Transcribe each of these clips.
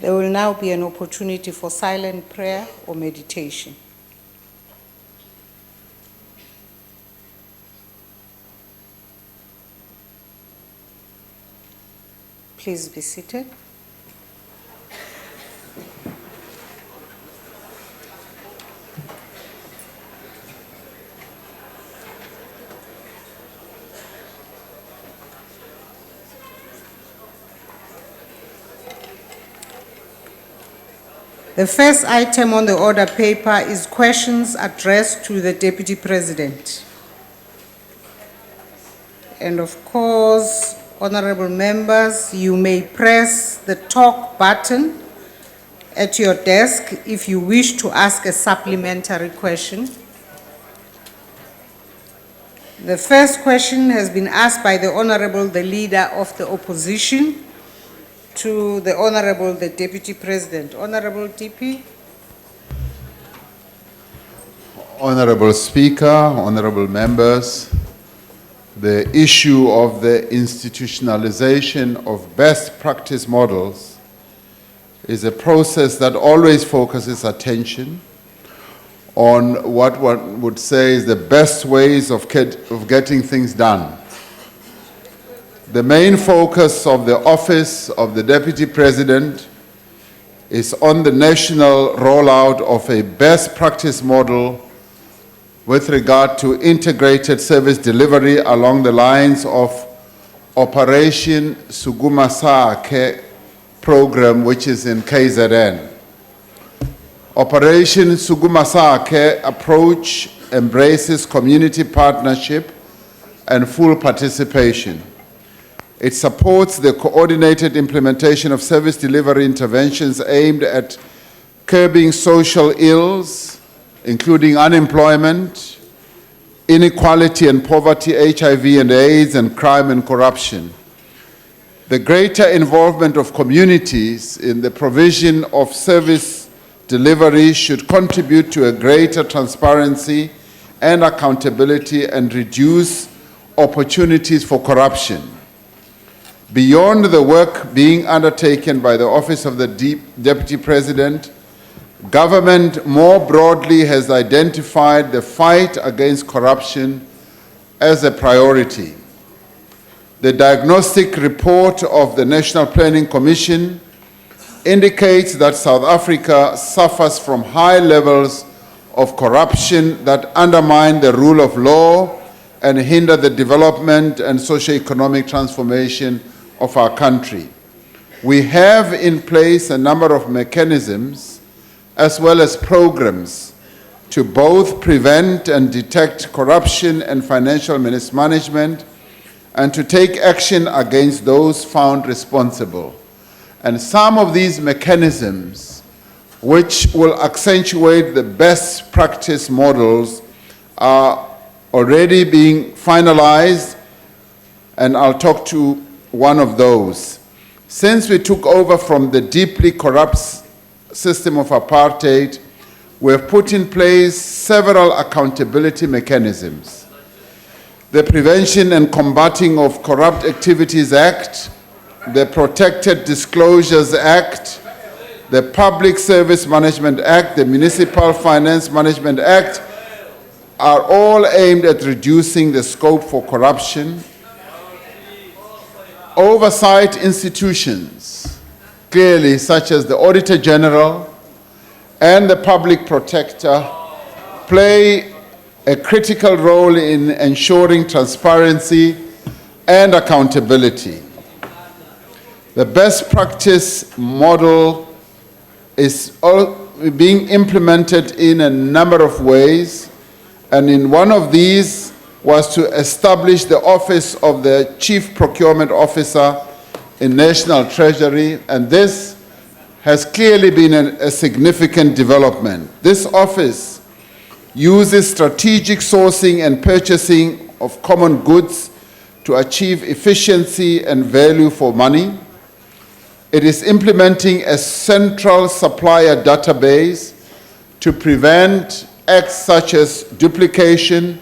There will now be an opportunity for silent prayer or meditation. Please be seated. The first item on the order paper is questions addressed to the Deputy President. And of course, honorable members, you may press the talk button at your desk if you wish to ask a supplementary question. The first question has been asked by the Honorable, the Leader of the Opposition, to the Honorable, the Deputy President. Honorable DP. Honorable Speaker, honorable members, the issue of the institutionalization of best practice models is a process that always focuses attention on what one would say is the best ways of getting things done. The main focus of the Office of the Deputy President is on the national rollout of a best practice model with regard to integrated service delivery along the lines of Operation Sukuma Sake program, which is in KZN. Operation Sukuma Sake approach embraces community partnership and full participation. It supports the coordinated implementation of service delivery interventions aimed at curbing social ills, including unemployment, inequality and poverty, HIV and AIDS, and crime and corruption. The greater involvement of communities in the provision of service delivery should contribute to a greater transparency and accountability and reduce opportunities for corruption. Beyond the work being undertaken by the Office of the Deputy President, government more broadly has identified the fight against corruption as a priority. The diagnostic report of the National Planning Commission indicates that South Africa suffers from high levels of corruption that undermine the rule of law and hinder the development and socio-economic transformation of our country. We have in place a number of mechanisms as well as programs to both prevent and detect corruption and financial mismanagement and to take action against those found responsible. And some of these mechanisms, which will accentuate the best practice models, are already being finalized, and I'll talk to one of those. Since we took over from the deeply corrupt system of apartheid, we have put in place several accountability mechanisms. The Prevention and Combating of Corrupt Activities Act, the Protected Disclosures Act, the Public Service Management Act, the Municipal Finance Management Act, are all aimed at reducing the scope for corruption. Oversight institutions, clearly such as the Auditor General and the Public Protector, play a critical role in ensuring transparency and accountability. The best practice model is being implemented in a number of ways, and in one of these was to establish the Office of the Chief Procurement Officer in National Treasury, and this has clearly been a significant development. This office uses strategic sourcing and purchasing of common goods to achieve efficiency and value for money. It is implementing a central supplier database to prevent acts such as duplication,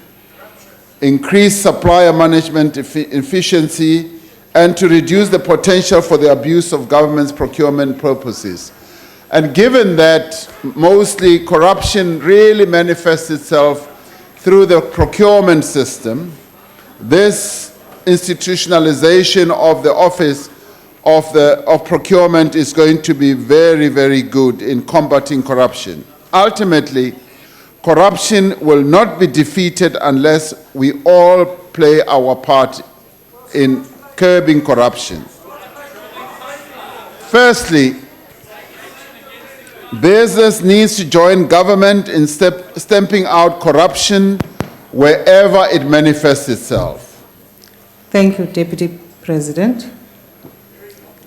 increase supplier management efficiency, and to reduce the potential for the abuse of government's procurement purposes. And given that mostly corruption really manifests itself through the procurement system, this institutionalization of the office of procurement is going to be very, very good in combating corruption. Ultimately, corruption will not be defeated unless we all play our part in curbing corruption. Firstly, business needs to join government in stamping out corruption wherever it manifests itself. Thank you, Deputy President.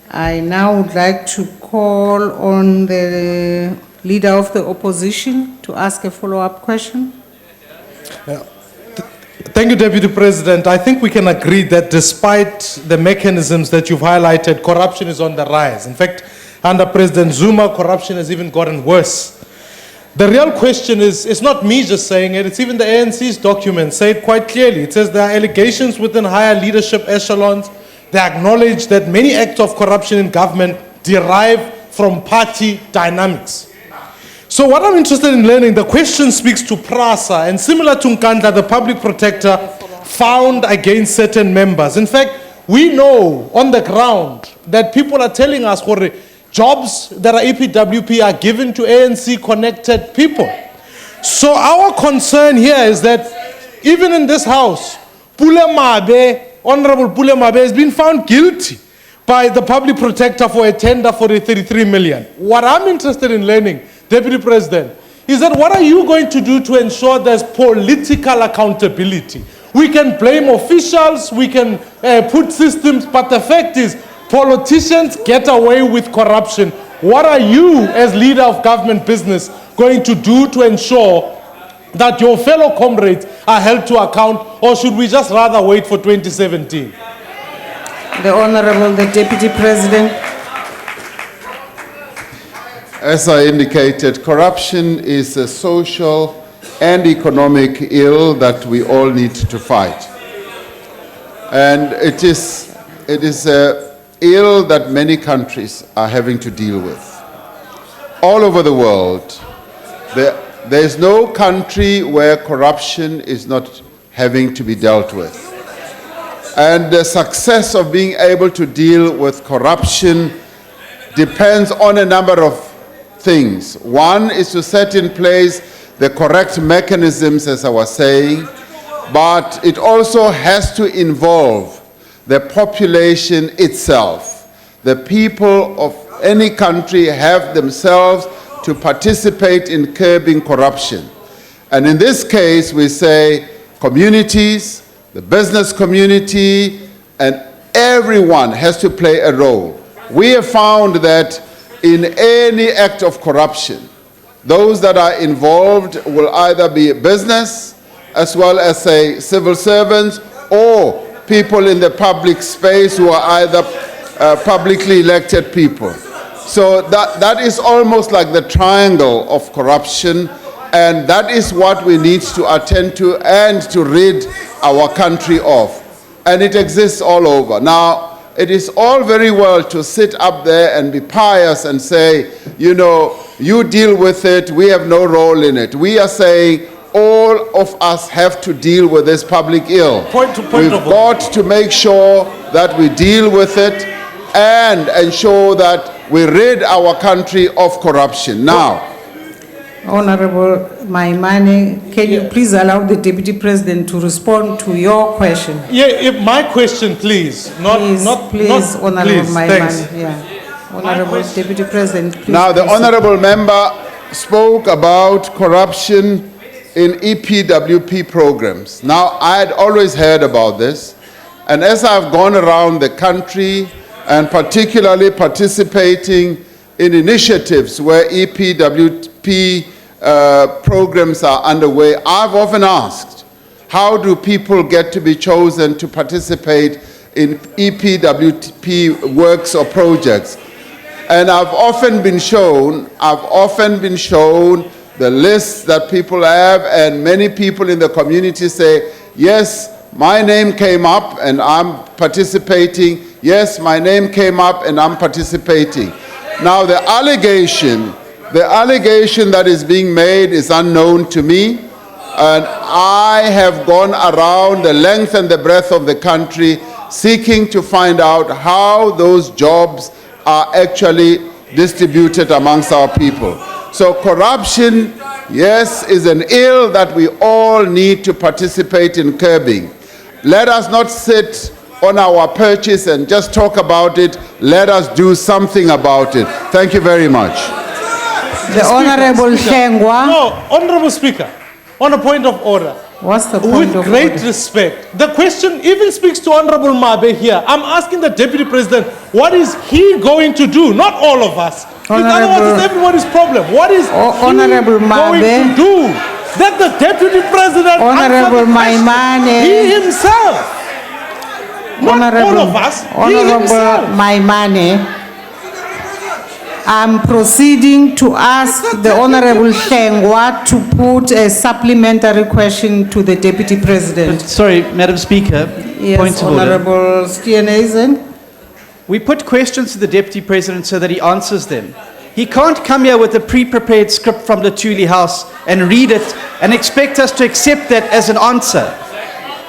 I now would like to call on the Leader of the Opposition to ask a follow-up question. Thank you, Deputy President. I think we can agree that despite the mechanisms that you've highlighted, corruption is on the rise. In fact, under President Zuma, corruption has even gotten worse. The real question is, it's not me just saying it, it's even the ANC's documents say it quite clearly. It says there are allegations within higher leadership echelons. They acknowledge that many acts of corruption in government derive from party dynamics. So what I'm interested in learning, the question speaks to Prasa, and similar to Nkandla, the public protector found against certain members. In fact, we know on the ground that people are telling us what jobs that are EPWP are given to ANC-connected people. So our concern here is that even in this house, Honorable Pule Mabe has been found guilty by the public protector for a tender for the 33 million. What I'm interested in learning, Deputy President, is that what are you going to do to ensure there's political accountability? We can blame officials, we can put systems, but the fact is, politicians get away with corruption. What are you, as leader of government business, going to do to ensure that your fellow comrades are held to account, or should we just rather wait for 2017? The Honorable, the Deputy President. As I indicated, corruption is a social and economic ill that we all need to fight. And it is a ill that many countries are having to deal with. All over the world, there is no country where corruption is not having to be dealt with. And the success of being able to deal with corruption depends on a number of things. One is to set in place the correct mechanisms, as I was saying, but it also has to involve the population itself. The people of any country have themselves to participate in curbing corruption. And in this case, we say communities, the business community, and everyone has to play a role. We have found that in any act of corruption, those that are involved will either be business, as well as, say, civil servants, or people in the public space who are either publicly elected people. So that is almost like the triangle of corruption, and that is what we need to attend to and to rid our country of. And it exists all over. Now, it is all very well to sit up there and be pious and say, you know, you deal with it, we have no role in it. We are saying all of us have to deal with this public ill. We've got to make sure that we deal with it and ensure that we rid our country of corruption. Now, Honorable Maimane, can you please allow the Deputy President to respond to your question? Yeah, my question, please. Please, Honorable Maimane. Thanks. Yeah. Honorable Deputy President, please. now the Honorable Member spoke about corruption in EPWP programs. Now, I had always heard about this, and as I've gone around the country, and particularly participating in initiatives where EPWP programs are underway, I've often asked, how do people get to be chosen to participate in EPWP works or projects? And I've often been shown the lists that people have, and many people in the community say, yes, my name came up and I'm participating Yes, my name came up and I'm participating. Now the allegation that is being made is unknown to me, and I have gone around the length and the breadth of the country seeking to find out how those jobs are actually distributed amongst our people. So corruption, yes, is an ill that we all need to participate in curbing. Let us not sit on our perches and just talk about it. Let us do something about it. Thank you very much. The Honorable Shengwa. No, Honorable Speaker, on a point of order. What's the point With of great order? respect, the question even speaks to Honorable Mabe here. I'm asking the Deputy President, what is he going to do? Not all of us. Otherwise, it's everybody's problem. What is Honorable he Mabe. going to do? That the Deputy President Honorable answer the question. Maimane. He himself. Not all of us. He Honorable himself. Maimane, I'm proceeding to ask the Honorable Shengwa to put a supplementary question to the Deputy President. Sorry, Madam Speaker, Yes, point of order. Honorable Steenhuisen. We put questions to the Deputy President so that he answers them. He can't come here with a pre-prepared script from the Thuli House and read it and expect us to accept that as an answer.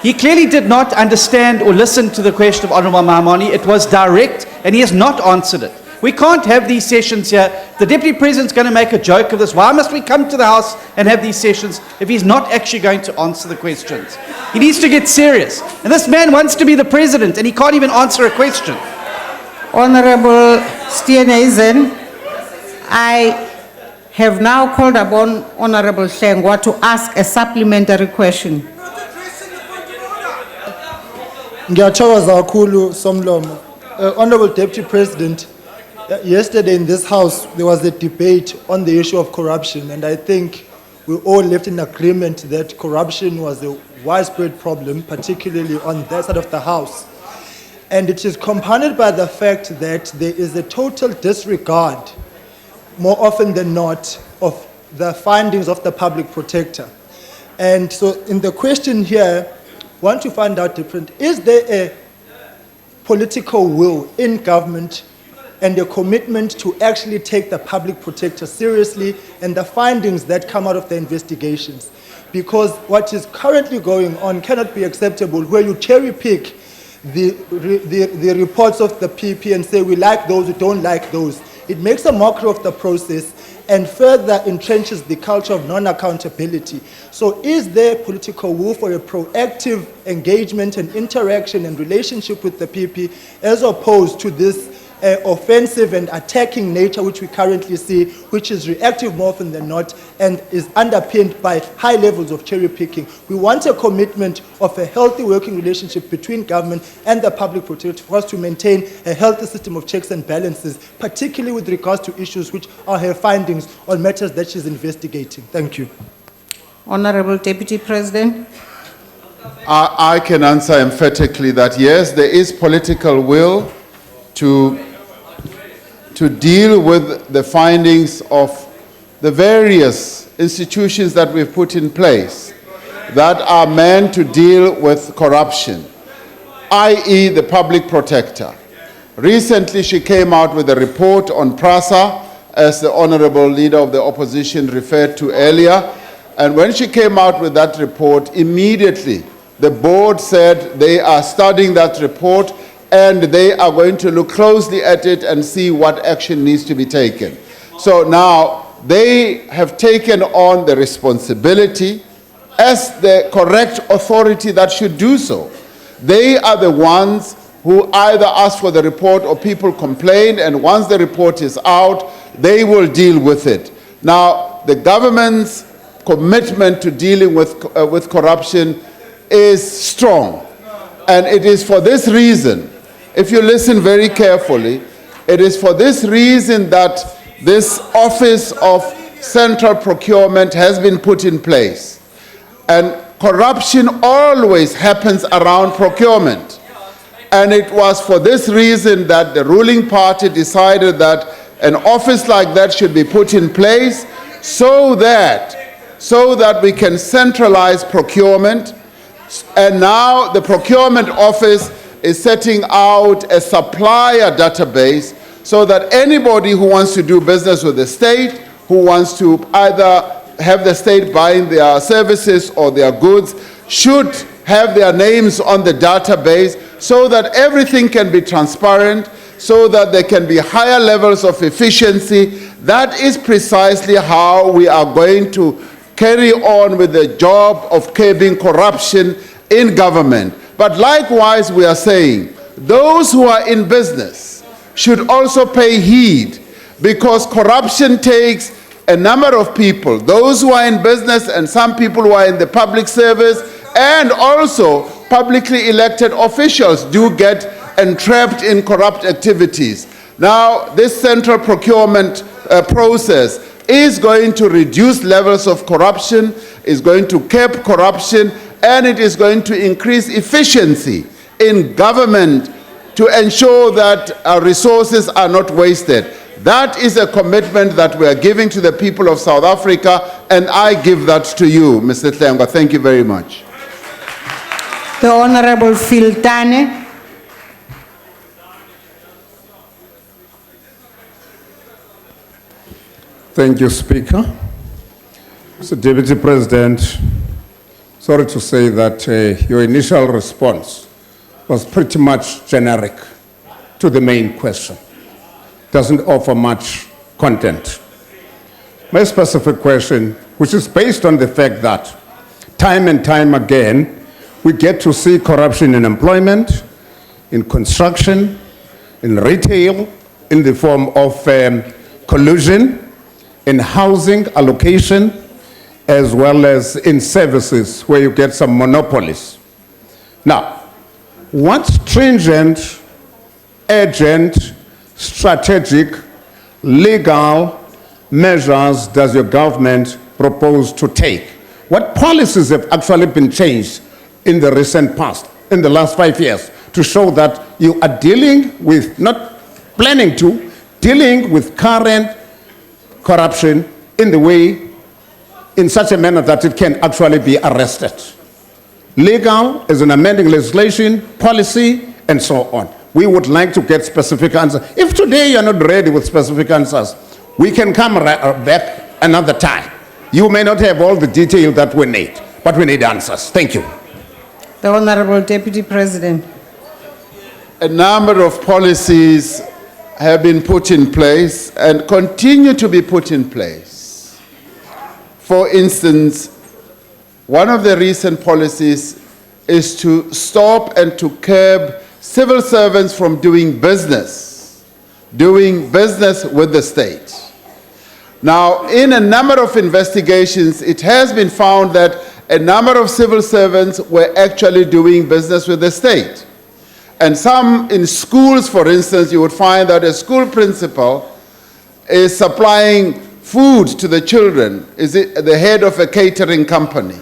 He clearly did not understand or listen to the question of Honourable Maimane. It was direct and he has not answered it. We can't have these sessions here. The Deputy President's going to make a joke of this. Why must we come to the House and have these sessions if he's not actually going to answer the questions? He needs to get serious. And this man wants to be the President and he can't even answer a question. Honorable Steenhuisen, I have now called upon Honorable Shengwa to ask a supplementary question. Ngiyathokoza kakhulu Somlomo. Honorable Deputy President, yesterday in this House there was a debate on the issue of corruption, and I think we all left in agreement that corruption was a widespread problem, particularly on that side of the House. And it is compounded by the fact that there is a total disregard, more often than not, of the findings of the public protector. And so in the question here, I want to find out different. Is there a political will in government and a commitment to actually take the public protector seriously and the findings that come out of the investigations? Because what is currently going on cannot be acceptable, where you cherry pick the reports of the PP and say we like those, we don't like those. It makes a mockery of the process and further entrenches the culture of non-accountability. So is there political will for a proactive engagement and interaction and relationship with the PP as opposed to this offensive and attacking nature which we currently see, which is reactive more often than not and is underpinned by high levels of cherry picking? We want a commitment of a healthy working relationship between government and the public protector for us to maintain a healthy system of checks and balances, particularly with regards to issues which are her findings on matters that she's investigating. Thank you. Honorable Deputy President. I can answer emphatically that yes, there is political will to deal with the findings of the various institutions that we've put in place that are meant to deal with corruption, i.e. the public protector. Recently, she came out with a report on Prasa, as the Honorable Leader of the Opposition referred to earlier. And when she came out with that report, immediately the board said they are studying that report and they are going to look closely at it and see what action needs to be taken. So now they have taken on the responsibility as the correct authority that should do so. They are the ones who either ask for the report or people complain, and once the report is out, they will deal with it. Now, the government's commitment to dealing with corruption is strong. And it is for this reason, if you listen very carefully, it is for this reason that this Office of Central Procurement has been put in place. And corruption always happens around procurement. And it was for this reason that the ruling party decided that an office like that should be put in place so that we can centralize procurement. And now the procurement office is setting out a supplier database so that anybody who wants to do business with the state, who wants to either have the state buying their services or their goods, should have their names on the database so that everything can be transparent, so that there can be higher levels of efficiency. That is precisely how we are going to carry on with the job of curbing corruption in government. But likewise, we are saying those who are in business should also pay heed, because corruption takes a number of people, those who are in business and some people who are in the public service, and also publicly elected officials do get entrapped in corrupt activities. Now, this central procurement process is going to reduce levels of corruption, is going to curb corruption, and it is going to increase efficiency in government to ensure that our resources are not wasted. That is a commitment that we are giving to the people of South Africa, and I give that to you, Mr. Tlenga. Thank you very much. The Honorable Filtane. Thank you, Speaker. Mr. Deputy President, sorry to say that your initial response was pretty much generic to the main question. Doesn't offer much content. My specific question, which is based on the fact that time and time again, we get to see corruption in employment, in construction, in retail, in the form of collusion, in housing allocation, as well as in services where you get some monopolies. Now, what stringent, urgent, strategic, legal measures does your government propose to take? What policies have actually been changed in the recent past, in the last 5 years, to show that you are dealing with, not planning to, dealing with current corruption in the way, in such a manner that it can actually be arrested? Legal is an amending legislation, policy, and so on. We would like to get specific answers. If today you're not ready with specific answers, we can come back another time. You may not have all the detail that we need, but we need answers. Thank you. The Honorable Deputy President. A number of policies have been put in place and continue to be put in place. For instance, one of the recent policies is to stop and to curb civil servants from doing business with the state. Now, in a number of investigations, it has been found that a number of civil servants were actually doing business with the state. And some in schools, for instance, you would find that a school principal is supplying food to the children, is the head of a catering company.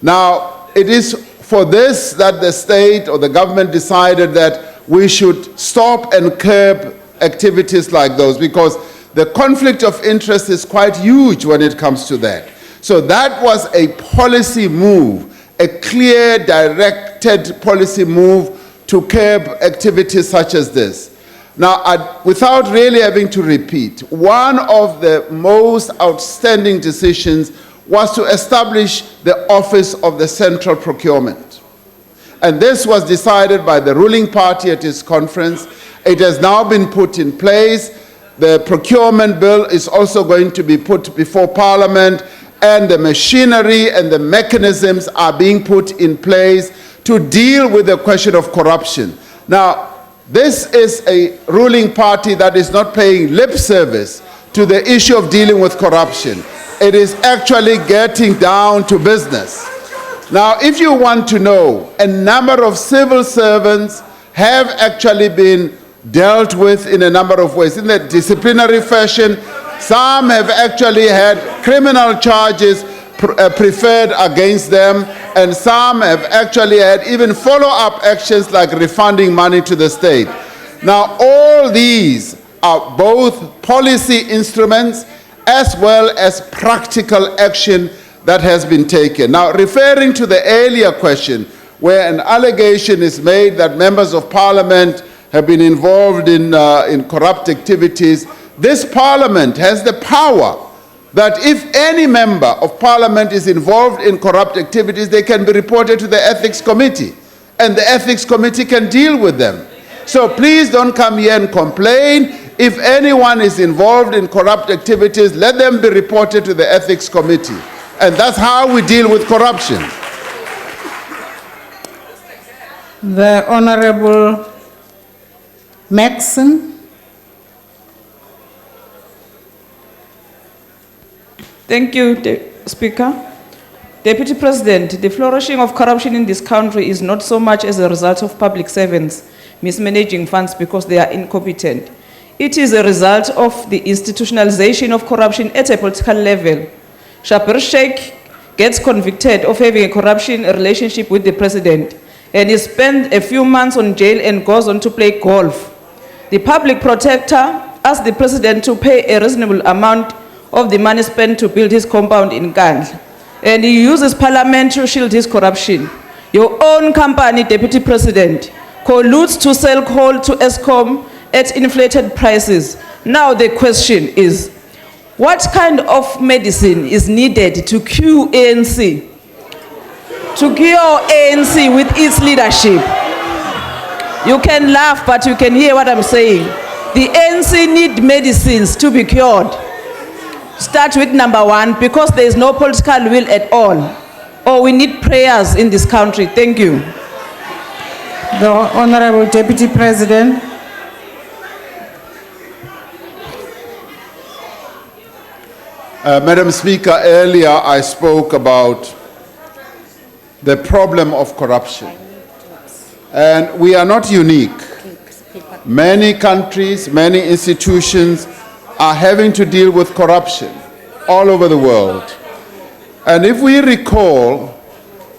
Now, it is for this that the state or the government decided that we should stop and curb activities like those, because the conflict of interest is quite huge when it comes to that. So that was a policy move, a clear, directed policy move to curb activities such as this. Now, without really having to repeat, one of the most outstanding decisions was to establish the Office of the Central Procurement. And this was decided by the ruling party at its conference. It has now been put in place. The procurement bill is also going to be put before Parliament, and the machinery and the mechanisms are being put in place to deal with the question of corruption. Now, this is a ruling party that is not paying lip service to the issue of dealing with corruption. It is actually getting down to business. Now, if you want to know, a number of civil servants have actually been dealt with in a number of ways. In the disciplinary fashion, some have actually had criminal charges preferred against them, and some have actually had even follow-up actions like refunding money to the state. Now, all these are both policy instruments as well as practical action that has been taken. Now, referring to the earlier question, where an allegation is made that members of parliament have been involved in corrupt activities, this parliament has the power that if any member of parliament is involved in corrupt activities, they can be reported to the ethics committee, and the ethics committee can deal with them. So please don't come here and complain. If anyone is involved in corrupt activities, let them be reported to the ethics committee. And that's how we deal with corruption. The Honorable Maxson. Thank you, Speaker. Deputy President, the flourishing of corruption in this country is not so much as a result of public servants mismanaging funds because they are incompetent. It is a result of the institutionalization of corruption at a political level. Shabir Sheikh gets convicted of having a corruption relationship with the president, and he spent a few months on jail and goes on to play golf. The public protector asked the president to pay a reasonable amount of the money spent to build his compound in Kandla, and he uses parliament to shield his corruption. Your own company, Deputy President, colludes to sell coal to Eskom at inflated prices. Now the question is, what kind of medicine is needed to cure ANC? To cure ANC with its leadership? You can laugh, but you can hear what I'm saying. The ANC need medicines to be cured. Start with number one, because there is no political will at all. Or we need prayers in this country. Thank you. The Honorable Deputy President. Madam Speaker, earlier I spoke about the problem of corruption. And we are not unique. Many countries, many institutions are having to deal with corruption all over the world. And if we recall,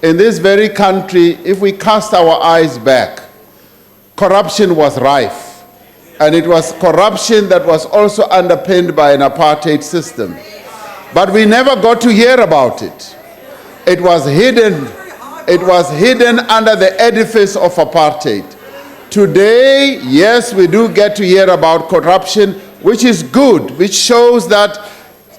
in this very country, if we cast our eyes back, corruption was rife. And it was corruption that was also underpinned by an apartheid system. But we never got to hear about it. It was hidden. It was hidden under the edifice of apartheid. Today, yes, we do get to hear about corruption, which is good, which shows that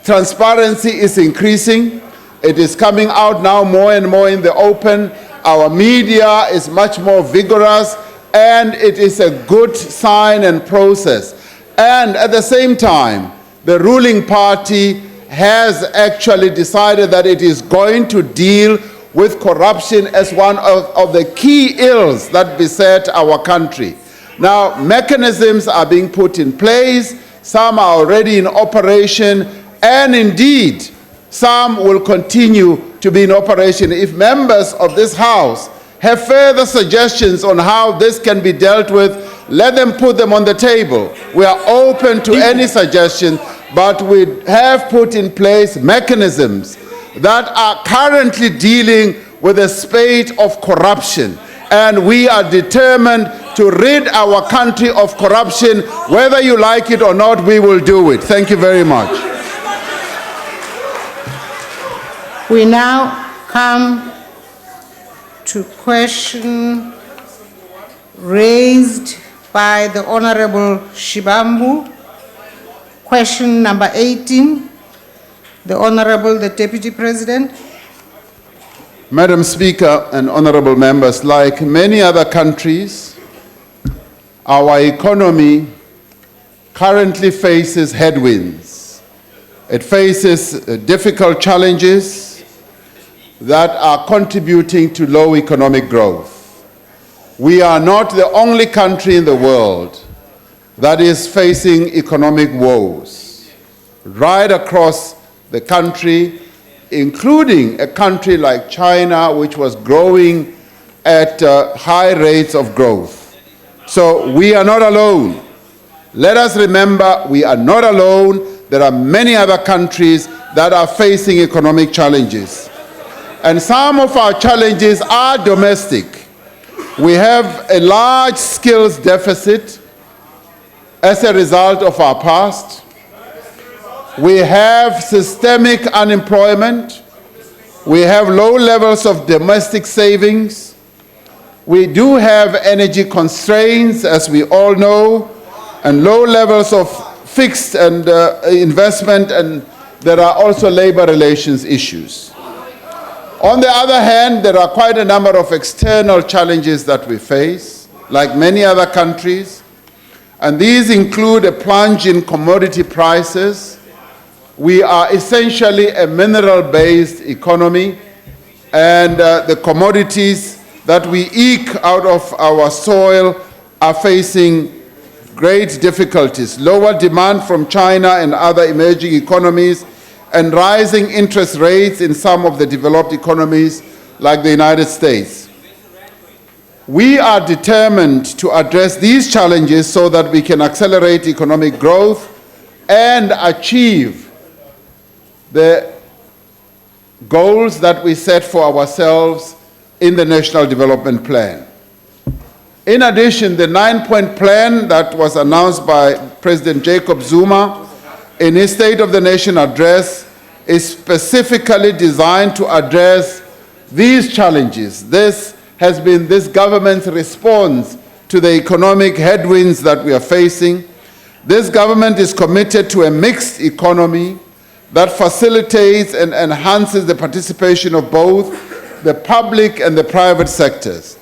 transparency is increasing. It is coming out now more and more in the open. Our media is much more vigorous, and it is a good sign and process. And at the same time, the ruling party has actually decided that it is going to deal with corruption as one of the key ills that beset our country. Now, mechanisms are being put in place. Some are already in operation, and indeed, some will continue to be in operation. If members of this House have further suggestions on how this can be dealt with, let them put them on the table. We are open to any suggestion, but we have put in place mechanisms that are currently dealing with a spate of corruption. And we are determined to rid our country of corruption. Whether you like it or not, we will do it. Thank you very much. We now come to question raised by the Honorable Shibambu. Question number 18. The Honorable, the Deputy President. Madam Speaker and honorable members, like many other countries, our economy currently faces headwinds. It faces difficult challenges that are contributing to low economic growth. We are not the only country in the world that is facing economic woes. Right across the country, including a country like China, which was growing at high rates of growth. So we are not alone. Let us remember, we are not alone. There are many other countries that are facing economic challenges. And some of our challenges are domestic. We have a large skills deficit as a result of our past. We have systemic unemployment. We have low levels of domestic savings. We do have energy constraints, as we all know, and low levels of fixed and investment, and there are also labor relations issues. On the other hand, there are quite a number of external challenges that we face, like many other countries, and these include a plunge in commodity prices. We are essentially a mineral-based economy, and the commodities that we eke out of our soil are facing great difficulties. Lower demand from China and other emerging economies, and rising interest rates in some of the developed economies like the United States. We are determined to address these challenges so that we can accelerate economic growth and achieve the goals that we set for ourselves in the National Development Plan. In addition, the 9-point plan that was announced by President Jacob Zuma in his State of the Nation address is specifically designed to address these challenges. This has been this government's response to the economic headwinds that we are facing. This government is committed to a mixed economy that facilitates and enhances the participation of both the public and the private sectors.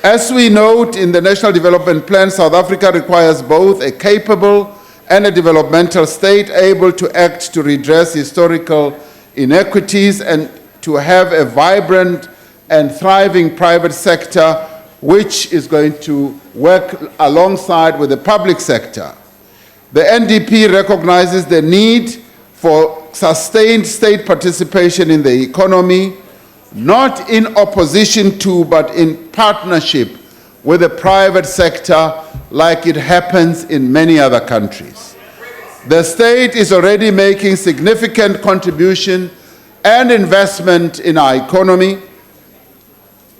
As we note in the National Development Plan, South Africa requires both a capable and a developmental state able to act to redress historical inequities and to have a vibrant and thriving private sector which is going to work alongside with the public sector. The NDP recognizes the need for sustained state participation in the economy, not in opposition to, but in partnership with the private sector, like it happens in many other countries. The state is already making significant contribution and investment in our economy.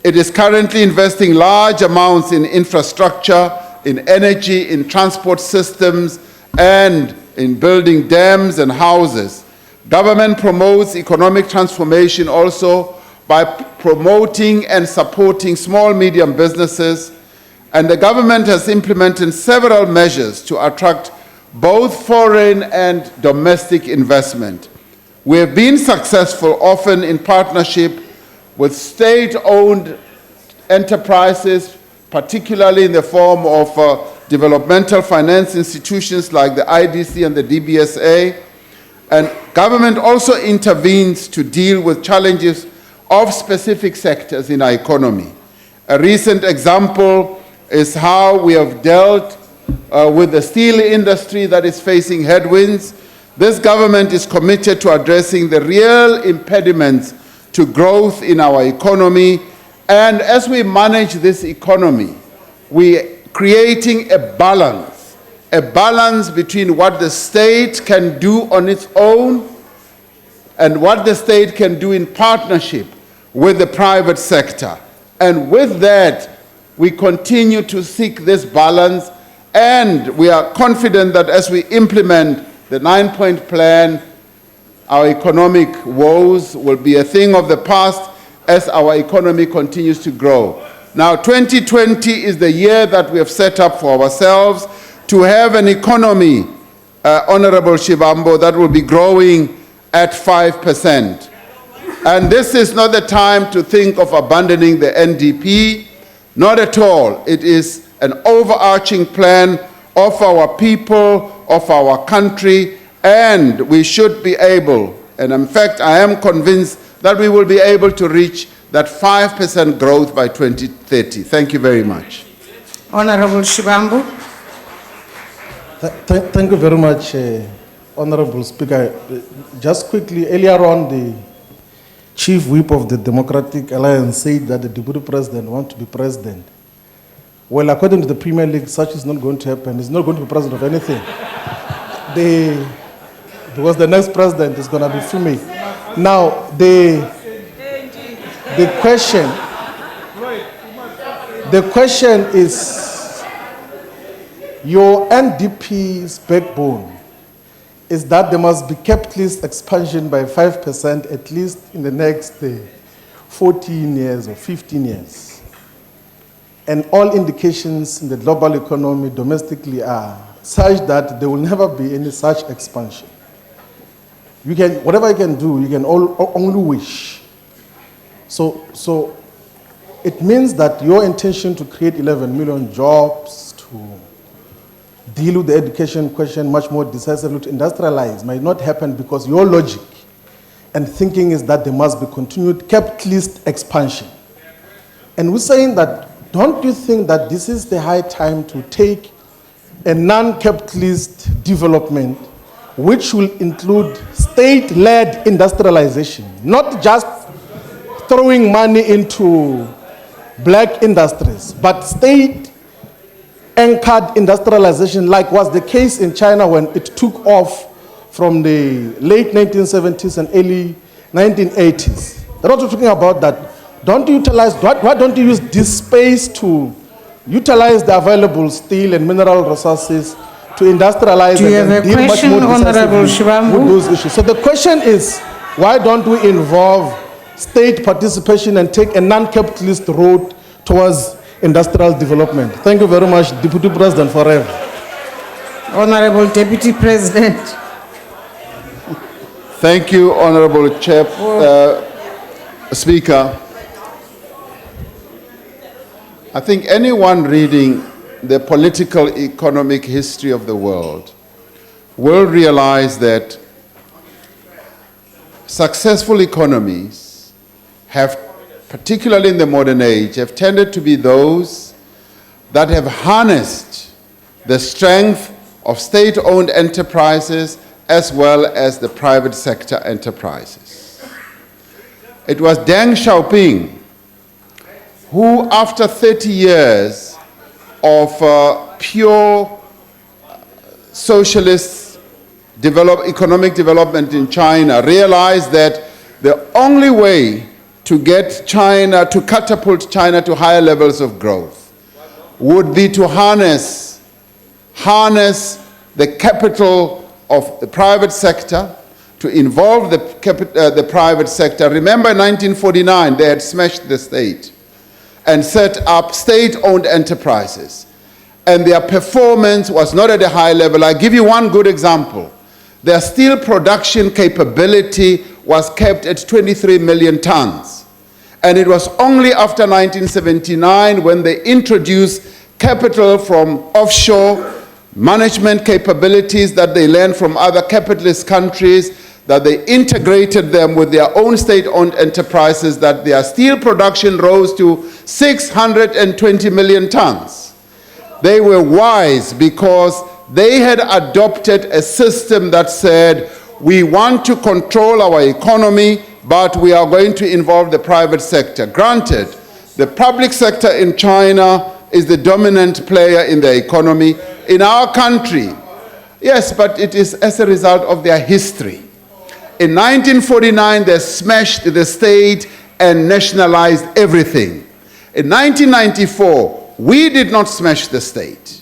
It is currently investing large amounts in infrastructure, in energy, in transport systems, and in building dams and houses. Government promotes economic transformation also by promoting and supporting small, medium businesses, and the government has implemented several measures to attract both foreign and domestic investment. We have been successful, often in partnership with state-owned enterprises, particularly in the form of developmental finance institutions like the IDC and the DBSA. And government also intervenes to deal with challenges of specific sectors in our economy. A recent example is how we have dealt with the steel industry that is facing headwinds. This government is committed to addressing the real impediments to growth in our economy, and as we manage this economy, we're creating a balance between what the state can do on its own and what the state can do in partnership with the private sector. And with that, we continue to seek this balance, and we are confident that as we implement the 9-point plan, our economic woes will be a thing of the past as our economy continues to grow. Now, 2020 is the year that we have set up for ourselves to have an economy, Honorable Shivambo, that will be growing at 5%. And this is not the time to think of abandoning the NDP. Not at all. It is an overarching plan of our people, of our country, and we should be able, and in fact I am convinced that we will be able to reach that 5% growth by 2030. Thank you very much. Honorable Shivambu. Thank you very much, Honorable Speaker. Just quickly, earlier on, the Chief Whip of the Democratic Alliance said that the Deputy President wants to be President. Well, according to the Premier League, such is not going to happen. He's not going to be President of anything. Because the next President is going to be female. Now, the question is, your NDP's backbone is that there must be capitalist expansion by 5% at least in the next 14 years or 15 years. And all indications in the global economy domestically are such that there will never be any such expansion. You can, whatever you can do, you can only wish. So it means that your intention to create 11 million jobs, to deal with the education question much more decisively, to industrialize, might not happen because your logic and thinking is that there must be continued capitalist expansion. And we're saying that, don't you think that this is the high time to take a non-capitalist development which will include state-led industrialization, not just throwing money into black industries, but state-anchored industrialization, like was the case in China when it took off from the late 1970s and early 1980s. They're not talking about that. Don't you utilize, why don't you use this space to utilize the available steel and mineral resources to industrialize Do you and have a deal much question, more Honorable decisively Shivambu? with those issues? So the question is, why don't we involve state participation and take a non-capitalist road towards industrial development? Thank you very much, Deputy President, forever. Honorable Deputy President. Thank you, Honorable Speaker. I think anyone reading the political economic history of the world will realize that successful economies have, particularly in the modern age, have tended to be those that have harnessed the strength of state-owned enterprises as well as the private sector enterprises. It was Deng Xiaoping who, after 30 years of pure socialist economic development in China, realized that the only way to get China, to catapult China to higher levels of growth, would be to harness the capital of the private sector, to involve the private sector. Remember, in 1949, they had smashed the state and set up state-owned enterprises. And their performance was not at a high level. I'll give you one good example. Their steel production capability was kept at 23 million tons. And it was only after 1979 when they introduced capital from offshore management capabilities that they learned from other capitalist countries, that they integrated them with their own state-owned enterprises, that their steel production rose to 620 million tons. They were wise because they had adopted a system that said, we want to control our economy, but we are going to involve the private sector. Granted, the public sector in China is the dominant player in the economy. In our country, yes, but it is as a result of their history. In 1949, they smashed the state and nationalized everything. In 1994, we did not smash the state.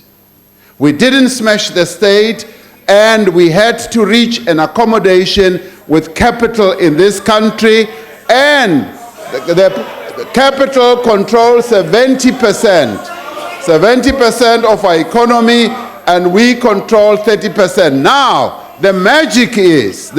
We didn't smash the state, and we had to reach an accommodation with capital in this country, and the capital controls 70% of our economy, and we control 30%. Now, the magic is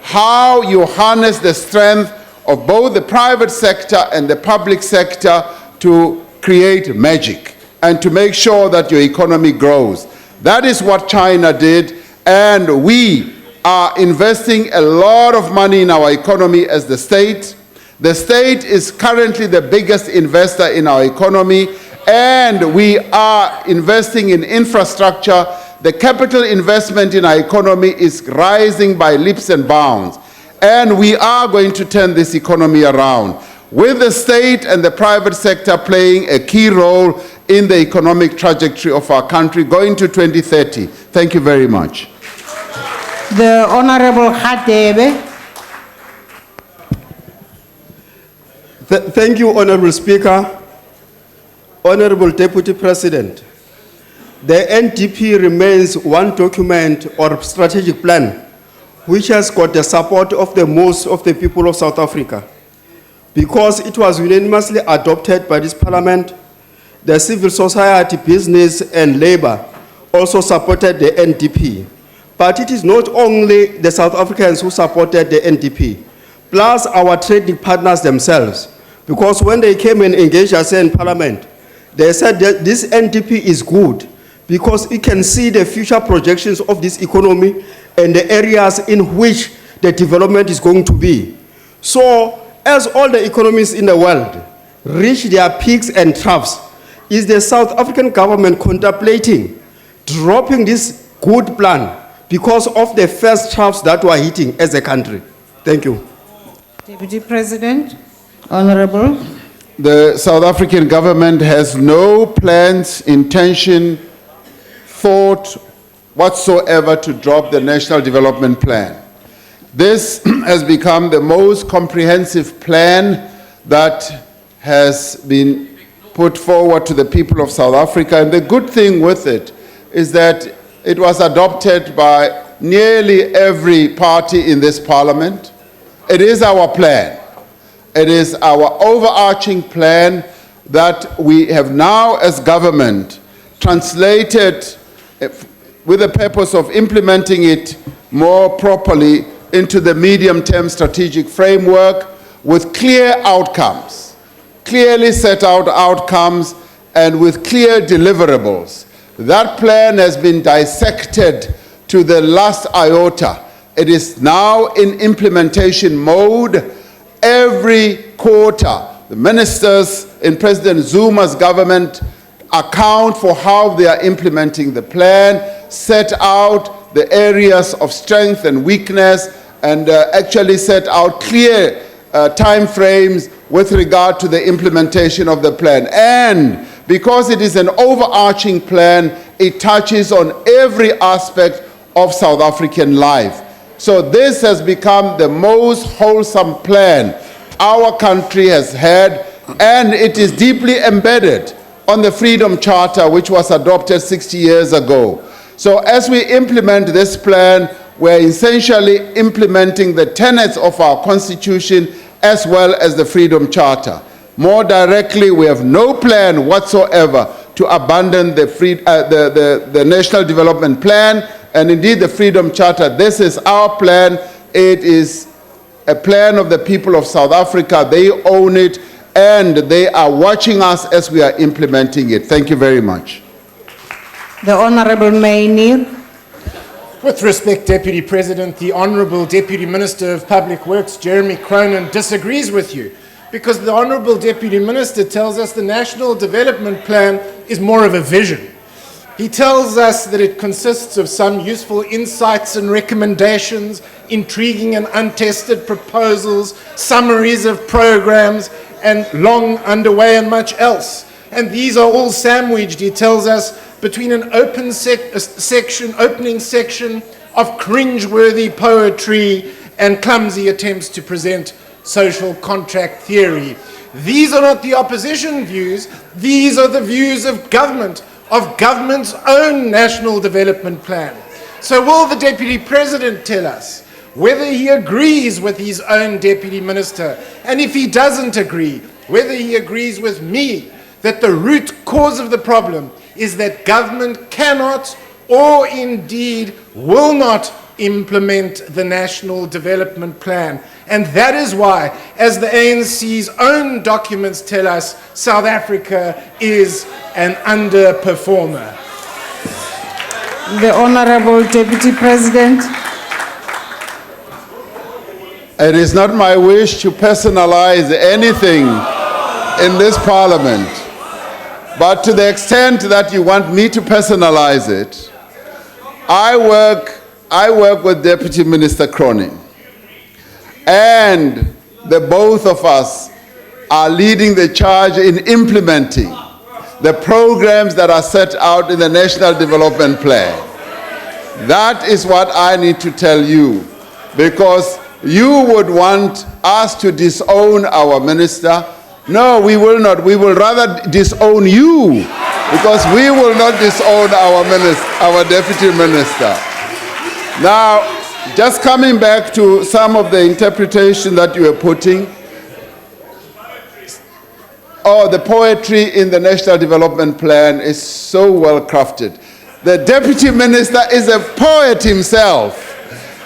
how you harness the strength of both the private sector and the public sector to create magic and to make sure that your economy grows. That is what China did, and we are investing a lot of money in our economy as the state. The state is currently the biggest investor in our economy, and we are investing in infrastructure. The capital investment in our economy is rising by leaps and bounds, and we are going to turn this economy around, with the state and the private sector playing a key role in the economic trajectory of our country going to 2030. Thank you very much. The Honorable Hadebe. Thank you, Honorable Speaker. Honorable Deputy President, the NDP remains one document or strategic plan which has got the support of the most of the people of South Africa, because it was unanimously adopted by this Parliament the civil society, business, and labor also supported the NDP. But it is not only the South Africans who supported the NDP, plus our trading partners themselves. Because when they came and engaged us in Parliament, they said that this NDP is good because it can see the future projections of this economy and the areas in which the development is going to be. So, as all the economies in the world reach their peaks and troughs, is the South African government contemplating dropping this good plan because of the first troughs that we are hitting as a country? Thank you. Deputy President, Honorable. The South African government has no plans, intention, thought whatsoever to drop the National Development Plan. This has become the most comprehensive plan that has been put forward to the people of South Africa. And the good thing with it is that it was adopted by nearly every party in this parliament. It is our plan. It is our overarching plan that we have now as government translated with the purpose of implementing it more properly into the medium-term strategic framework with clear outcomes, clearly set out outcomes, and with clear deliverables. That plan has been dissected to the last iota. It is now in implementation mode. Every quarter, the ministers in President Zuma's government account for how they are implementing the plan, set out the areas of strength and weakness, and actually set out clear time frames with regard to the implementation of the plan. And because it is an overarching plan, it touches on every aspect of South African life. So this has become the most wholesome plan our country has had, and it is deeply embedded on the Freedom Charter, which was adopted 60 years ago. So as we implement this plan, we're essentially implementing the tenets of our Constitution as well as the Freedom Charter. More directly, we have no plan whatsoever to abandon the National Development Plan, and indeed the Freedom Charter. This is our plan. It is a plan of the people of South Africa. They own it, and they are watching us as we are implementing it. Thank you very much. The Honorable Mainir. With respect, Deputy President, the Honourable Deputy Minister of Public Works, Jeremy Cronin, disagrees with you, because the Honourable Deputy Minister tells us the National Development Plan is more of a vision. He tells us that it consists of some useful insights and recommendations, intriguing and untested proposals, summaries of programs, and long underway and much else. And these are all sandwiched, he tells us, between an opening section of cringeworthy poetry and clumsy attempts to present social contract theory. These are not the opposition views, these are the views of government's own National Development Plan. So will the Deputy President tell us whether he agrees with his own Deputy Minister, and if he doesn't agree, whether he agrees with me that the root cause of the problem is that government cannot or indeed will not implement the National Development Plan. And that is why, as the ANC's own documents tell us, South Africa is an underperformer. The Honorable Deputy President. It is not my wish to personalize anything in this parliament, but to the extent that you want me to personalize it, I work with Deputy Minister Cronin, and the both of us are leading the charge in implementing the programs that are set out in the National Development Plan. That is what I need to tell you, because you would want us to disown our minister. No, we will not. We will rather disown you, because we will not disown our deputy minister. Now, just coming back to some of the interpretation that you are putting, Oh, the poetry in the National Development Plan is so well crafted. The Deputy Minister is a poet himself.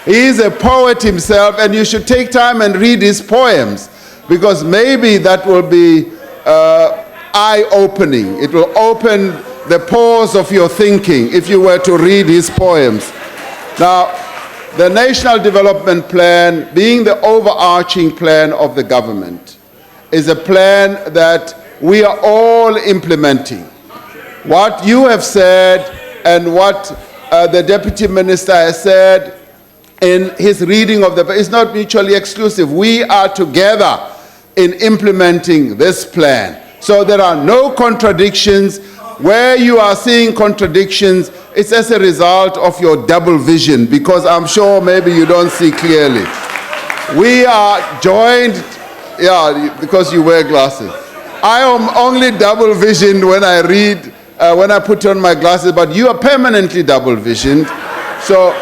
He is a poet himself, and you should take time and read his poems, because maybe that will be eye-opening. It will open the pores of your thinking if you were to read his poems. Now, the National Development Plan, being the overarching plan of the government, is a plan that we are all implementing. What you have said and what the Deputy Minister has said in his reading of the plan is not mutually exclusive. We are together in implementing this plan. So there are no contradictions. Where you are seeing contradictions, it's as a result of your double vision, because I'm sure maybe you don't see clearly. We are joined, yeah, because you wear glasses. I am only double visioned when I read, when I put on my glasses, but you are permanently double visioned. So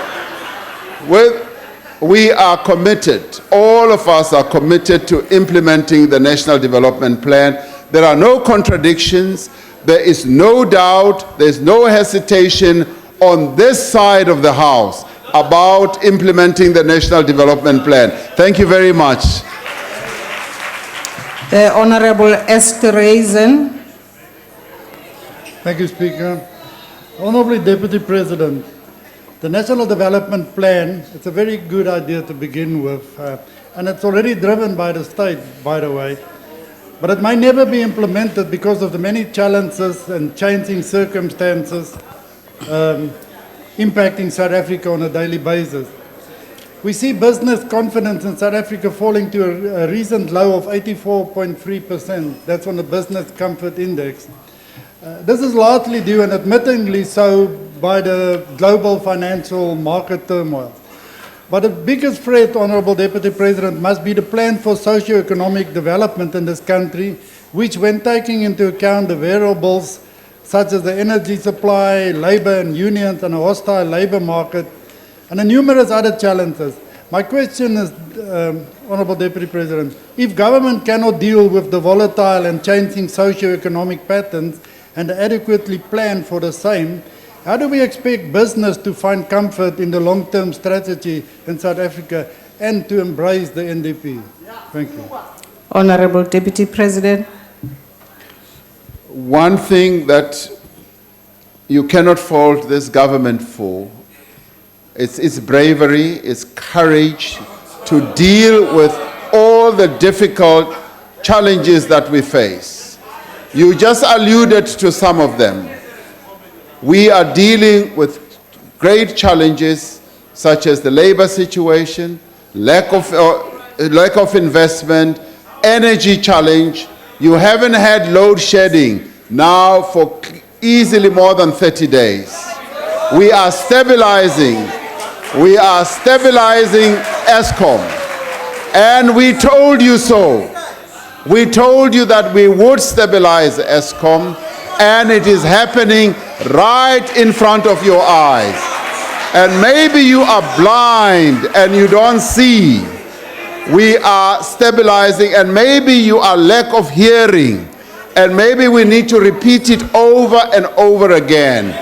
we are committed, all of us are committed to implementing the National Development Plan. There are no contradictions. There is no doubt, there is no hesitation on this side of the House about implementing the National Development Plan. Thank you very much. The Honorable Esther Reason. Thank you, Speaker. Honorable Deputy President, the National Development Plan, it's a very good idea to begin with, and it's already driven by the state, by the way. But it may never be implemented because of the many challenges and changing circumstances impacting South Africa on a daily basis. We see business confidence in South Africa falling to a recent low of 84.3%. That's on the Business Comfort Index. This is largely due, and admittingly so, by the global financial market turmoil. But the biggest threat, Honourable Deputy President, must be the plan for socio-economic development in this country, which, when taking into account the variables such as the energy supply, labour and unions, and a hostile labour market, and the numerous other challenges. My question is, Honourable Deputy President, if government cannot deal with the volatile and changing socio-economic patterns and adequately plan for the same, how do we expect business to find comfort in the long-term strategy in South Africa and to embrace the NDP? Thank you. Honorable Deputy President. One thing that you cannot fault this government for is its bravery, its courage to deal with all the difficult challenges that we face. You just alluded to some of them. We are dealing with great challenges such as the labor situation, lack of investment, energy challenge. You haven't had load shedding now for easily more than 30 days. We are stabilizing Eskom, and we told you so. We told you that we would stabilize Eskom, and it is happening right in front of your eyes. And maybe you are blind and you don't see. We are stabilizing, and maybe you are lack of hearing, and maybe we need to repeat it over and over again.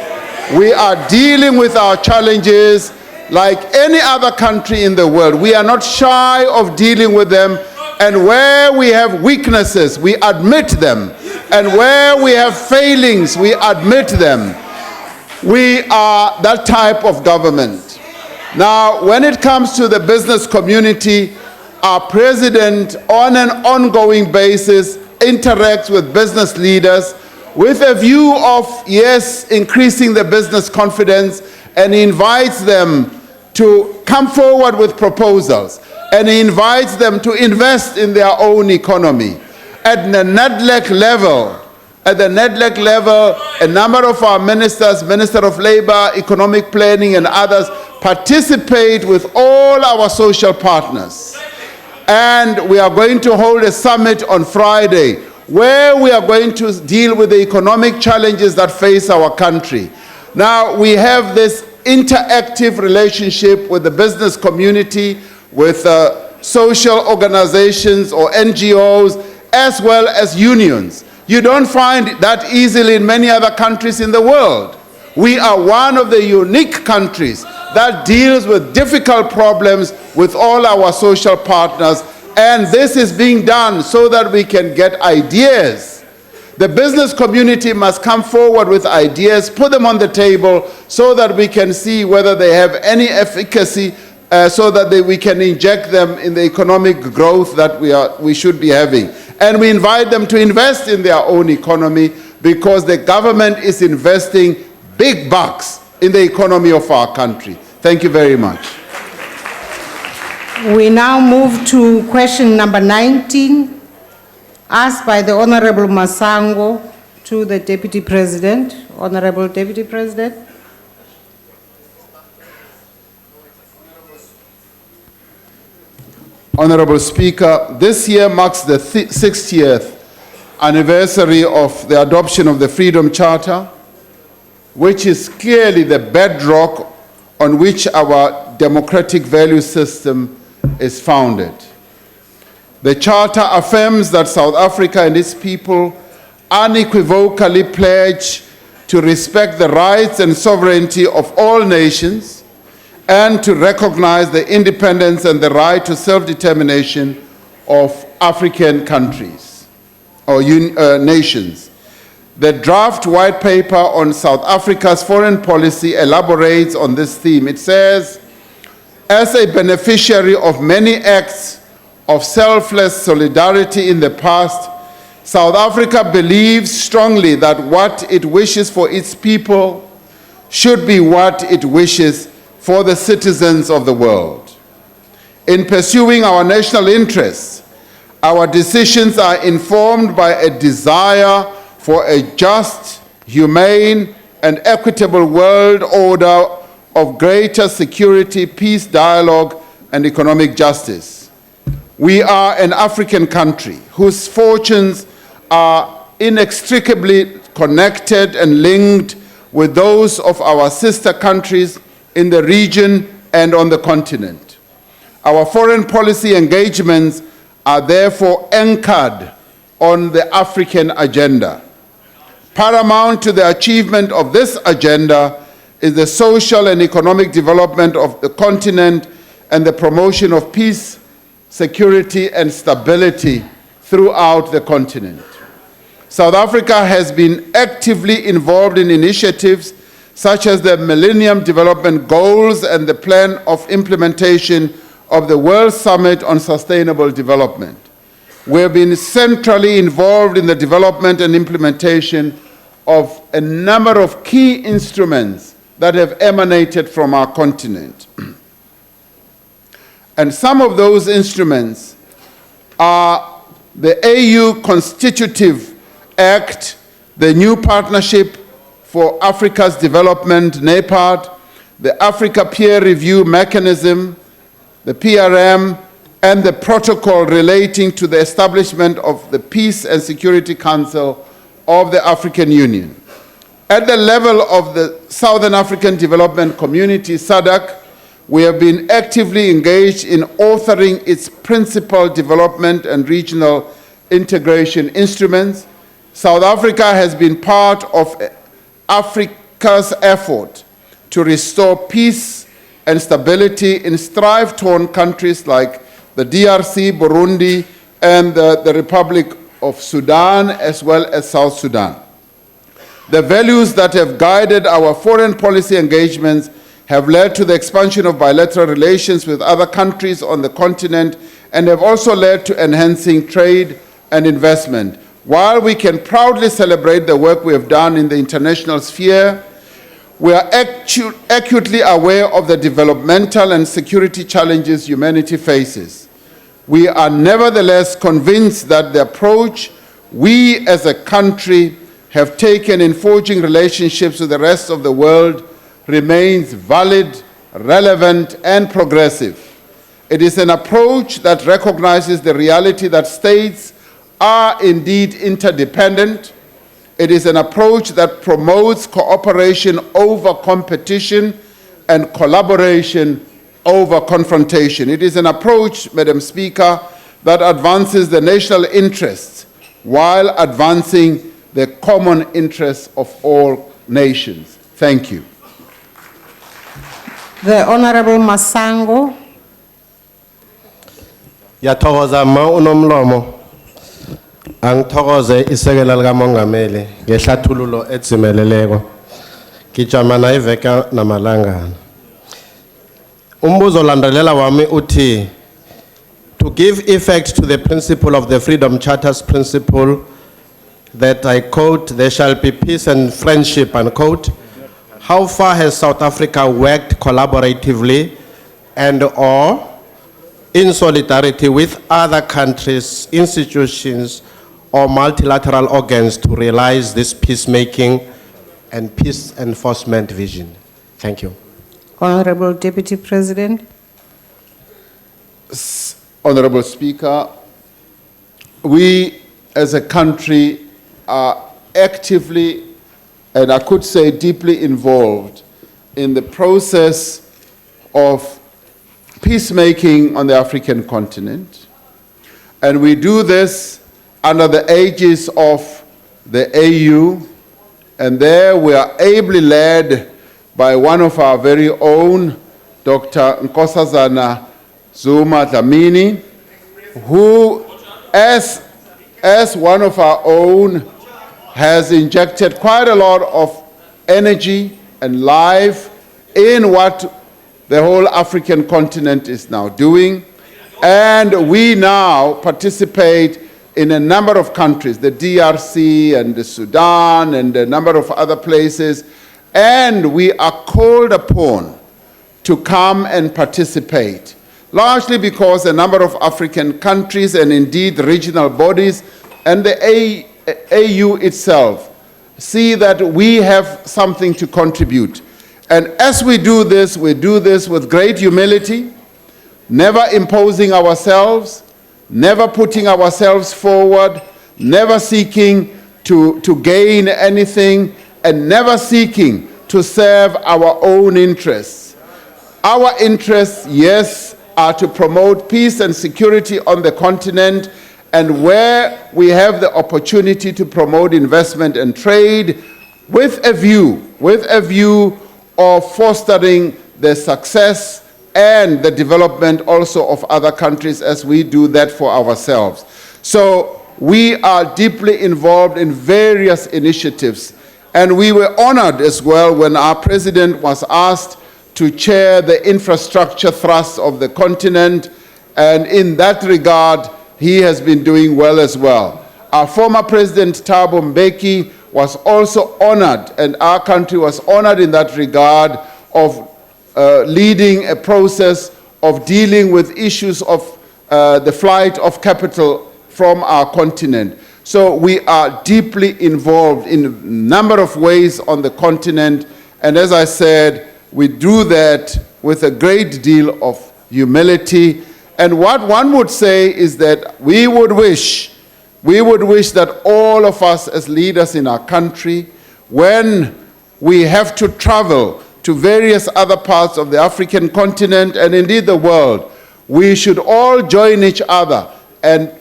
We are dealing with our challenges like any other country in the world. We are not shy of dealing with them, and where we have weaknesses, we admit them, and where we have failings, we admit them. We are that type of government. Now, when it comes to the business community, our president on an ongoing basis interacts with business leaders with a view of, yes, increasing the business confidence, and he invites them to come forward with proposals, and he invites them to invest in their own economy. At the NEDLEC level, a number of our ministers, Minister of Labour, Economic Planning, and others participate with all our social partners. And we are going to hold a summit on Friday where we are going to deal with the economic challenges that face our country. Now, we have this interactive relationship with the business community, with social organizations or NGOs, as well as unions. You don't find that easily in many other countries in the world. We are one of the unique countries that deals with difficult problems with all our social partners, and this is being done so that we can get ideas. The business community must come forward with ideas, put them on the table so that we can see whether they have any efficacy, so that we can inject them in the economic growth that we should be having. And we invite them to invest in their own economy, because the government is investing big bucks in the economy of our country. Thank you very much. We now move to question number 19, asked by the Honorable Masango to the Deputy President. Honorable Deputy President. Honorable Speaker, this year marks the 60th anniversary of the adoption of the Freedom Charter, which is clearly the bedrock on which our democratic value system is founded. The Charter affirms that South Africa and its people unequivocally pledge to respect the rights and sovereignty of all nations and to recognize the independence and the right to self-determination of African countries or nations. The draft white paper on South Africa's foreign policy elaborates on this theme. It says, as a beneficiary of many acts of selfless solidarity in the past, South Africa believes strongly that what it wishes for its people should be what it wishes for the citizens of the world. In pursuing our national interests, our decisions are informed by a desire for a just, humane, and equitable world order of greater security, peace, dialogue, and economic justice. We are an African country whose fortunes are inextricably connected and linked with those of our sister countries in the region and on the continent. Our foreign policy engagements are therefore anchored on the African agenda. Paramount to the achievement of this agenda is the social and economic development of the continent and the promotion of peace, security, and stability throughout the continent. South Africa has been actively involved in initiatives such as the Millennium Development Goals and the plan of implementation of the World Summit on Sustainable Development. We have been centrally involved in the development and implementation of a number of key instruments that have emanated from our continent. And some of those instruments are the AU Constitutive Act, the New Partnership for Africa's Development, NEPAD, the Africa Peer Review Mechanism, the PRM, and the protocol relating to the establishment of the Peace and Security Council of the African Union. At the level of the Southern African Development Community, SADC, we have been actively engaged in authoring its principal development and regional integration instruments. South Africa has been part of Africa's effort to restore peace and stability in strife-torn countries like the DRC, Burundi, and the Republic of Sudan, as well as South Sudan. The values that have guided our foreign policy engagements have led to the expansion of bilateral relations with other countries on the continent and have also led to enhancing trade and investment. While we can proudly celebrate the work we have done in the international sphere, we are acutely aware of the developmental and security challenges humanity faces. We are nevertheless convinced that the approach we as a country have taken in forging relationships with the rest of the world remains valid, relevant, and progressive. It is an approach that recognizes the reality that states are indeed interdependent. It is an approach that promotes cooperation over competition and collaboration over confrontation. It is an approach, Madam Speaker, that advances the national interests while advancing the common interests of all nations. Thank you. The Honorable Masango. Yathokoza ma unomlomo angithokoze isekela lika mongameli ngehlathululo edzimeleleko kijamana iveka namalangana umbuzo landelela wami uthi to give effect to the principle of the Freedom Charter's principle that I quote there shall be peace and friendship unquote, how far has South Africa worked collaboratively and or in solidarity with other countries, institutions, or multilateral organs to realize this peacemaking and peace enforcement vision? Thank you. Honorable Deputy President. Honorable Speaker, we as a country are actively, and I could say deeply involved in the process of peacemaking on the African continent. And we do this under the aegis of the AU, and there we are ably led by one of our very own, Dr. Nkosazana Zuma Dlamini, who, as one of our own, has injected quite a lot of energy and life in what the whole African continent is now doing. And we now participate in a number of countries, the DRC and the Sudan and a number of other places, and we are called upon to come and participate, largely because a number of African countries and indeed regional bodies and the AU itself see that we have something to contribute. And as we do this with great humility, never imposing ourselves, never putting ourselves forward, never seeking to gain anything, and never seeking to serve our own interests. Our interests, yes, are to promote peace and security on the continent, and where we have the opportunity to promote investment and trade with a view of fostering the success and the development also of other countries as we do that for ourselves. So we are deeply involved in various initiatives, and we were honored as well when our president was asked to chair the infrastructure thrust of the continent, and in that regard, he has been doing well as well. Our former president, Thabo Mbeki, was also honored, and our country was honored in that regard of leading a process of dealing with issues of the flight of capital from our continent. So we are deeply involved in a number of ways on the continent, and as I said, we do that with a great deal of humility. And what one would say is that we would wish that all of us as leaders in our country, when we have to travel to various other parts of the African continent and indeed the world, we should all join each other and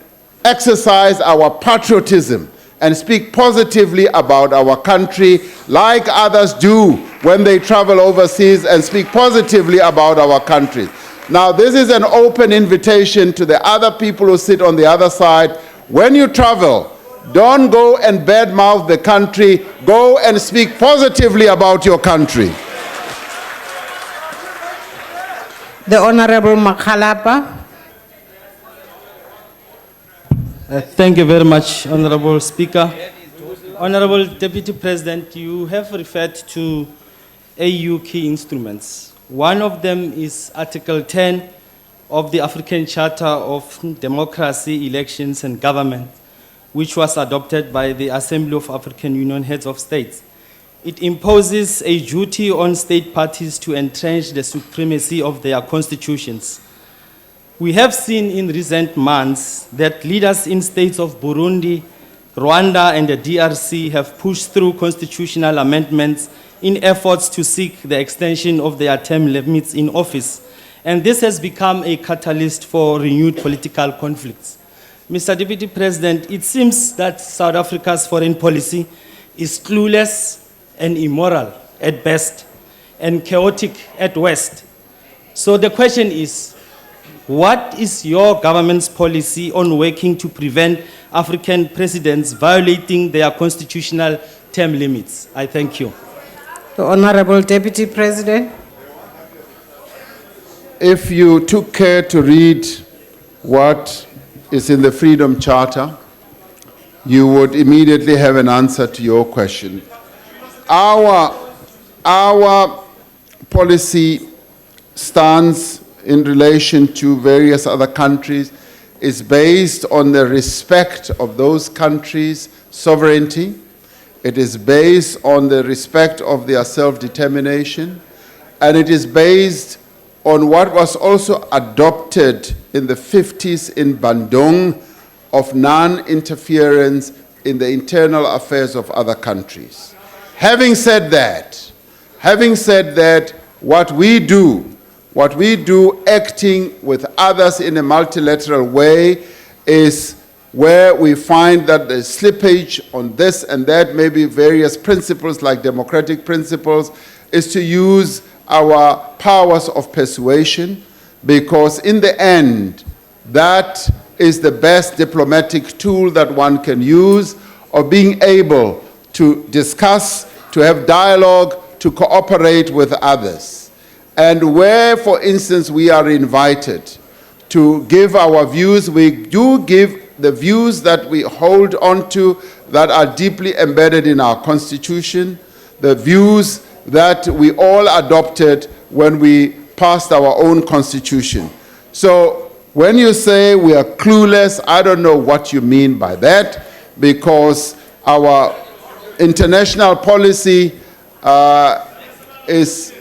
exercise our patriotism and speak positively about our country like others do when they travel overseas and speak positively about our country. Now, this is an open invitation to the other people who sit on the other side. When you travel, don't go and badmouth the country. Go and speak positively about your country. The Honorable Makhalapa. Thank you very much, Honorable Speaker. Honorable Deputy President, you have referred to AU key instruments. One of them is Article 10 of the African Charter of Democracy, Elections and Government, which was adopted by the Assembly of African Union Heads of States. It imposes a duty on state parties to entrench the supremacy of their constitutions. We have seen in recent months that leaders in states of Burundi, Rwanda, and the DRC have pushed through constitutional amendments in efforts to seek the extension of their term limits in office. And this has become a catalyst for renewed political conflicts. Mr. Deputy President, it seems that South Africa's foreign policy is clueless and immoral at best and chaotic at worst. So the question is, what is your government's policy on working to prevent African presidents violating their constitutional term limits? I thank you. The Honorable Deputy President. If you took care to read what is in the Freedom Charter, you would immediately have an answer to your question. Our policy stance in relation to various other countries is based on the respect of those countries' sovereignty. It is based on the respect of their self-determination, and it is based on what was also adopted in the 50s in Bandung of non-interference in the internal affairs of other countries. Having said that, what we do acting with others in a multilateral way is where we find that there's slippage on this and that, maybe various principles like democratic principles, is to use our powers of persuasion, because in the end, that is the best diplomatic tool that one can use, of being able to discuss, to have dialogue, to cooperate with others. And where, for instance, we are invited to give our views, we do give the views that we hold on to that are deeply embedded in our Constitution, the views that we all adopted when we passed our own Constitution. So when you say we are clueless, I don't know what you mean by that, because our international policy is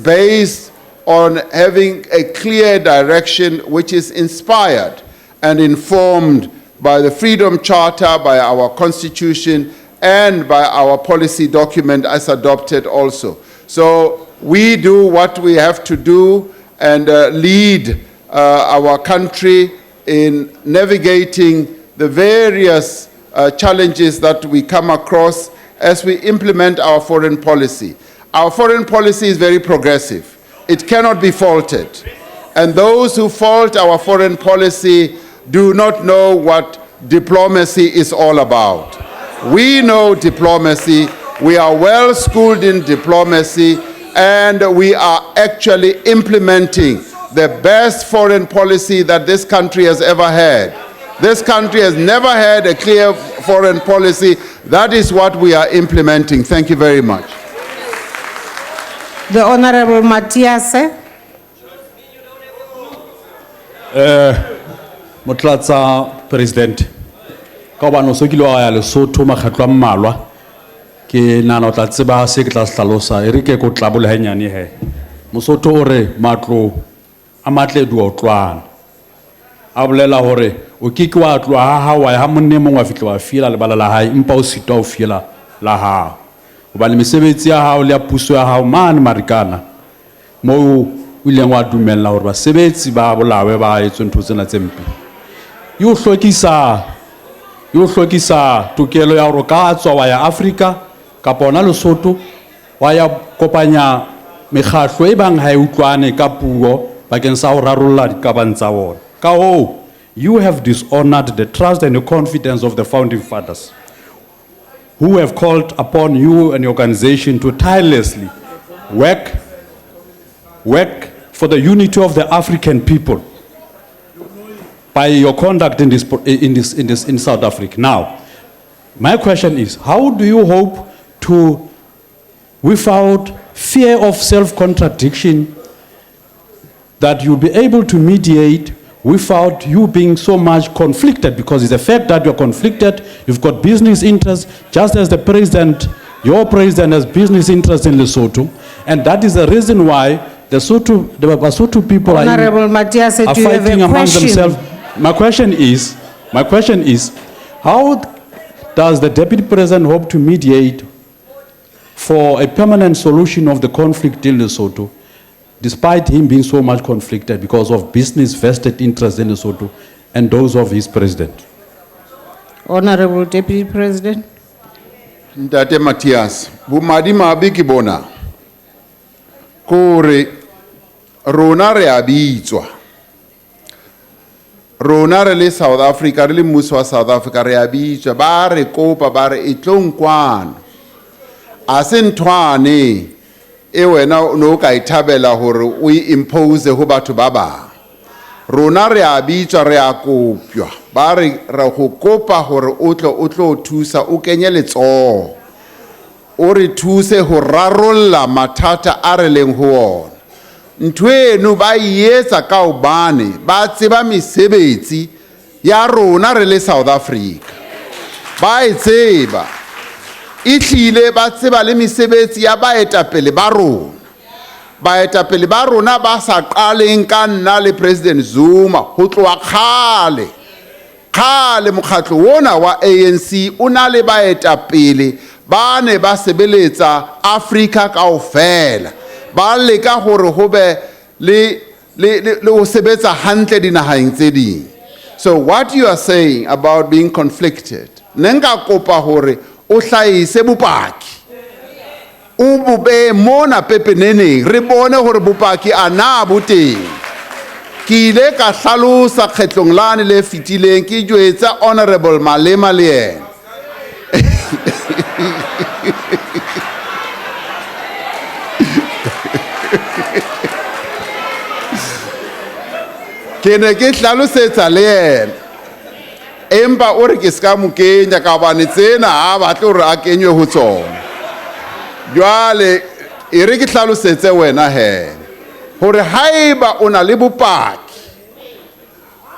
based on having a clear direction which is inspired and informed by the Freedom Charter, by our Constitution, and by our policy document as adopted also. So we do what we have to do and lead our country in navigating the various challenges that we come across as we implement our foreign policy. Our foreign policy is very progressive. It cannot be faulted. And those who fault our foreign policy do not know what diplomacy is all about. We know diplomacy, we are well schooled in diplomacy, and we are actually implementing the best foreign policy that this country has ever had. This country has never had a clear foreign policy. That is what we are implementing. Thank you very much. The Honorable Matiase. Motlatsa President. Ka bana so kilo ya Lesotho makgatlo a mmalwa ke nana o tla tseba se ke tla hlalosa e re ke go tlabola hanyane he Mosotho o re matlo a matle du otlwana a bolela hore o kike wa tloa ha hawa ha monne mongwe a fitla wa fiela le bala la hae empa o sitwa o fiela la hao o ba le mesebetsi ya hao le ya puso ya hao mane marikana mo o ileng wa dumella hore basebetsi ba bolawe ba etswe ntho tsena tse mpe yo hlokisa tokelo ya hore ka tswa wa ya Africa ka bona Lesotho wa ya kopanya mekgatlo e bang ha e utlwane ka puo bakeng sa ho rarolla dikabang tsa bona ka ho you have dishonored the trust and the confidence of the founding fathers who have called upon you and your organization to tirelessly work for the unity of the African people by your conduct in South Africa. Now, my question is, how do you hope to, without fear of self-contradiction, that you'll be able to mediate without you being so much conflicted? Because it's a fact that you're conflicted, you've got business interests, just as the president, your president has business interests in Lesotho, and that is the reason why the Basotho people are fighting among themselves. My question is, how does the Deputy President hope to mediate for a permanent solution of the conflict in Lesotho, despite him being so much conflicted because of business vested interest in Lesotho and those of his president? Honorable Deputy President. Ntate Matthias, bomadimabe ke bona kore rona re a bitswa. Rona re le South Africa, re le mmuso wa South Africa re a bitswa, ba re kopa ba re e tlo nkwana. A se nthwane e wena no ka ithabela hore o impose ho batho ba bang. Rona re a bitswa re a kopjwa ba re go kopa hore o tlo thusa o kenye letsoho o re thuse ho rarolla mathata a re leng ho ona. Ntho eno ba etsa ka hobane ba tseba mesebetsi ya rona re le South Africa, ba e tseba ehlile ba tseba le mesebetsi ya baetapele ba rona. Baetapele ba rona ba sa qaleng ka nna le President Zuma ho tloha kgale mokgatlo wona wa ANC o na le baetapele ba ne ba sebeletsa Afrika kaofela, ba leka hore ho be le ho sebetsa hantle dinaheng tse ding. So what you are saying about being conflicted, nenga kopa hore o hlahise bopaki o bube mona pepeneneng re bone hore bopaki ana bo teng. Ki ile ka hlalosa kgetlong lane le fitileng ke jwetsa Honorable Malema le yena. Ke ne ke hlalosetsa le yena empa o re ke ska mo kenya ka bane tsena ha batle hore a kenywe ho tsona. Jwale e re ke hlalosetse wena he hore haeba o na le bopaki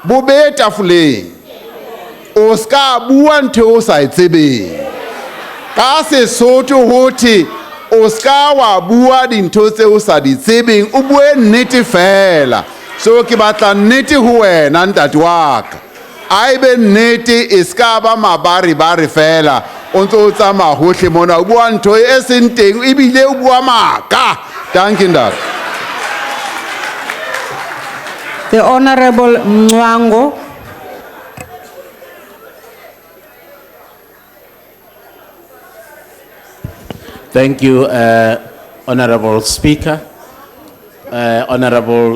bo be tafoleng o ska bua ntho o sa itsebeng ka Sesotho hothi o ska wa bua dintho tse o sa di tsebeng o bue nnete fela. So ke batla nnete ho wena ntate wa ka, aibe nnete e ska ba mabari fela o ntso o tsamaya hohle mona o bua ntho e seng teng ebile o bua maka. Dankie ntate. The Honorable Mngwango. Thank you, Honorable Speaker, Honorable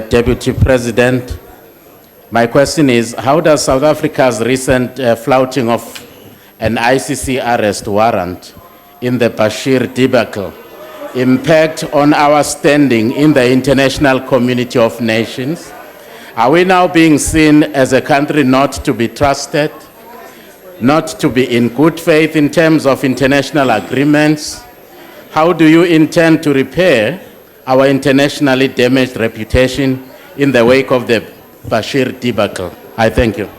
Deputy President. My question is, how does South Africa's recent flouting of an ICC arrest warrant in the Bashir debacle impact on our standing in the international community of nations? Are we now being seen as a country not to be trusted, not to be in good faith in terms of international agreements? How do you intend to repair our internationally damaged reputation in the wake of the Bashir debacle? I thank you.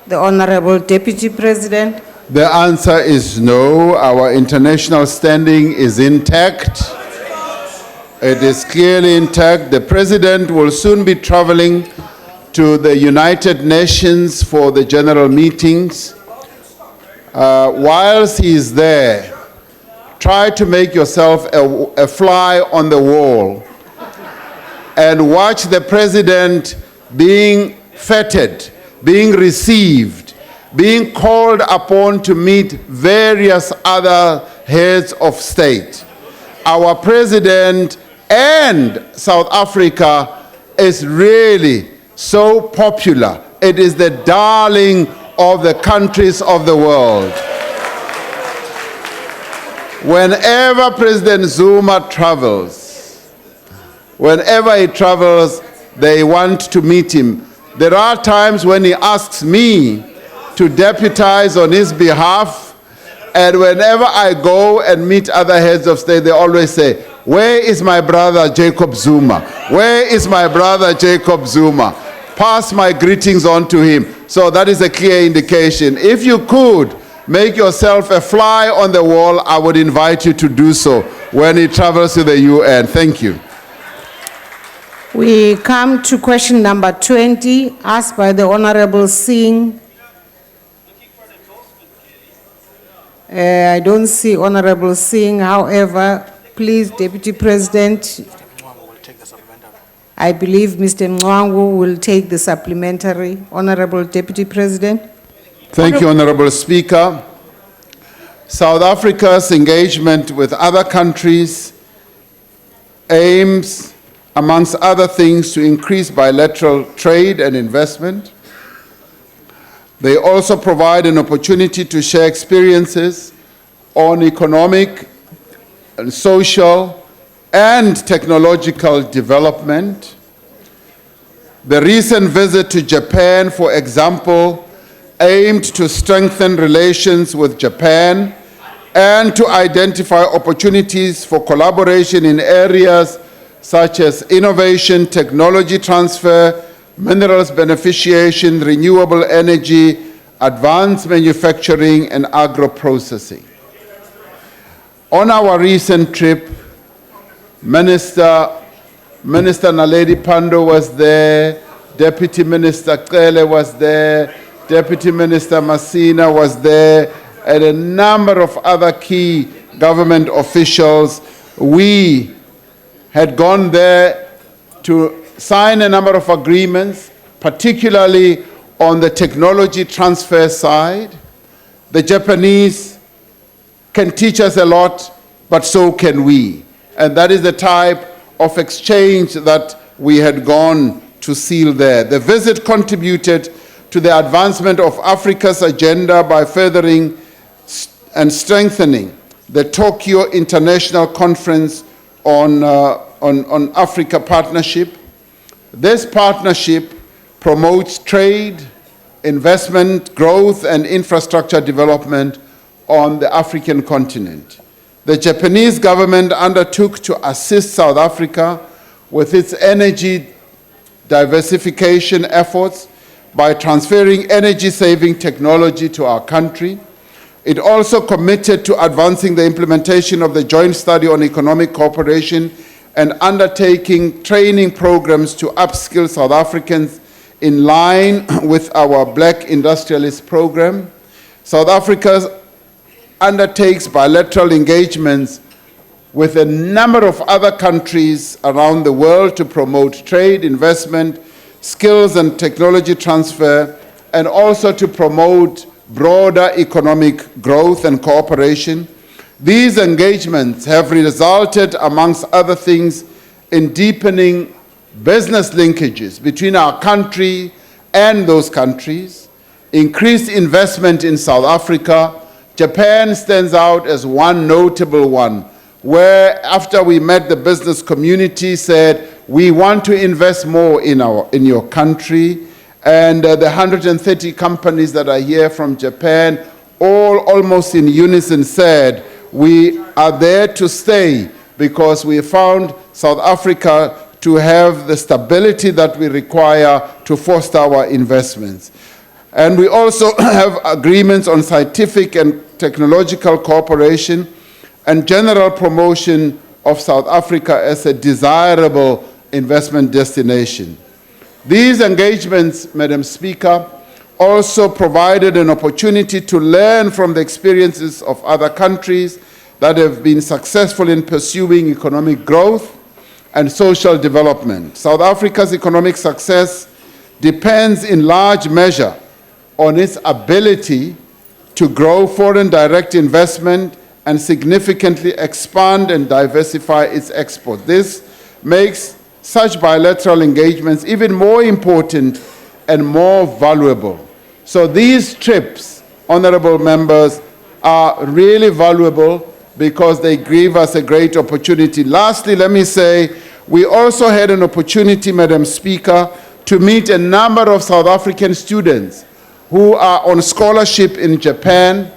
The Honorable Deputy President. The answer is no. Our international standing is intact. It is clearly intact. The President will soon be traveling to the United Nations for the general meetings. Whilst he is there, try to make yourself a fly on the wall and watch the President being feted, being received, being called upon to meet various other heads of state. Our President and South Africa is really so popular. It is the darling of the countries of the world. Whenever President Zuma travels, whenever he travels, they want to meet him. There are times when he asks me to deputize on his behalf, and whenever I go and meet other heads of state, they always say, "Where is my brother Jacob Zuma? Where is my brother Jacob Zuma? Pass my greetings on to him." So that is a clear indication. If you could make yourself a fly on the wall, I would invite you to do so when he travels to the UN. Thank you. We come to question number 20, asked by the Honorable Singh. I don't see Honorable Singh. However, please, Deputy President. I believe Mr. Mwangu will take the supplementary. Honorable Deputy President. Thank you, Honorable Speaker. South Africa's engagement with other countries aims, amongst other things, to increase bilateral trade and investment. They also provide an opportunity to share experiences on economic and social and technological development. The recent visit to Japan, for example, aimed to strengthen relations with Japan and to identify opportunities for collaboration in areas such as innovation, technology transfer, minerals beneficiation, renewable energy, advanced manufacturing, and agro-processing. On our recent trip, Minister Naledi Pandor was there, Deputy Minister Kele was there, Deputy Minister Masina was there, and a number of other key government officials. We had gone there to sign a number of agreements, particularly on the technology transfer side. The Japanese can teach us a lot, but so can we. And that is the type of exchange that we had gone to seal there. The visit contributed to the advancement of Africa's agenda by furthering and strengthening the Tokyo International Conference on Africa Partnership. This partnership promotes trade, investment, growth, and infrastructure development on the African continent. The Japanese government undertook to assist South Africa with its energy diversification efforts by transferring energy-saving technology to our country. It also committed to advancing the implementation of the joint study on economic cooperation and undertaking training programs to upskill South Africans in line with our Black Industrialist program. South Africa undertakes bilateral engagements with a number of other countries around the world to promote trade, investment, skills and technology transfer, and also to promote broader economic growth and cooperation. These engagements have resulted, amongst other things, in deepening business linkages between our country and those countries, increased investment in South Africa. Japan stands out as one notable one, where after we met, the business community said, we want to invest more in your country. And the 130 companies that are here from Japan, all almost in unison said, we are there to stay because we found South Africa to have the stability that we require to foster our investments. And we also have agreements on scientific and technological cooperation and general promotion of South Africa as a desirable investment destination. These engagements, Madam Speaker, also provided an opportunity to learn from the experiences of other countries that have been successful in pursuing economic growth and social development. South Africa's economic success depends in large measure on its ability to grow foreign direct investment and significantly expand and diversify its exports. This makes such bilateral engagements even more important and more valuable. So these trips, honorable members, are really valuable because they give us a great opportunity. Lastly, let me say, we also had an opportunity, Madam Speaker, to meet a number of South African students who are on scholarship in Japan.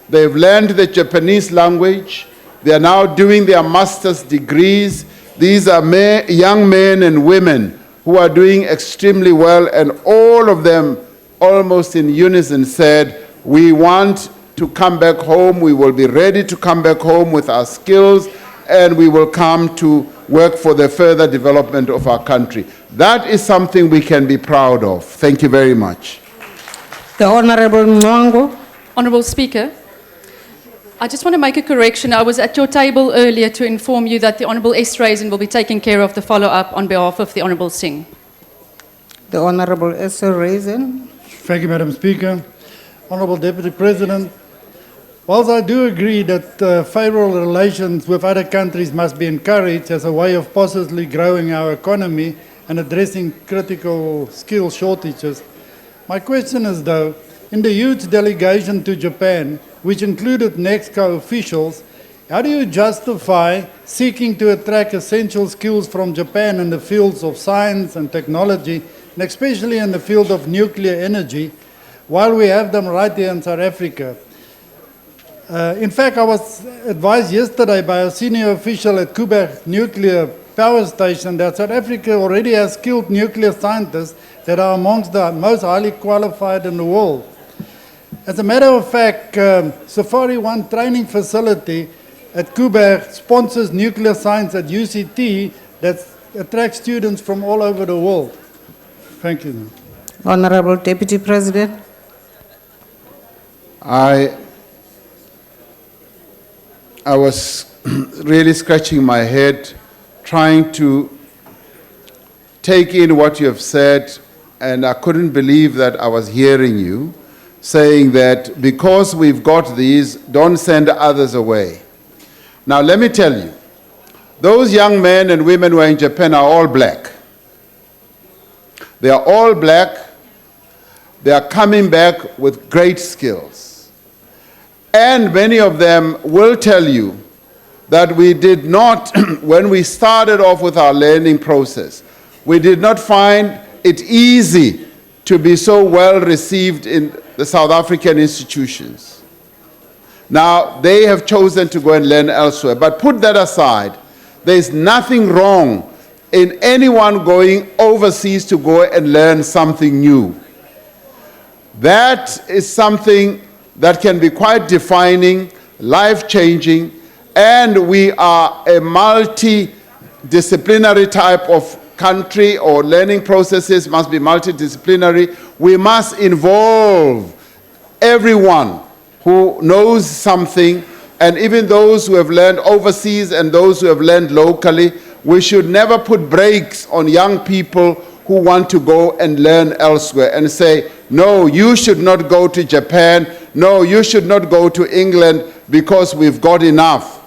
They've learned the Japanese language. They are now doing their master's degrees. These are young men and women who are doing extremely well, and all of them, almost in unison, said, we want to come back home. We will be ready to come back home with our skills, and we will come to work for the further development of our country. That is something we can be proud of. Thank you very much. The Honorable Mwangu. Honorable Speaker, I just want to make a correction. I was at your table earlier to inform you that the Honourable S. Raisen will be taking care of the follow-up on behalf of the Honourable Singh. The Honourable S. Raisen. Thank you, Madam Speaker. Honourable Deputy President, whilst I do agree that favourable relations with other countries must be encouraged as a way of positively growing our economy and addressing critical skill shortages, my question is though, in the huge delegation to Japan, which included NEXCO officials, how do you justify seeking to attract essential skills from Japan in the fields of science and technology, and especially in the field of nuclear energy, while we have them right here in South Africa? In fact, I was advised yesterday by a senior official at Kuberg Nuclear Power Station that South Africa already has skilled nuclear scientists that are amongst the most highly qualified in the world. As a matter of fact, Safari One training facility at Kuberg sponsors nuclear science at UCT that attracts students from all over the world. Thank you. Honourable Deputy President. I was really scratching my head, trying to take in what you have said, and I couldn't believe that I was hearing you saying that because we've got these, don't send others away. Now let me tell you, those young men and women who are in Japan are all black. They are all black. They are coming back with great skills. And many of them will tell you that we did not, when we started off with our learning process, we did not find it easy to be so well received in the South African institutions. Now, they have chosen to go and learn elsewhere. But put that aside, there's nothing wrong in anyone going overseas to go and learn something new. That is something that can be quite defining, life-changing, and we are a multidisciplinary type of country, or learning processes must be multidisciplinary. We must involve everyone who knows something, and even those who have learned overseas and those who have learned locally. We should never put brakes on young people who want to go and learn elsewhere and say, no, you should not go to Japan, no, you should not go to England because we've got enough.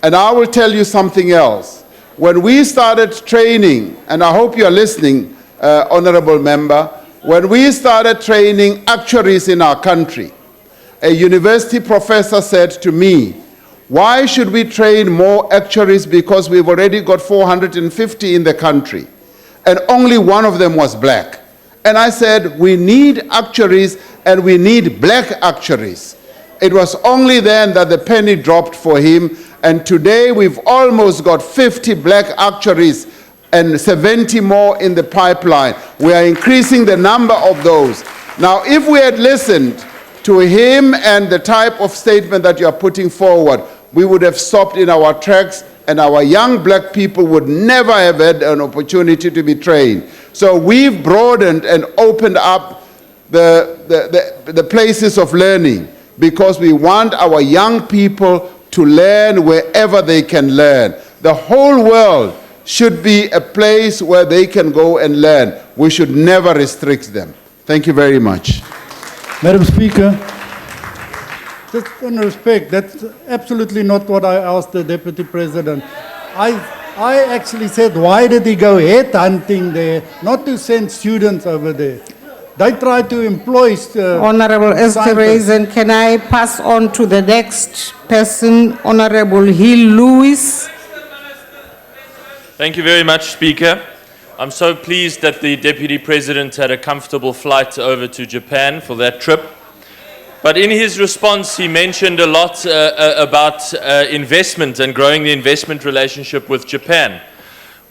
And I will tell you something else. When we started training, and I hope you are listening, Honourable Member, when we started training actuaries in our country, a university professor said to me, why should we train more actuaries because we've already got 450 in the country, and only one of them was black. And I said, we need actuaries and we need black actuaries. It was only then that the penny dropped for him, and today we've almost got 50 black actuaries and 70 more in the pipeline. We are increasing the number of those. Now, if we had listened to him and the type of statement that you are putting forward, we would have stopped in our tracks, and our young black people would never have had an opportunity to be trained. So we've broadened and opened up the places of learning because we want our young people to learn wherever they can learn. The whole world should be a place where they can go and learn. We should never restrict them. Thank you very much. Madam Speaker, just in respect, that's absolutely not what I asked the Deputy President. I actually said, why did he go headhunting there, not to send students over there? They try to employ... Honourable Esther Raisen, can I pass on to the next person, Honourable Hill Lewis? Thank you very much, Speaker. I'm so pleased that the Deputy President had a comfortable flight over to Japan for that trip. But in his response, he mentioned a lot about investment and growing the investment relationship with Japan,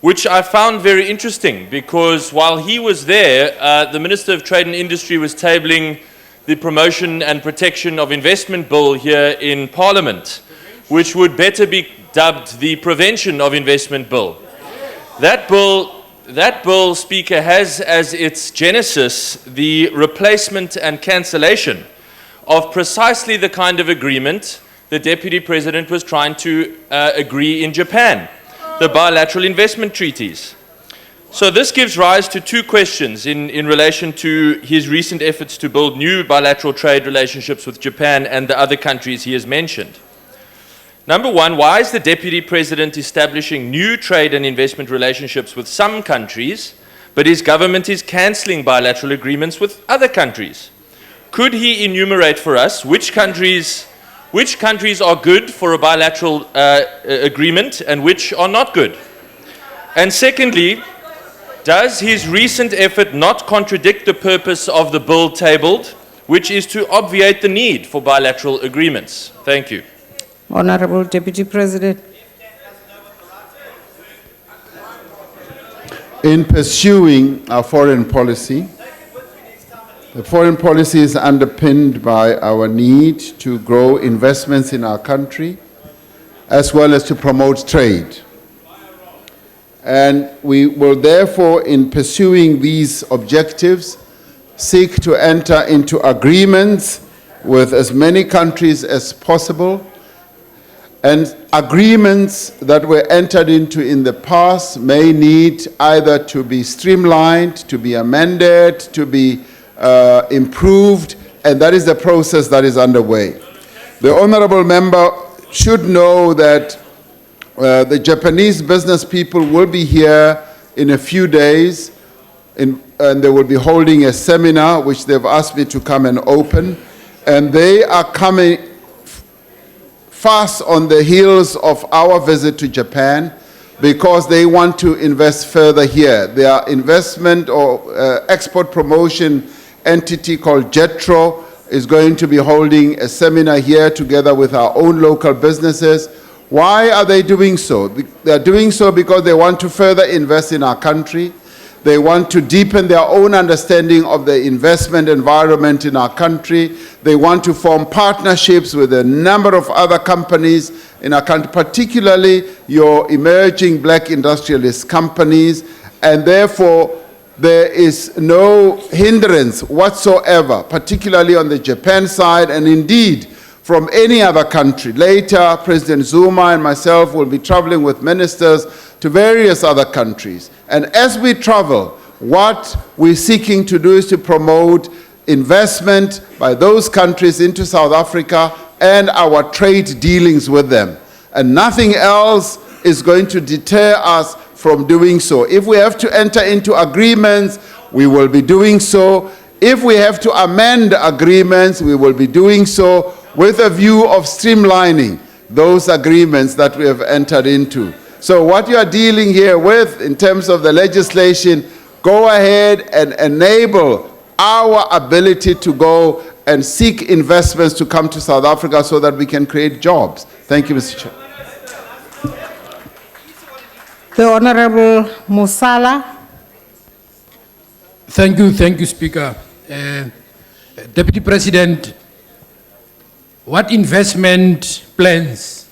which I found very interesting because while he was there, the Minister of Trade and Industry was tabling the Promotion and Protection of Investment Bill here in Parliament, which would better be dubbed the Prevention of Investment Bill. That bill, Speaker, has as its genesis the replacement and cancellation of precisely the kind of agreement the Deputy President was trying to agree in Japan, the bilateral investment treaties. So this gives rise to two questions in relation to his recent efforts to build new bilateral trade relationships with Japan and the other countries he has mentioned. Number one, why is the Deputy President establishing new trade and investment relationships with some countries, but his government is cancelling bilateral agreements with other countries? Could he enumerate for us which countries are good for a bilateral agreement and which are not good? And secondly, does his recent effort not contradict the purpose of the bill tabled, which is to obviate the need for bilateral agreements? Thank you. Honorable Deputy President. In pursuing our foreign policy, the foreign policy is underpinned by our need to grow investments in our country, as well as to promote trade. And we will therefore, in pursuing these objectives, seek to enter into agreements with as many countries as possible. And agreements that were entered into in the past may need either to be streamlined, to be amended, to be improved, and that is the process that is underway. The honorable member should know that the Japanese business people will be here in a few days, and they will be holding a seminar which they've asked me to come and open, and they are coming fast on the heels of our visit to Japan because they want to invest further here. Their investment or export promotion entity called JETRO is going to be holding a seminar here together with our own local businesses. Why are they doing so? They're doing so because they want to further invest in our country. They want to deepen their own understanding of the investment environment in our country. They want to form partnerships with a number of other companies in our country, particularly your emerging black industrialist companies, and therefore there is no hindrance whatsoever, particularly on the Japan side, and indeed from any other country. Later, President Zuma and myself will be traveling with ministers to various other countries. And as we travel, what we're seeking to do is to promote investment by those countries into South Africa and our trade dealings with them. And nothing else is going to deter us from doing so. If we have to enter into agreements, we will be doing so. If we have to amend agreements, we will be doing so with a view of streamlining those agreements that we have entered into. So what you are dealing here with in terms of the legislation, go ahead and enable our ability to go and seek investments to come to South Africa so that we can create jobs. Thank you, Mr. Chair. The Honorable Musala. Thank you, Speaker. Deputy President, what investment plans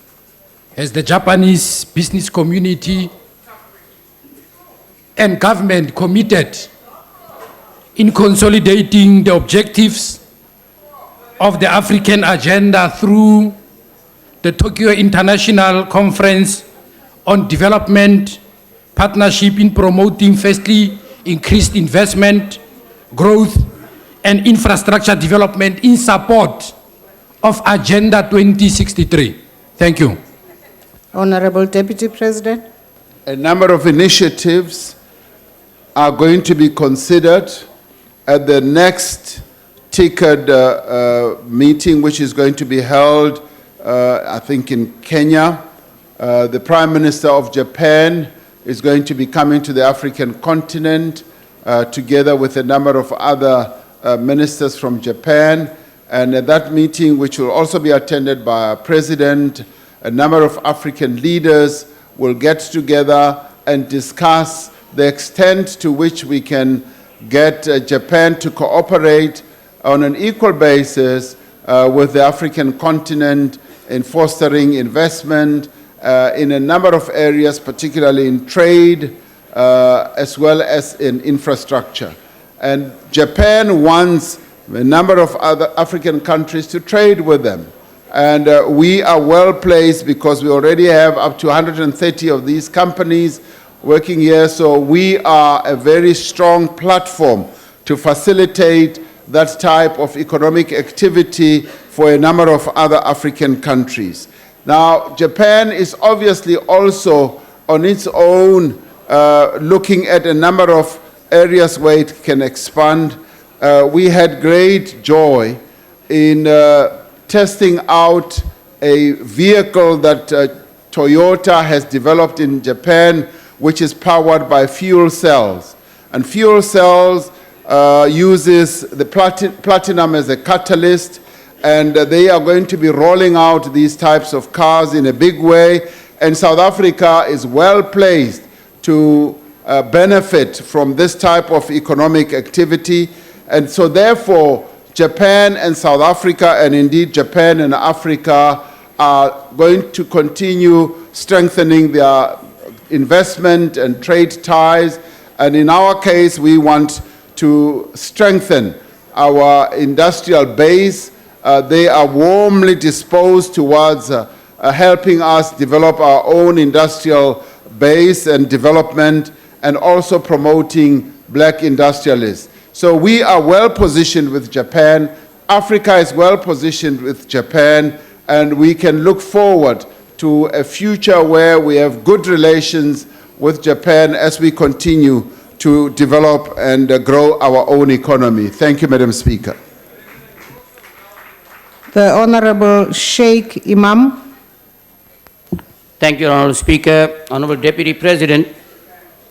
has the Japanese business community and government committed in consolidating the objectives of the African agenda through the Tokyo International Conference on Development Partnership in promoting, firstly, increased investment, growth, and infrastructure development in support of Agenda 2063? Thank you. Honorable Deputy President. A number of initiatives are going to be considered at the next TICAD meeting, which is going to be held, I think, in Kenya. The Prime Minister of Japan is going to be coming to the African continent together with a number of other ministers from Japan. And at that meeting, which will also be attended by our President, a number of African leaders will get together and discuss the extent to which we can get Japan to cooperate on an equal basis with the African continent in fostering investment in a number of areas, particularly in trade, as well as in infrastructure. And Japan wants a number of other African countries to trade with them. And we are well placed because we already have up to 130 of these companies working here. So we are a very strong platform to facilitate that type of economic activity for a number of other African countries. Now, Japan is obviously also on its own looking at a number of areas where it can expand. We had great joy in testing out a vehicle that Toyota has developed in Japan, which is powered by fuel cells. And fuel cells uses the platinum as a catalyst, and they are going to be rolling out these types of cars in a big way. And South Africa is well placed to benefit from this type of economic activity. And so therefore, Japan and South Africa, and indeed Japan and Africa, are going to continue strengthening their investment and trade ties. And in our case, we want to strengthen our industrial base. They are warmly disposed towards helping us develop our own industrial base and development, and also promoting black industrialists. So we are well positioned with Japan. Africa is well positioned with Japan, and we can look forward to a future where we have good relations with Japan as we continue to develop and grow our own economy. Thank you, Madam Speaker. The Honorable Sheikh Imam. Thank you, Honorable Speaker. Honorable Deputy President,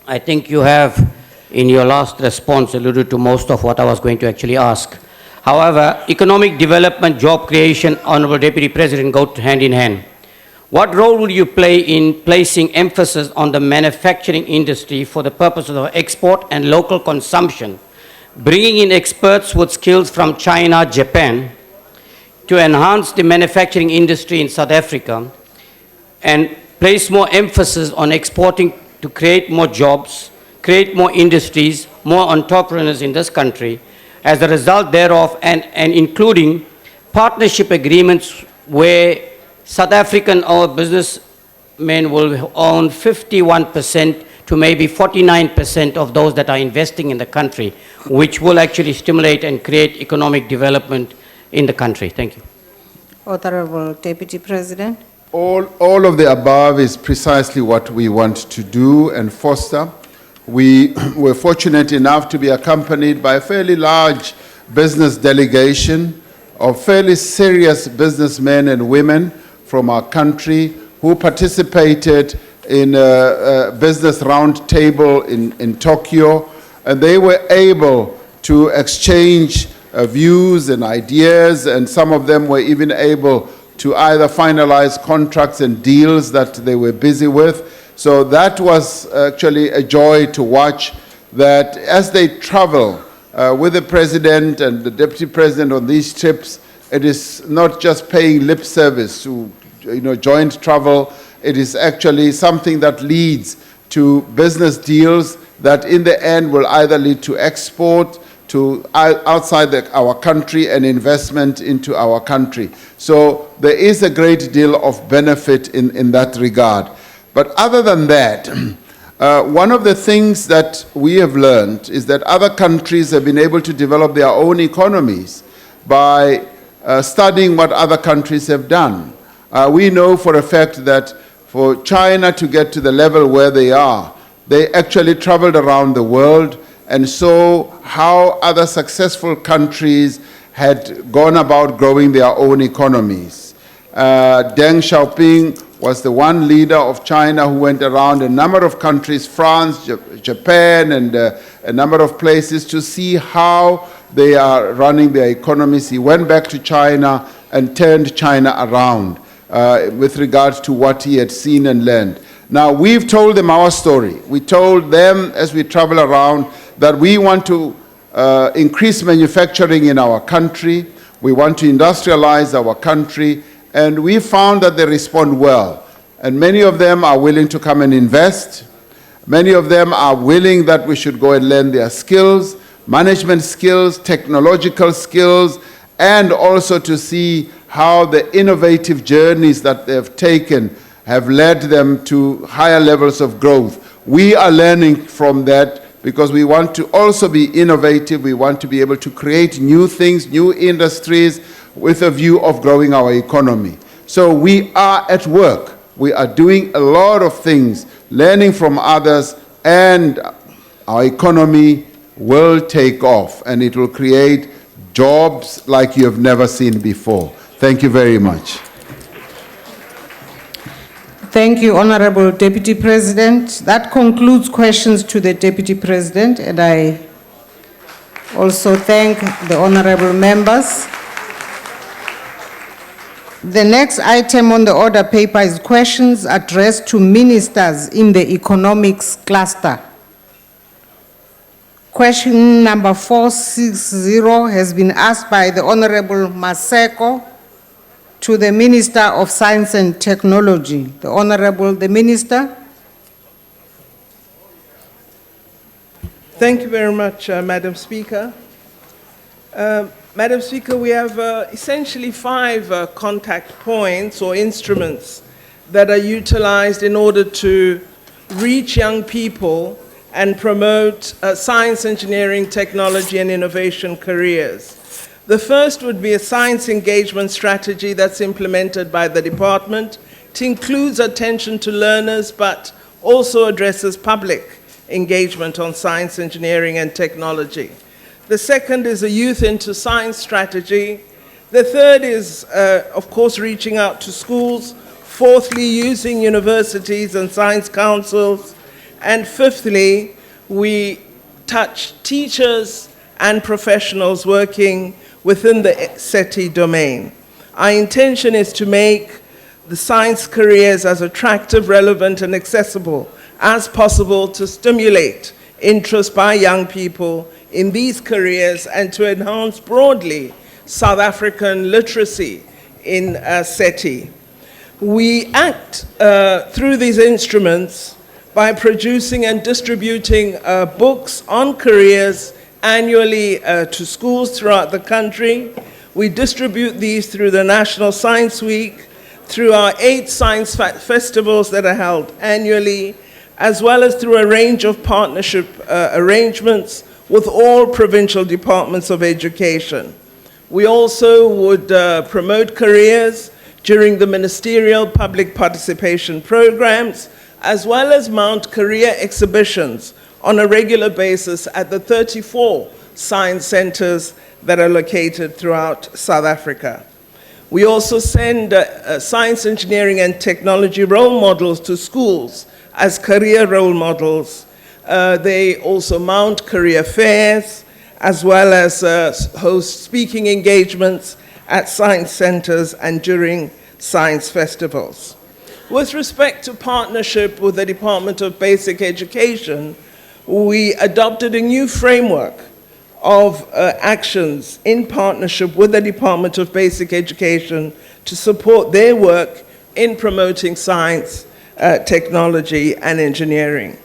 I think you have, in your last response, alluded to most of what I was going to actually ask. However, economic development, job creation, Honorable Deputy President, go hand in hand. What role will you play in placing emphasis on the manufacturing industry for the purposes of export and local consumption, bringing in experts with skills from China, Japan, to enhance the manufacturing industry in South Africa, and place more emphasis on exporting to create more jobs, create more industries, more entrepreneurs in this country, as a result thereof, and including partnership agreements where South African businessmen will own 51% to maybe 49% of those that are investing in the country, which will actually stimulate and create economic development in the country. Thank you. Honorable Deputy President. All of the above is precisely what we want to do and foster. We were fortunate enough to be accompanied by a fairly large business delegation of fairly serious businessmen and women from our country who participated in a business roundtable in Tokyo, and they were able to exchange views and ideas, and some of them were even able to either finalize contracts and deals that they were busy with. So that was actually a joy to watch, that as they travel with the President and the Deputy President on these trips, it is not just paying lip service to joint travel. It is actually something that leads to business deals that in the end will either lead to export, to outside our country, and investment into our country. So there is a great deal of benefit in that regard. But other than that, one of the things that we have learned is that other countries have been able to develop their own economies by studying what other countries have done. We know for a fact that for China to get to the level where they are, they actually traveled around the world and saw how other successful countries had gone about growing their own economies. Deng Xiaoping was the one leader of China who went around a number of countries, France, Japan, and a number of places to see how they are running their economies. He went back to China and turned China around with regards to what he had seen and learned. Now, we've told them our story. We told them as we travel around that we want to increase manufacturing in our country. We want to industrialize our country. And we found that they respond well. And many of them are willing to come and invest. Many of them are willing that we should go and learn their skills, management skills, technological skills, and also to see how the innovative journeys that they've taken have led them to higher levels of growth. We are learning from that because we want to also be innovative. We want to be able to create new things, new industries with a view of growing our economy. So we are at work. We are doing a lot of things, learning from others, and our economy will take off and it will create jobs like you have never seen before. Thank you very much. Thank you, Honorable Deputy President. That concludes questions to the Deputy President, and I also thank the honorable members. The next item on the order paper is questions addressed to ministers in the economics cluster. Question number 460 has been asked by the Honorable Maseko to the Minister of Science and Technology. The Honorable, the Minister. Thank you very much, Madam Speaker. Madam Speaker, we have essentially 5 contact points or instruments that are utilized in order to reach young people and promote science, engineering, technology, and innovation careers. The first would be a science engagement strategy that's implemented by the department. It includes attention to learners, but also addresses public engagement on science, engineering, and technology. The second is a youth into science strategy. The third is, of course, reaching out to schools. Fourthly, using universities and science councils. And fifthly, we touch teachers and professionals working within the SETI domain. Our intention is to make the science careers as attractive, relevant, and accessible as possible to stimulate interest by young people in these careers and to enhance broadly South African literacy in SETI. We act through these instruments by producing and distributing books on careers annually to schools throughout the country. We distribute these through the National Science Week, through our 8 science festivals that are held annually, as well as through a range of partnership arrangements with all provincial departments of education. We also would promote careers during the ministerial public participation programs, as well as mount career exhibitions on a regular basis at the 34 science centers that are located throughout South Africa. We also send science, engineering, and technology role models to schools as career role models. They also mount career fairs, as well as host speaking engagements at science centers and during science festivals. With respect to partnership with the Department of Basic Education, we adopted a new framework of actions in partnership with the Department of Basic Education to support their work in promoting science, technology, and engineering.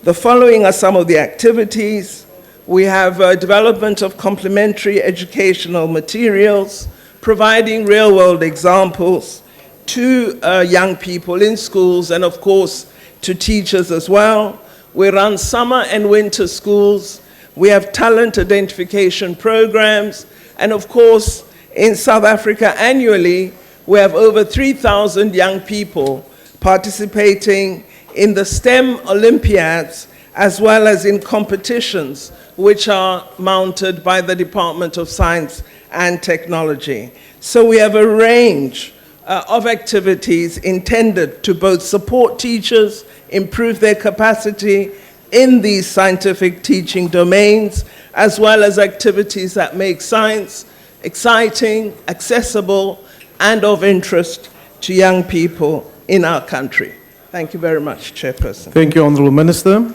The following are some of the activities. We have development of complementary educational materials, providing real-world examples to young people in schools and, of course, to teachers as well. We run summer and winter schools. We have talent identification programs. And of course, in South Africa annually, we have over 3,000 young people participating in the STEM Olympiads, as well as in competitions which are mounted by the Department of Science and Technology. So we have a range of activities intended to both support teachers, improve their capacity in these scientific teaching domains, as well as activities that make science exciting, accessible, and of interest to young people in our country. Thank you very much, Chairperson. Thank you, Honourable Minister.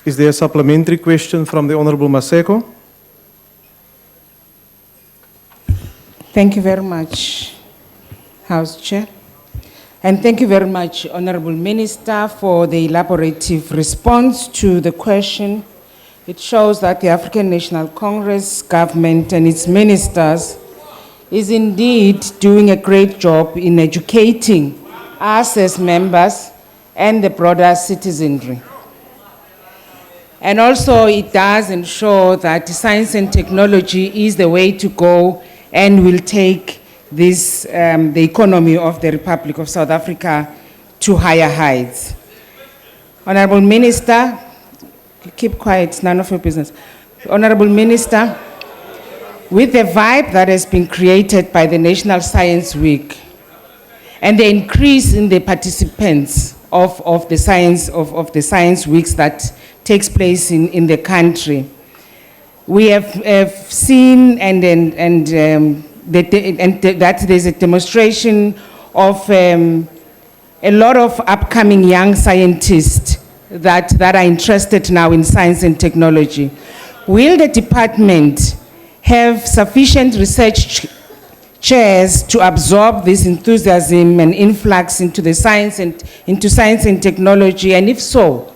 Is there a supplementary question from the Honourable Maseko? Thank you very much, House Chair. And thank you very much, Honourable Minister, for the elaborative response to the question. It shows that the African National Congress government and its ministers is indeed doing a great job in educating us as members and the broader citizenry. And also it does ensure that science and technology is the way to go and will take this, the economy of the Republic of South Africa to higher heights. Honorable Minister, keep quiet, it's none of your business. Honorable Minister, with the vibe that has been created by the National Science Week and the increase in the participants of the science weeks that takes place in the country, we have seen that there's a demonstration of a lot of upcoming young scientists that are interested now in science and technology. Will the department have sufficient research chairs to absorb this enthusiasm and influx into science and technology? And if so,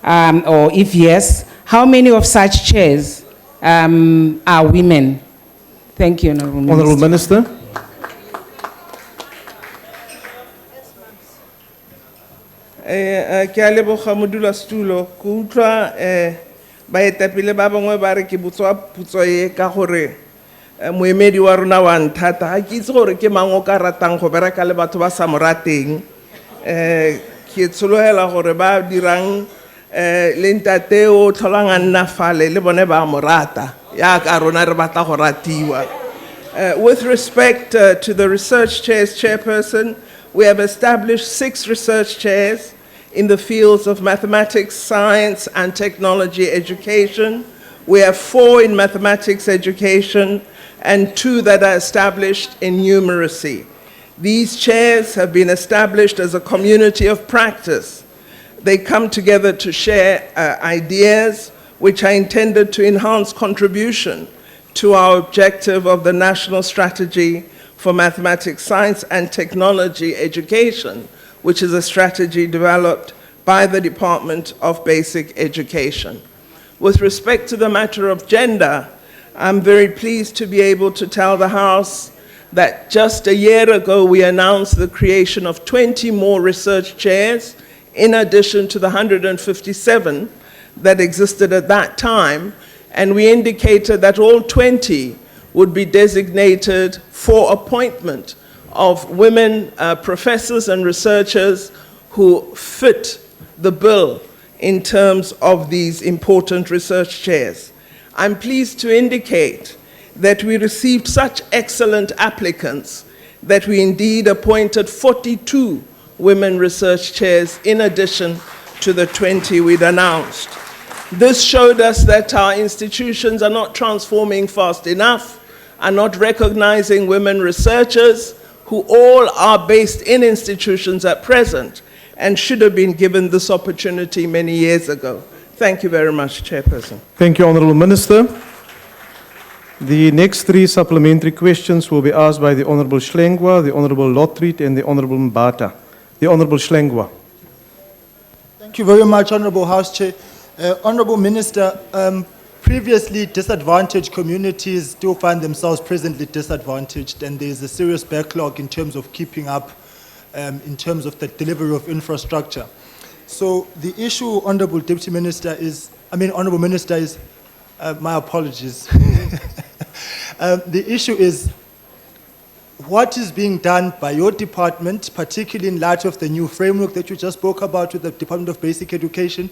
or if yes, how many of such chairs are women? Thank you, Honorable Minister. Honorable Minister. Ke a leboga modulasetulo ke utlwa baetapele ba bangwe ba re ke botswa potso e ka gore moemedi wa rona wa nthata ga ke itse gore ke mang o ka ratang go bereka le batho ba sa mo rateng ke tshologela gore ba dirang le ntate o tlholang a nna fale le bone ba mo rata yaka rona re batla go ratiwa. With respect to the research chairs, Chairperson, we have established 6 research chairs in the fields of mathematics, science, and technology education. We have 4 in mathematics education and 2 that are established in numeracy. These chairs have been established as a community of practice. They come together to share ideas which are intended to enhance contribution to our objective of the National Strategy for Mathematics, Science, and Technology Education, which is a strategy developed by the Department of Basic Education. With respect to the matter of gender, I'm very pleased to be able to tell the House that just a year ago we announced the creation of 20 more research chairs in addition to the 157 that existed at that time, and we indicated that all 20 would be designated for appointment of women professors and researchers who fit the bill in terms of these important research chairs. I'm pleased to indicate that we received such excellent applicants that we indeed appointed 42 women research chairs in addition to the 20 we'd announced. This showed us that our institutions are not transforming fast enough, are not recognizing women researchers who all are based in institutions at present and should have been given this opportunity many years ago. Thank you very much, Chairperson. Thank you, Honorable Minister. The next 3 supplementary questions will be asked by the Honorable Schlengwa, the Honorable Lotriet, and the Honorable Mbata. The Honorable Schlengwa. Thank you very much, Honorable House Chair. Honorable Minister, previously disadvantaged communities still find themselves presently disadvantaged, and there is a serious backlog in terms of keeping up in terms of the delivery of infrastructure. So the issue, Honorable Deputy Minister, Honorable Minister, is, my apologies. The issue is, what is being done by your department, particularly in light of the new framework that you just spoke about with the Department of Basic Education,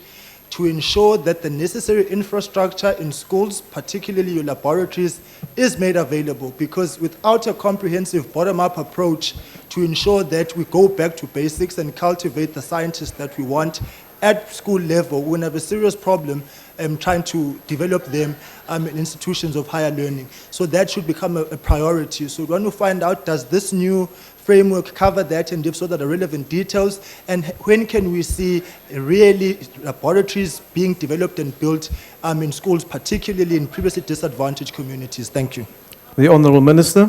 to ensure that the necessary infrastructure in schools, particularly your laboratories, is made available? Because without a comprehensive bottom-up approach to ensure that we go back to basics and cultivate the scientists that we want at school level, we'll have a serious problem trying to develop them in institutions of higher learning. So that should become a priority. So we want to find out, does this new framework cover that, and if so, the relevant details, and when can we see really laboratories being developed and built in schools, particularly in previously disadvantaged communities? Thank you. The Honorable Minister.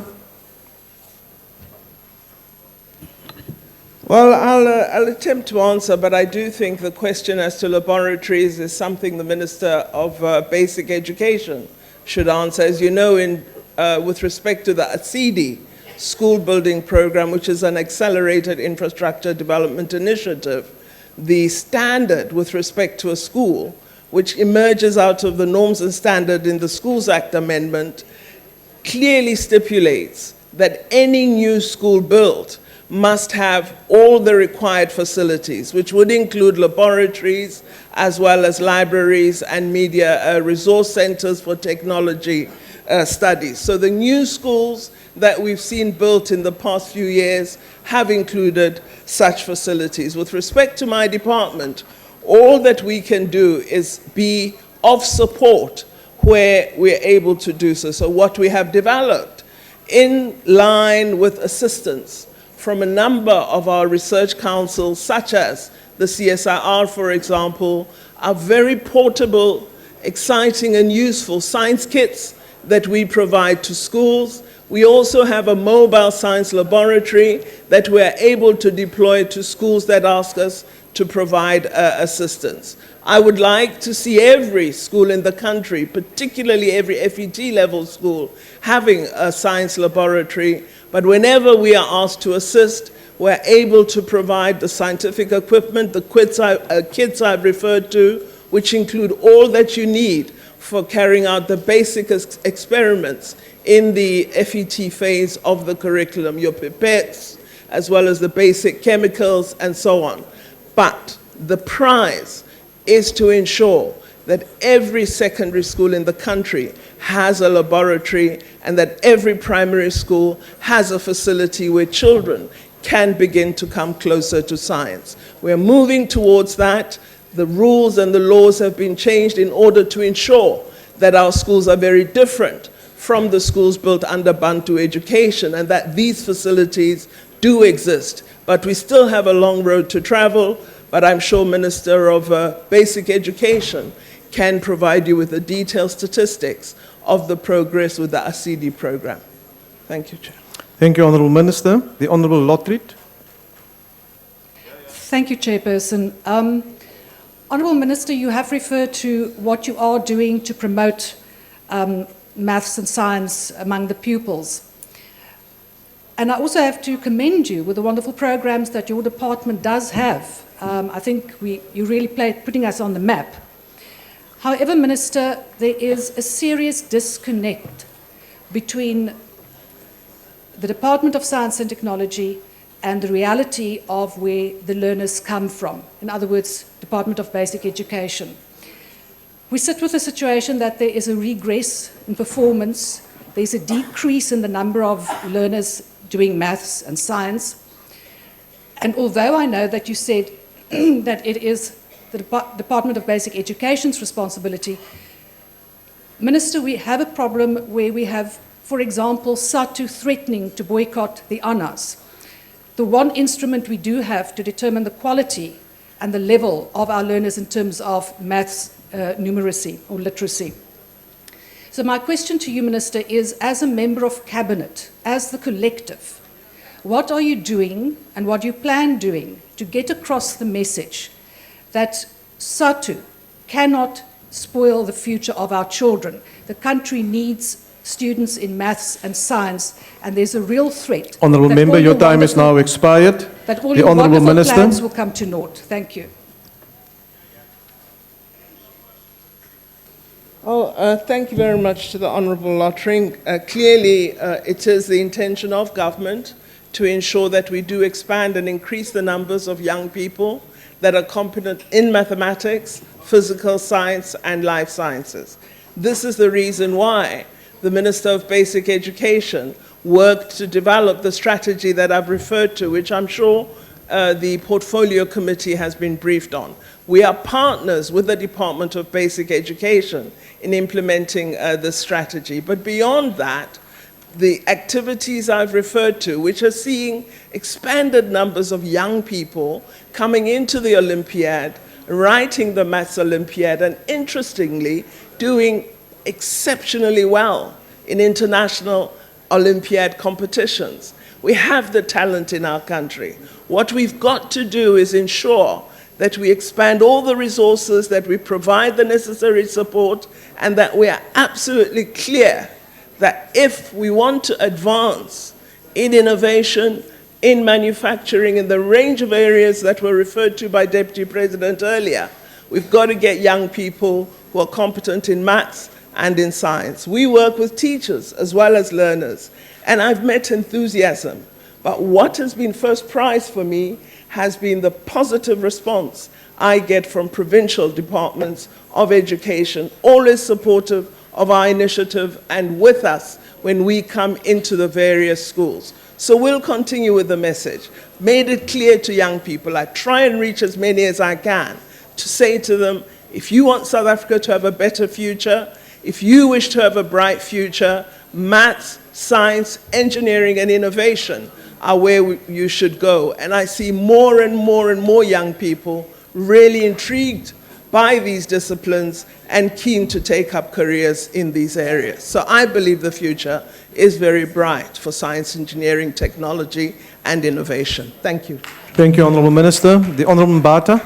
Well, I'll attempt to answer, but I do think the question as to laboratories is something the Minister of Basic Education should answer. As you know, in with respect to the ASIDI school building program, which is an accelerated infrastructure development initiative, the standard with respect to a school, which emerges out of the norms and standard in the Schools Act amendment, clearly stipulates that any new school built must have all the required facilities, which would include laboratories, as well as libraries and media resource centers for technology studies. So the new schools that we've seen built in the past few years have included such facilities. With respect to my department, all that we can do is be of support where we're able to do so. So what we have developed, in line with assistance from a number of our research councils, such as the CSIR, for example, are very portable, exciting and useful science kits that we provide to schools. We also have a mobile science laboratory that we're able to deploy to schools that ask us to provide assistance. I would like to see every school in the country, particularly every FET level school, having a science laboratory, but whenever we are asked to assist, we're able to provide the scientific equipment, the kits I've referred to, which include all that you need for carrying out the basic experiments in the FET phase of the curriculum, your pipettes, as well as the basic chemicals and so on. But the prize is to ensure that every secondary school in the country has a laboratory and that every primary school has a facility where children can begin to come closer to science. We're moving towards that. The rules and the laws have been changed in order to ensure that our schools are very different from the schools built under Bantu education, and that these facilities do exist. But we still have a long road to travel, but I'm sure Minister of Basic Education can provide you with the detailed statistics of the progress with the ASIDI program. Thank you, Chair. Thank you, Honourable Minister. The Honourable Lottrit. Thank you, Chairperson. Honourable Minister, you have referred to what you are doing to promote maths and science among the pupils. And I also have to commend you with the wonderful programs that your department does have. I think you really putting us on the map. However, Minister, there is a serious disconnect between the Department of Science and Technology and the reality of where the learners come from. In other words, Department of Basic Education. We sit with a situation that there is a regress in performance, there's a decrease in the number of learners doing maths and science. And although I know that you said that it is the Department of Basic Education's responsibility, Minister, we have a problem where we have, for example, SATU threatening to boycott the honours. The one instrument we do have to determine the quality and the level of our learners in terms of maths, numeracy or literacy. So my question to you, Minister, is as a member of Cabinet, as the collective, what are you doing and what do you plan doing to get across the message that SATU cannot spoil the future of our children? The country needs students in maths and science, and there's a real threat. Honourable Member, your time is now expired. That all the your Honourable wonderful Minister. plans will come to naught. Thank you. Thank you very much to the Honourable Lottering. Clearly, it is the intention of government to ensure that we do expand and increase the numbers of young people that are competent in mathematics, physical science, and life sciences. This is the reason why the Minister of Basic Education worked to develop the strategy that I've referred to, which I'm sure the Portfolio Committee has been briefed on. We are partners with the Department of Basic Education in implementing this strategy. But beyond that, the activities I've referred to, which are seeing expanded numbers of young people coming into the Olympiad, writing the Maths Olympiad, and interestingly, doing exceptionally well in international Olympiad competitions. We have the talent in our country. What we've got to do is ensure that we expand all the resources, that we provide the necessary support, and that we are absolutely clear that if we want to advance in innovation, in manufacturing, in the range of areas that were referred to by Deputy President earlier, we've got to get young people who are competent in maths and in science. We work with teachers as well as learners, and I've met enthusiasm. But what has been first prize for me has been the positive response I get from provincial departments of education, always supportive of our initiative and with us when we come into the various schools. So we'll continue with the message. Made it clear to young people. I try and reach as many as I can to say to them, if you want South Africa to have a better future, if you wish to have a bright future, maths, science, engineering, and innovation are where you should go. And I see more and more and more young people really intrigued by these disciplines and keen to take up careers in these areas. So I believe the future is very bright for science, engineering, technology, and innovation. Thank you. Thank you, Honourable Minister. The Honourable Mbata.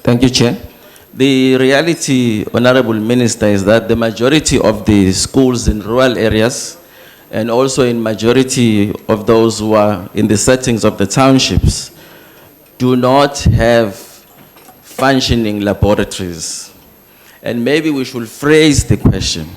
Thank you, Chair. The reality, Honourable Minister, is that the majority of the schools in rural areas and also in majority of those who are in the settings of the townships do not have functioning laboratories. And maybe we should phrase the question.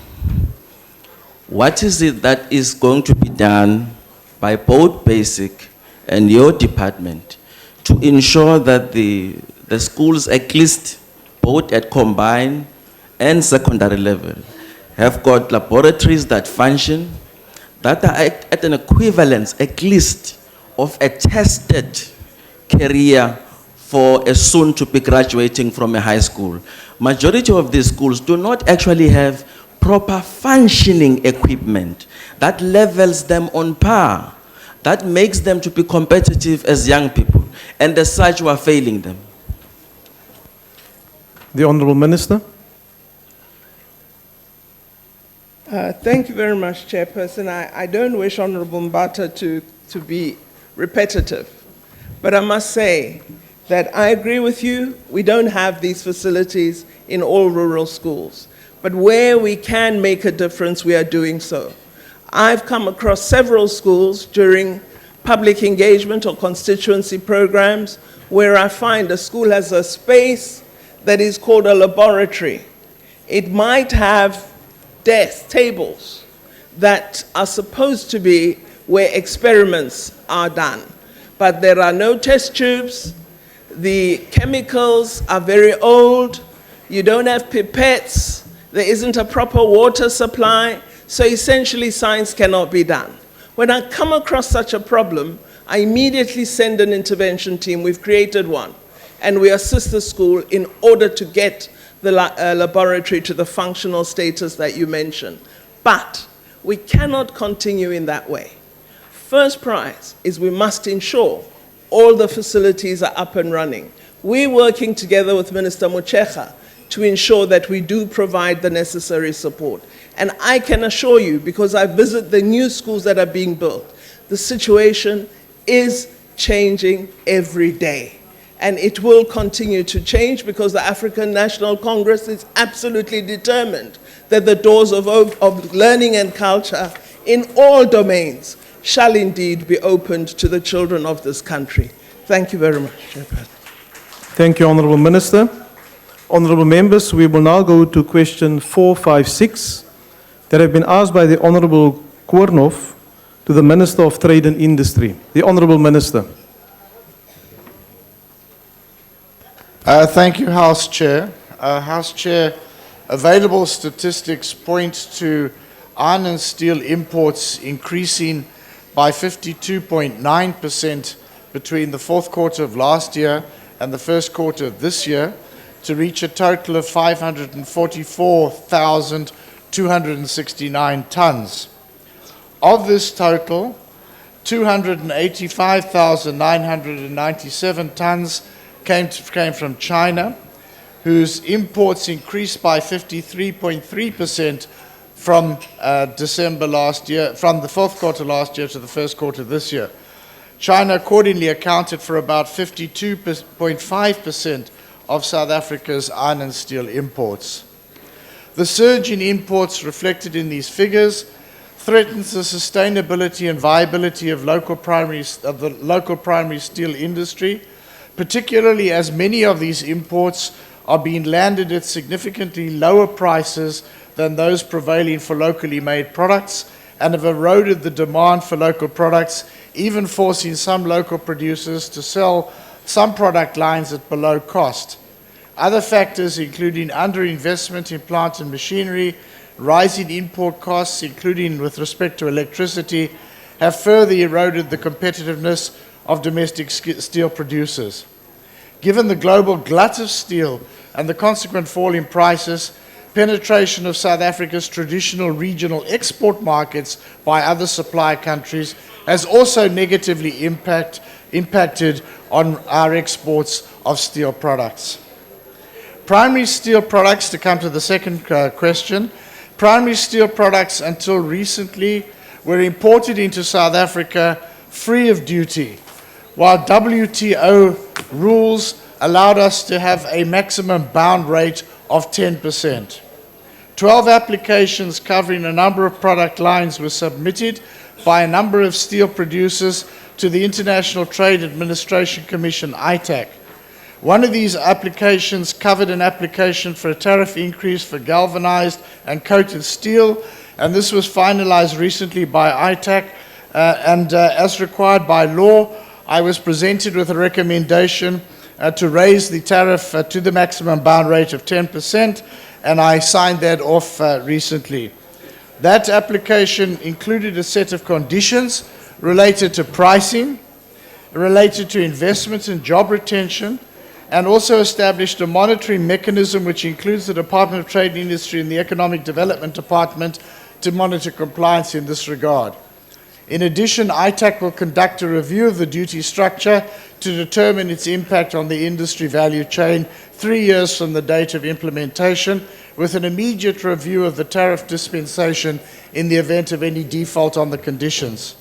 What is it that is going to be done by both basic and your department to ensure that the schools, at least both at combined and secondary level, have got laboratories that function, that are at an equivalence, at least, of a tested career for a soon-to-be graduating from a high school. Majority of these schools do not actually have proper functioning equipment that levels them on par, that makes them to be competitive as young people, and as such, we are failing them. The Honourable Minister. Thank you very much, Chairperson. I don't wish Honourable Mbata to be repetitive, but I must say that I agree with you. We don't have these facilities in all rural schools, but where we can make a difference, we are doing so. I've come across several schools during public engagement or constituency programs where I find a school has a space that is called a laboratory. It might have desks, tables that are supposed to be where experiments are done. But there are no test tubes, the chemicals are very old, you don't have pipettes, there isn't a proper water supply, so essentially science cannot be done. When I come across such a problem, I immediately send an intervention team. We've created one, and we assist the school in order to get the laboratory to the functional status that you mentioned. But we cannot continue in that way. First prize is we must ensure all the facilities are up and running. We're working together with Minister Mochecha to ensure that we do provide the necessary support. And I can assure you, because I visit the new schools that are being built, the situation is changing every day. And it will continue to change because the African National Congress is absolutely determined that the doors of learning and culture in all domains shall indeed be opened to the children of this country. Thank you very much, Chairperson. Thank you, Honourable Minister. Honourable members, we will now go to question 456 that have been asked by the Honourable Koornhof to the Minister of Trade and Industry. The Honourable Minister. Thank you, House Chair. House Chair, available statistics point to iron and steel imports increasing by 52.9% between the fourth quarter of last year and the first quarter of this year, to reach a total of 544,269 tons. Of this total, 285,997 tons came from China, whose imports increased by 53.3% from December last year, from the fourth quarter last year to the first quarter this year. China accordingly accounted for about 52.5% of South Africa's iron and steel imports. The surge in imports reflected in these figures threatens the sustainability and viability of the local primary steel industry, particularly as many of these imports are being landed at significantly lower prices than those prevailing for locally made products and have eroded the demand for local products, even forcing some local producers to sell some product lines at below cost. Other factors, including underinvestment in plant and machinery, rising import costs, including with respect to electricity, have further eroded the competitiveness of domestic steel producers. Given the global glut of steel and the consequent fall in prices, penetration of South Africa's traditional regional export markets by other supply countries has also negatively impacted on our exports of steel products. Primary steel products, to come to the second question, primary steel products until recently were imported into South Africa free of duty, while WTO rules allowed us to have a maximum bound rate of 10%. 12 applications covering a number of product lines were submitted by a number of steel producers to the International Trade Administration Commission, ITAC. One of these applications covered an application for a tariff increase for galvanized and coated steel, and this was finalized recently by ITAC, and as required by law, I was presented with a recommendation to raise the tariff to the maximum bound rate of 10%, and I signed that off recently. That application included a set of conditions related to pricing, related to investment and job retention, and also established a monitoring mechanism which includes the Department of Trade and Industry and the Economic Development Department to monitor compliance in this regard. In addition, ITAC will conduct a review of the duty structure to determine its impact on the industry value chain 3 years from the date of implementation, with an immediate review of the tariff dispensation in the event of any default on the conditions.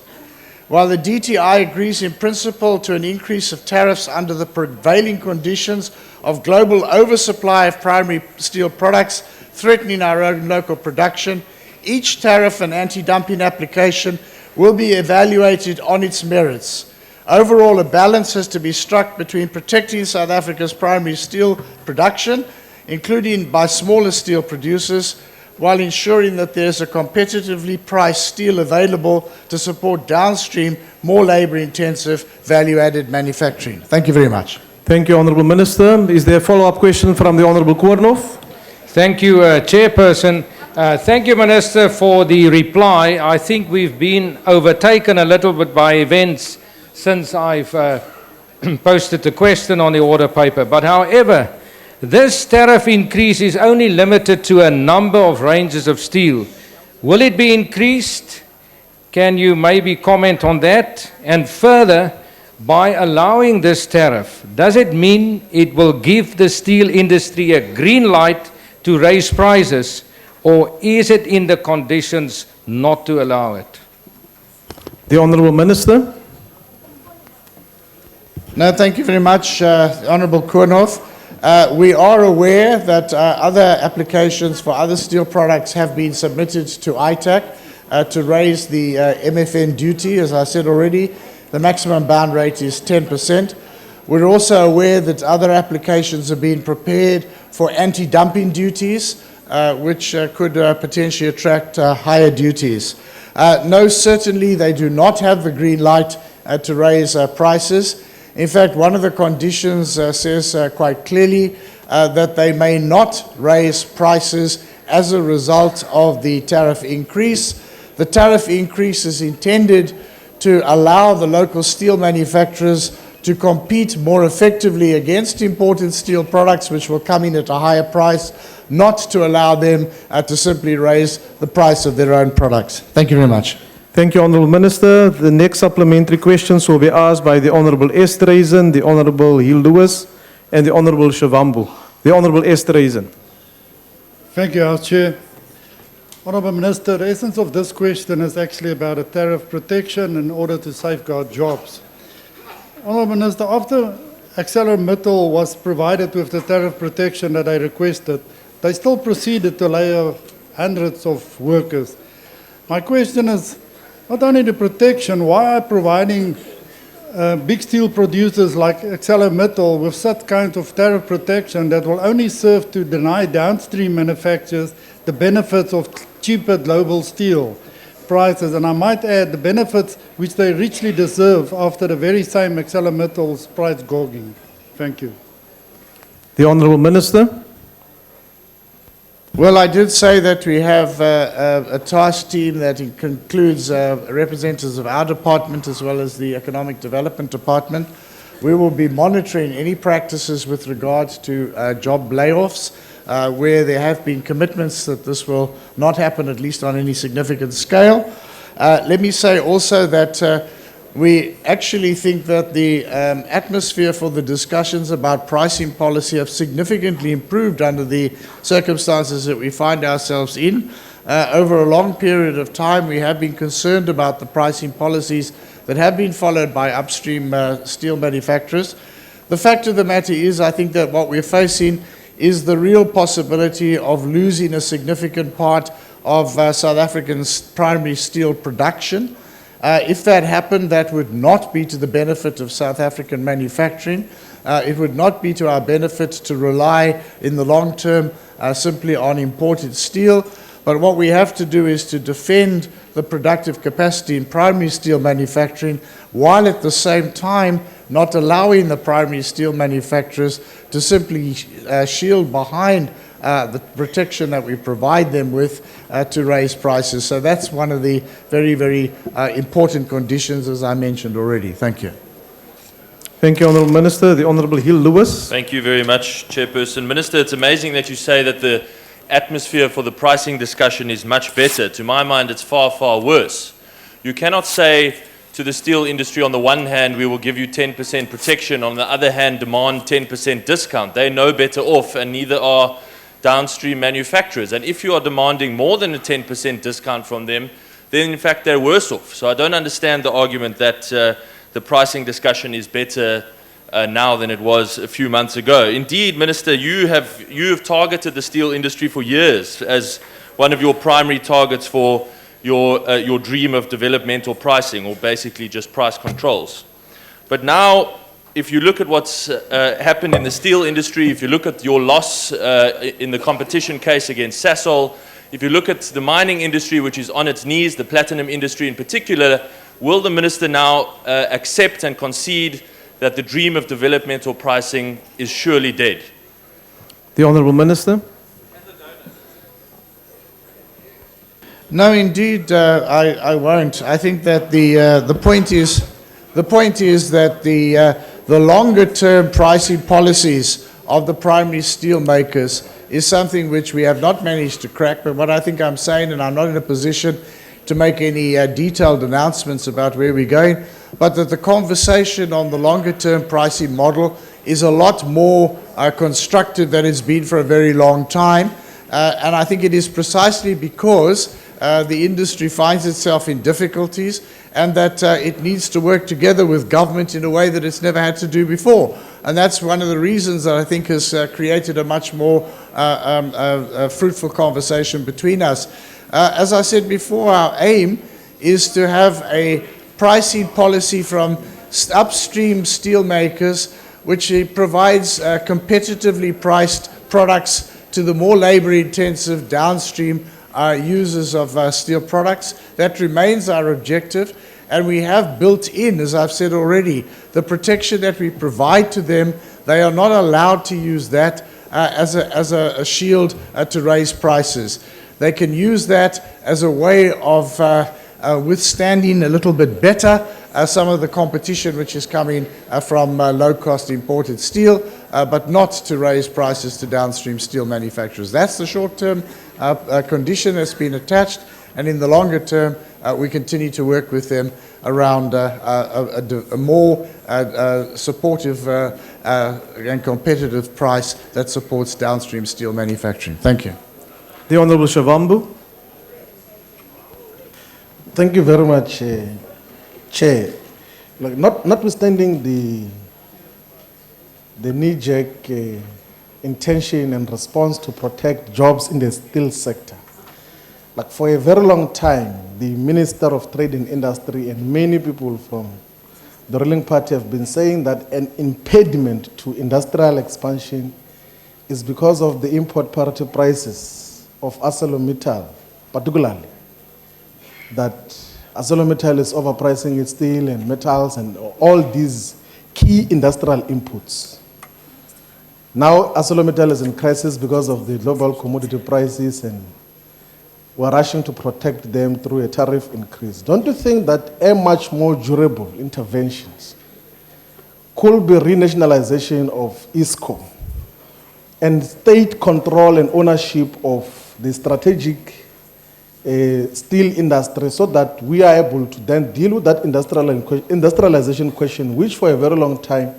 While the DTI agrees in principle to an increase of tariffs under the prevailing conditions of global oversupply of primary steel products threatening our own local production, each tariff and anti-dumping application will be evaluated on its merits. Overall, a balance has to be struck between protecting South Africa's primary steel production, including by smaller steel producers, while ensuring that there's a competitively priced steel available to support downstream, more labor-intensive, value-added manufacturing. Thank you very much. Thank you, Honourable Minister. Is there a follow-up question from the Honourable Koornhof? Thank you, Chairperson. Thank you, Minister, for the reply. I think we've been overtaken a little bit by events since I've posted the question on the order paper. But however, this tariff increase is only limited to a number of ranges of steel. Will it be increased? Can you maybe comment on that? And further, by allowing this tariff, does it mean it will give the steel industry a green light to raise prices, or is it in the conditions not to allow it? The Honourable Minister. No, thank you very much, Honourable Koornhof. We are aware that other applications for other steel products have been submitted to ITAC to raise the MFN duty. As I said already, the maximum bound rate is 10%. We're also aware that other applications have been prepared for anti-dumping duties, which could potentially attract higher duties. No, certainly they do not have the green light to raise prices. In fact, one of the conditions says quite clearly that they may not raise prices as a result of the tariff increase. The tariff increase is intended to allow the local steel manufacturers to compete more effectively against imported steel products, which will come in at a higher price, not to allow them to simply raise the price of their own products. Thank you very much. Thank you, Honourable Minister. The next supplementary questions will be asked by the Honourable Esterhuizen, the Honourable Hill-Lewis, and the Honourable Shavambu. The Honourable Esterhuizen. Thank you, House Chair. Honourable Minister, the essence of this question is actually about a tariff protection in order to safeguard jobs. Honourable Minister, after ArcelorMittal was provided with the tariff protection that I requested, they still proceeded to lay off hundreds of workers. My question is, not only the protection, why are providing big steel producers like ArcelorMittal with such kind of tariff protection that will only serve to deny downstream manufacturers the benefits of cheaper global steel prices, and I might add the benefits which they richly deserve after the very same ArcelorMittal's price gouging? Thank you. The Honourable Minister. Well, I did say that we have a task team that includes representatives of our department as well as the Economic Development Department. We will be monitoring any practices with regard to job layoffs where there have been commitments that this will not happen, at least on any significant scale. Let me say also that we actually think that the atmosphere for the discussions about pricing policy have significantly improved under the circumstances that we find ourselves in. Over a long period of time, we have been concerned about the pricing policies that have been followed by upstream steel manufacturers. The fact of the matter is, I think that what we're facing is the real possibility of losing a significant part of South African's primary steel production. If that happened, that would not be to the benefit of South African manufacturing. It would not be to our benefit to rely in the long term simply on imported steel. But what we have to do is to defend the productive capacity in primary steel manufacturing, while at the same time not allowing the primary steel manufacturers to simply shield behind the protection that we provide them with to raise prices. So that's one of the very, very important conditions, as I mentioned already. Thank you. Thank you, Honourable Minister. The Honourable Hill Lewis. Thank you very much, Chairperson. Minister, it's amazing that you say that the atmosphere for the pricing discussion is much better. To my mind, it's far, far worse. You cannot say to the steel industry, on the one hand, we will give you 10% protection, on the other hand, demand 10% discount. They're no better off, and neither are downstream manufacturers. And if you are demanding more than a 10% discount from them, then in fact they're worse off. So I don't understand the argument that the pricing discussion is better now than it was a few months ago. Indeed, Minister, you have targeted the steel industry for years as one of your primary targets for your dream of developmental pricing, or basically just price controls. But now, if you look at what's happened in the steel industry, if you look at your loss in the competition case against Sasol, if you look at the mining industry, which is on its knees, the platinum industry in particular, will the Minister now accept and concede that the dream of developmental pricing is surely dead? The Honourable Minister. No, indeed, I won't. I think that the point is that the longer-term pricing policies of the primary steel makers is something which we have not managed to crack. But what I think I'm saying, and I'm not in a position to make any detailed announcements about where we're going, but that the conversation on the longer-term pricing model is a lot more constructive than it's been for a very long time. And I think it is precisely because the industry finds itself in difficulties, and that it needs to work together with government in a way that it's never had to do before. And that's one of the reasons that I think has created a much more fruitful conversation between us. As I said before, our aim is to have a pricing policy from upstream steel makers which provides competitively priced products to the more labor-intensive downstream users of steel products. That remains our objective, and we have built in, as I've said already, the protection that we provide to them. They are not allowed to use that as a shield to raise prices. They can use that as a way of withstanding a little bit better some of the competition which is coming from low-cost imported steel, but not to raise prices to downstream steel manufacturers. That's the short-term condition that's been attached, and in the longer term, we continue to work with them around a more supportive and competitive price that supports downstream steel manufacturing. Thank you. The Honourable Shavambu. Thank you very much, Chair. Notwithstanding the knee-jerk intention and response to protect jobs in the steel sector. Like for a very long time, the Minister of Trade and Industry and many people from the ruling party have been saying that an impediment to industrial expansion is because of the import parity prices of ArcelorMittal, particularly. That ArcelorMittal is overpricing its steel and metals and all these key industrial inputs. Now ArcelorMittal is in crisis because of the global commodity prices, and we're rushing to protect them through a tariff increase. Don't you think that a much more durable interventions could be renationalization of ISCO and state control and ownership of the strategic steel industry, so that we are able to then deal with that industrialization question, which for a very long time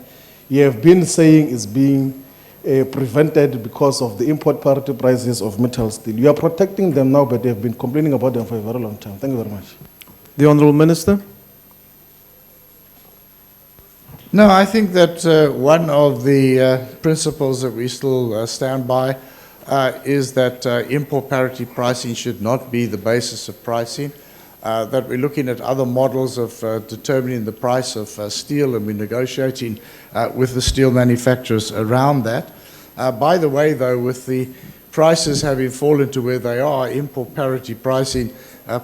you have been saying is being prevented because of the import parity prices of metal steel. You are protecting them now, but they have been complaining about them for a very long time. Thank you very much. The Honourable Minister. No, I think that one of the principles that we still stand by is that import parity pricing should not be the basis of pricing, that we're looking at other models of determining the price of steel, and we're negotiating with the steel manufacturers around that. By the way, though, with the prices having fallen to where they are, import parity pricing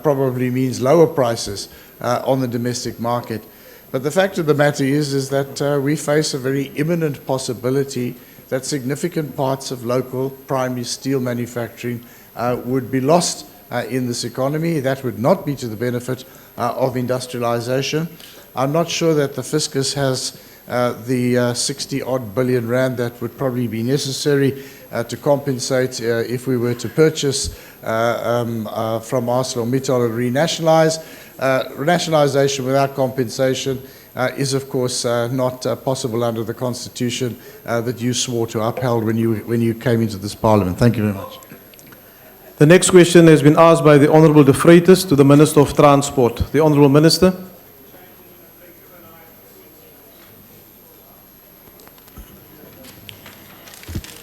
probably means lower prices on the domestic market. But the fact of the matter is that we face a very imminent possibility that significant parts of local primary steel manufacturing would be lost in this economy. That would not be to the benefit of industrialization. I'm not sure that the fiscus has the 60-odd billion rand that would probably be necessary to compensate if we were to purchase from ArcelorMittal and renationalize. Nationalization without compensation is, of course, not possible under the Constitution that you swore to uphold when you came into this Parliament. Thank you very much. The next question has been asked by the Honourable De Freitas to the Minister of Transport. The Honourable Minister.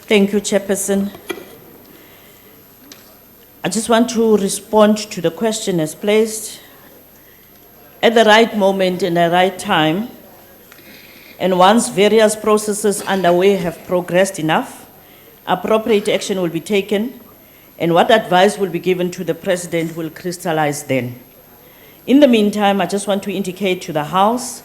Thank you, Chairperson. I just want to respond to the question as placed. At the right moment and the right time, and once various processes underway have progressed enough, appropriate action will be taken, and what advice will be given to the President will crystallize then. In the meantime, I just want to indicate to the House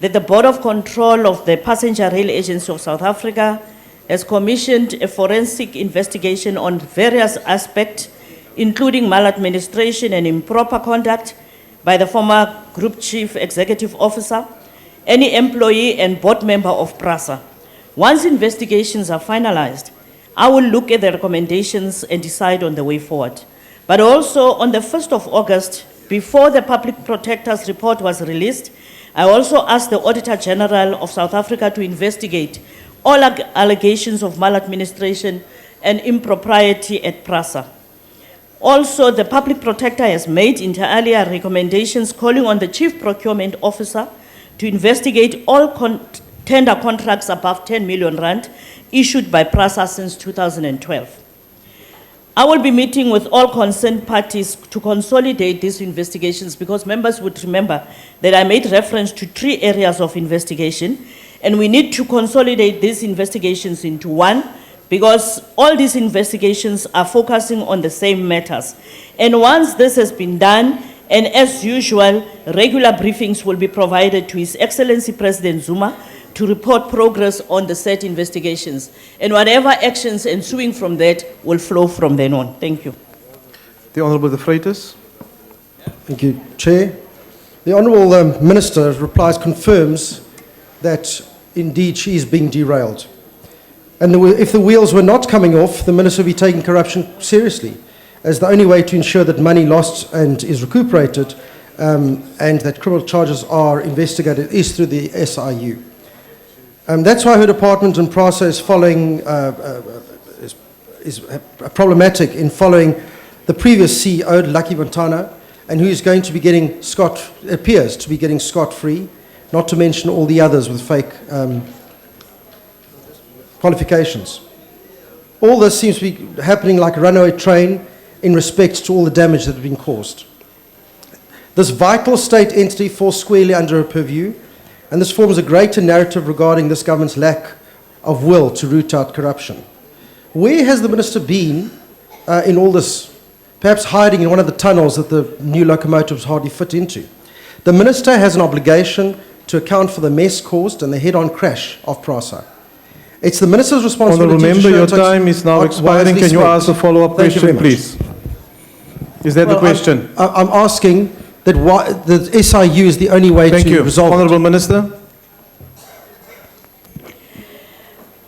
that the Board of Control of the Passenger Rail Agency of South Africa has commissioned a forensic investigation on various aspects, including maladministration and improper conduct by the former Group Chief Executive Officer, any employee and board member of Prasa. Once investigations are finalized, I will look at the recommendations and decide on the way forward. But also on the 1st of August, before the Public Protector's report was released, I also asked the Auditor General of South Africa to investigate all allegations of maladministration and impropriety at Prasa. Also, the Public Protector has made inter alia recommendations calling on the Chief Procurement Officer to investigate all tender contracts above 10 million rand issued by Prasa since 2012. I will be meeting with all concerned parties to consolidate these investigations, because members would remember that I made reference to 3 areas of investigation, and we need to consolidate these investigations into one, because all these investigations are focusing on the same matters. And once this has been done, and as usual, regular briefings will be provided to His Excellency President Zuma to report progress on the said investigations. And whatever actions ensuing from that will flow from then on. Thank you. The Honourable De Freitas. Thank you, Chair. The Honourable Minister replies confirms that indeed she is being derailed. And if the wheels were not coming off, the Minister would be taking corruption seriously, as the only way to ensure that money lost and is recuperated and that criminal charges are investigated is through the SIU. That's why her department in Prasa is following, is problematic in following the previous CEO, Lucky Montana, and who is going to be getting appears to be getting scot-free, not to mention all the others with fake qualifications. All this seems to be happening like a runaway train in respect to all the damage that has been caused. This vital state entity falls squarely under her purview, and this forms a greater narrative regarding this government's lack of will to root out corruption. Where has the minister been in all this? Perhaps hiding in one of the tunnels that the new locomotives hardly fit into. The minister has an obligation to account for the mess caused and the head-on crash of Prasa. It's the minister's responsibility Honourable to Member, show your tax- time is now expiring. Can you spent. ask a follow-up Thank you question, very much. please? Is that the question? I'm asking that the SIU is the only way Thank to you. resolve it. Honourable Minister.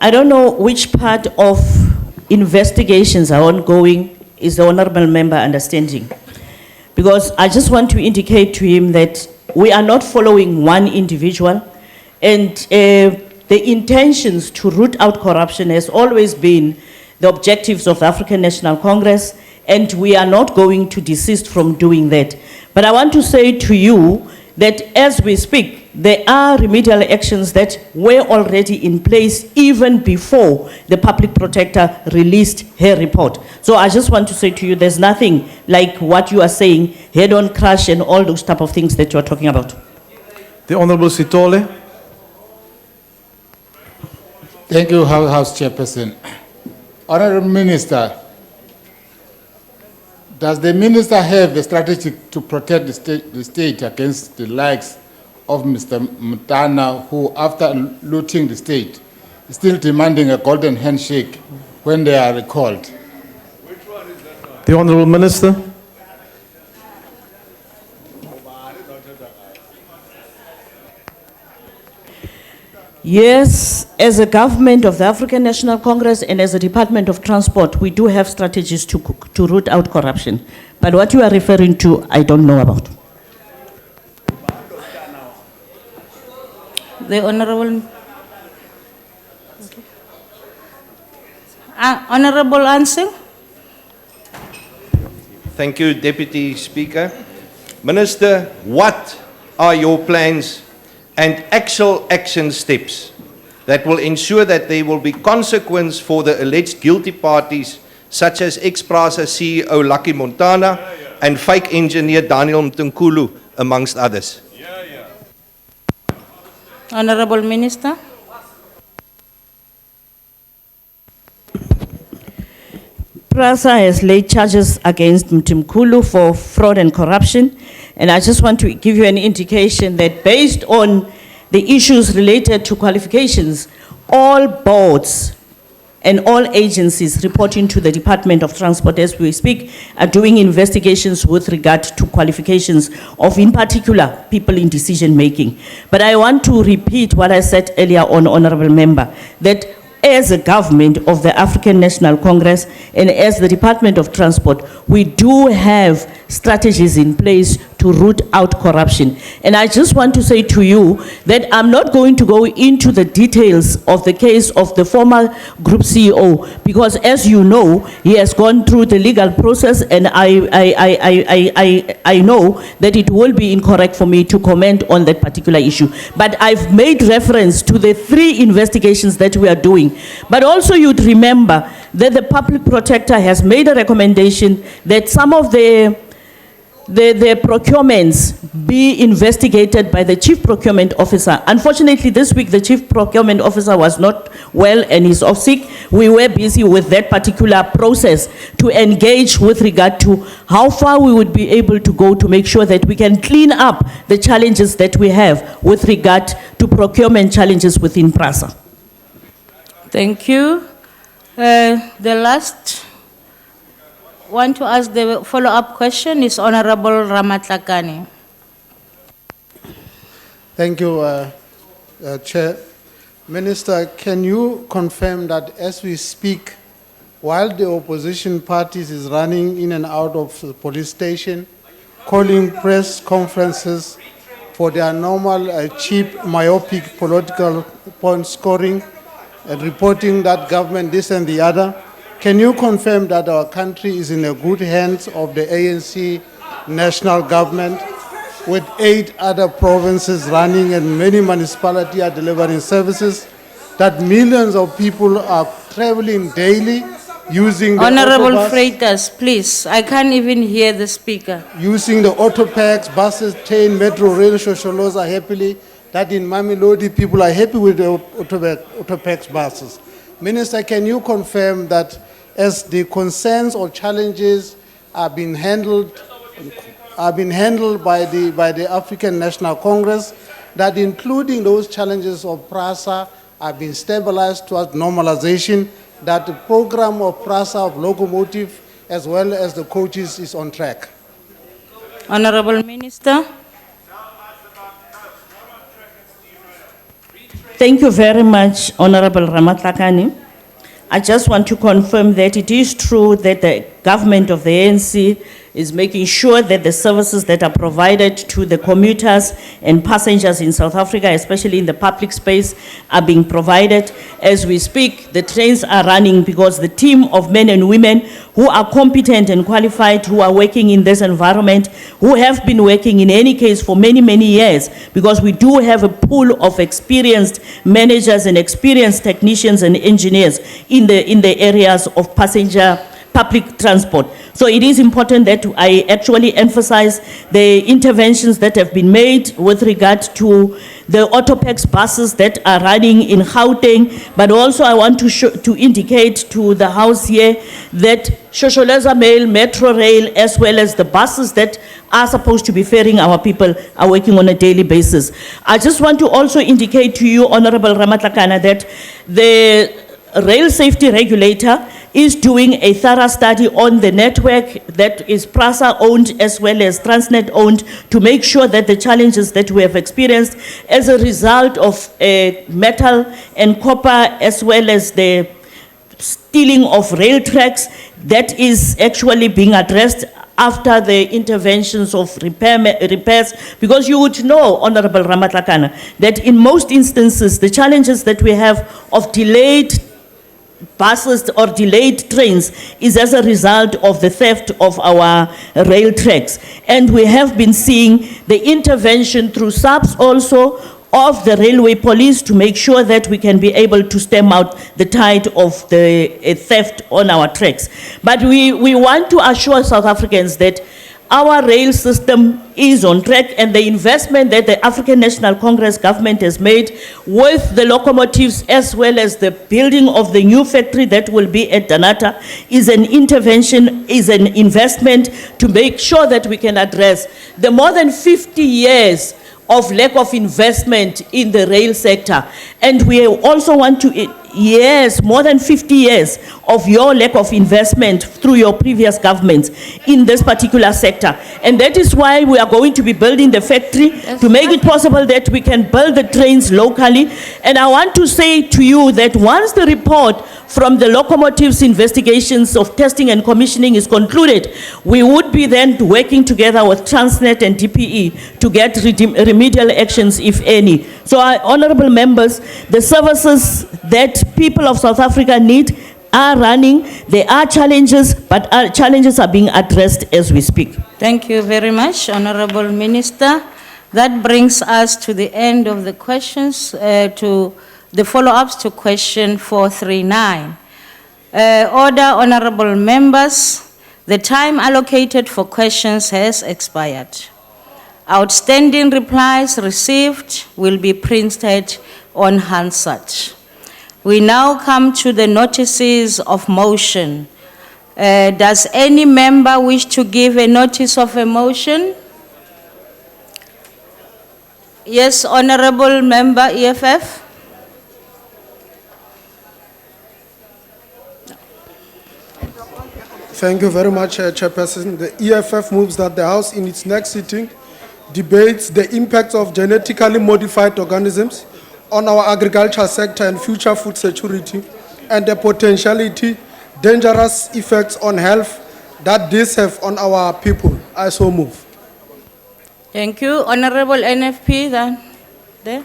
I don't know which part of investigations are ongoing is the honourable member understanding. Because I just want to indicate to him that we are not following one individual, and the intentions to root out corruption has always been the objectives of the African National Congress, and we are not going to desist from doing that. But I want to say to you that as we speak, there are remedial actions that were already in place even before the public protector released her report. So I just want to say to you, there's nothing like what you are saying, head-on crash and all those type of things that you are talking about. The Honourable Sitole. Thank you, House Chairperson. Honourable Minister, does the Minister have a strategy to protect the state against the likes of Mr. Mutana, who, after looting the state, is still demanding a golden handshake when they are recalled? The Honourable Minister. Yes, as a government of the African National Congress and as a Department of Transport, we do have strategies to root out corruption. But what you are referring to, I don't know about. The Honourable Honourable answer. Thank you, Deputy Speaker. Minister, what are your plans and actual action steps that will ensure that there will be consequence for the alleged guilty parties such as ex-Prasa CEO Lucky Montana and fake engineer Daniel Mtunkulu, amongst others? Honourable Minister. Prasa has laid charges against Mtunkulu for fraud and corruption, and I just want to give you an indication that based on the issues related to qualifications, all boards and all agencies reporting to the Department of Transport as we speak are doing investigations with regard to qualifications of, in particular, people in decision making. But I want to repeat what I said earlier on, Honourable Member, that as a government of the African National Congress and as the Department of Transport, we do have strategies in place to root out corruption. And I just want to say to you that I'm not going to go into the details of the case of the former group CEO, because as you know, he has gone through the legal process, and I know that it will be incorrect for me to comment on that particular issue. But I've made reference to the 3 investigations that we are doing. But also you'd remember that the public protector has made a recommendation that some of the procurements be investigated by the Chief Procurement Officer. Unfortunately, this week the Chief Procurement Officer was not well and is off sick. We were busy with that particular process to engage with regard to how far we would be able to go to make sure that we can clean up the challenges that we have with regard to procurement challenges within Prasa. Thank you. The last one to ask the follow-up question is Honourable Ramatlakane. Thank you, Chair. Minister, can you confirm that as we speak, while the opposition parties is running in and out of the police station, calling press conferences for their normal, cheap, myopic political point scoring, and reporting that government this and the other, can you confirm that our country is in the good hands of the ANC national government, with 8 other provinces running and many municipalities are delivering services? that millions of people are traveling daily using the Honorable autobus, Freitas, please, I can't even hear the speaker. using the autopacks, buses, train, metro, rail, Shosholos are happily, that in Mamelodi people are happy with the autopacks buses. Minister, can you confirm that as the concerns or challenges are being handled by the African National Congress, that including those challenges of Prasa are being stabilized towards normalization, that the program of Prasa of locomotive as well as the coaches is on track? Honorable Minister. Thank you very much, Honorable Ramatlakane. I just want to confirm that it is true that the government of the ANC is making sure that the services that are provided to the commuters and passengers in South Africa, especially in the public space, are being provided. As we speak, the trains are running because the team of men and women who are competent and qualified, who are working in this environment, who have been working in any case for many, many years, because we do have a pool of experienced managers and experienced technicians and engineers in the areas of passenger public transport. So it is important that I actually emphasize the interventions that have been made with regard to the autopax buses that are running in Gauteng, but also I want to indicate to the House here that Shosholeza Mail, Metro Rail, as well as the buses that are supposed to be ferrying our people are working on a daily basis. I just want to also indicate to you, Honorable Ramatlakane, that the rail safety regulator is doing a thorough study on the network that is Prasa owned as well as Transnet owned to make sure that the challenges that we have experienced as a result of metal and copper as well as the stealing of rail tracks, that is actually being addressed after the interventions of repairs, because you would know, Honorable Ramatlakane, that in most instances the challenges that we have of delayed buses or delayed trains is as a result of the theft of our rail tracks. And we have been seeing the intervention through subs also of the railway police to make sure that we can be able to stem out the tide of the theft on our tracks. But we want to assure South Africans that our rail system is on track, and the investment that the African National Congress government has made with the locomotives as well as the building of the new factory that will be at Danata is an intervention, is an investment to make sure that we can address the more than 50 years of lack of investment in the rail sector. And we also want to, yes, more than 50 years of your lack of investment through your previous governments in this particular sector. And that is why we are going to be building the factory to make it possible that we can build the trains locally. And I want to say to you that once the report from the locomotives investigations of testing and commissioning is concluded, we would be then working together with Transnet and DPE to get remedial actions, if any. So, honorable members, the services that people of South Africa need are running. There are challenges, but our challenges are being addressed as we speak. Thank you very much, Honorable Minister. That brings us to the end of the questions, to the follow-ups to question 439. Order, honorable members, the time allocated for questions has expired. Outstanding replies received will be printed on Hansard. We now come to the notices of motion. Does any member wish to give a notice of a motion? Yes, honorable member, EFF. Thank you very much, Chairperson. The EFF moves that the House in its next sitting debates the impacts of genetically modified organisms on our agriculture sector and future food security, and the potentiality dangerous effects on health that these have on our people. I so move. Thank you. Honorable NFP, then. There.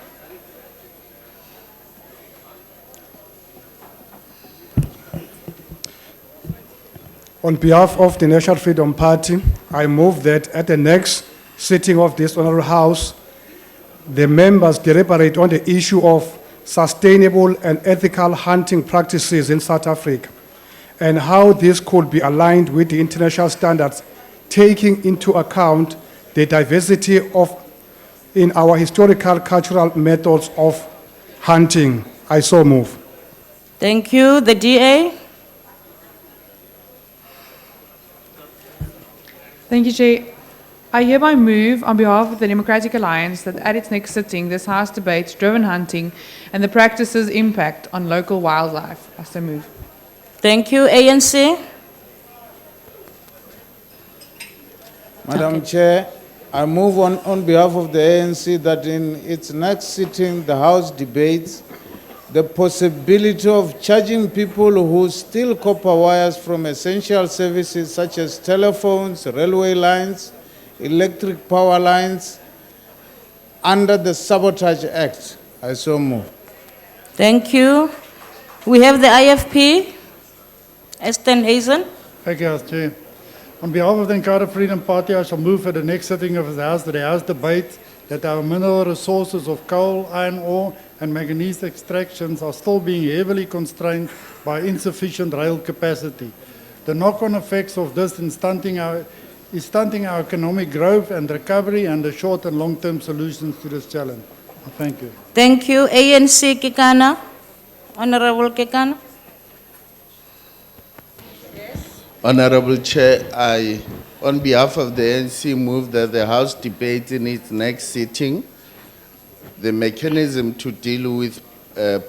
On behalf of the National Freedom Party, I move that at the next sitting of this Honorable House, the members deliberate on the issue of sustainable and ethical hunting practices in South Africa, and how this could be aligned with the international standards, taking into account the diversity in our historical cultural methods of hunting. I so move. Thank you. The DA. Thank you, Chair. I hereby move on behalf of the Democratic Alliance that at its next sitting, this House debates driven hunting and the practice's impact on local wildlife. I so move. Thank you. ANC. Madam Chair, I move on behalf of the ANC that in its next sitting, the House debates the possibility of charging people who steal copper wires from essential services such as telephones, railway lines, electric power lines under the Sabotage Act. I so move. Thank you. We have the IFP. Aston Hazen. Thank you, House Chair. On behalf of the Nkara Freedom Party, I shall move at the next sitting of the House that the House debates that our mineral resources of coal, iron ore, and manganese extractions are still being heavily constrained by insufficient rail capacity. The knock-on effects of this is stunting our economic growth and recovery and the short and long-term solutions to this challenge. Thank you. Thank you. ANC Kekana. Honorable Kekana. Honorable Chair, I, on behalf of the ANC, move that the House debate in its next sitting the mechanism to deal with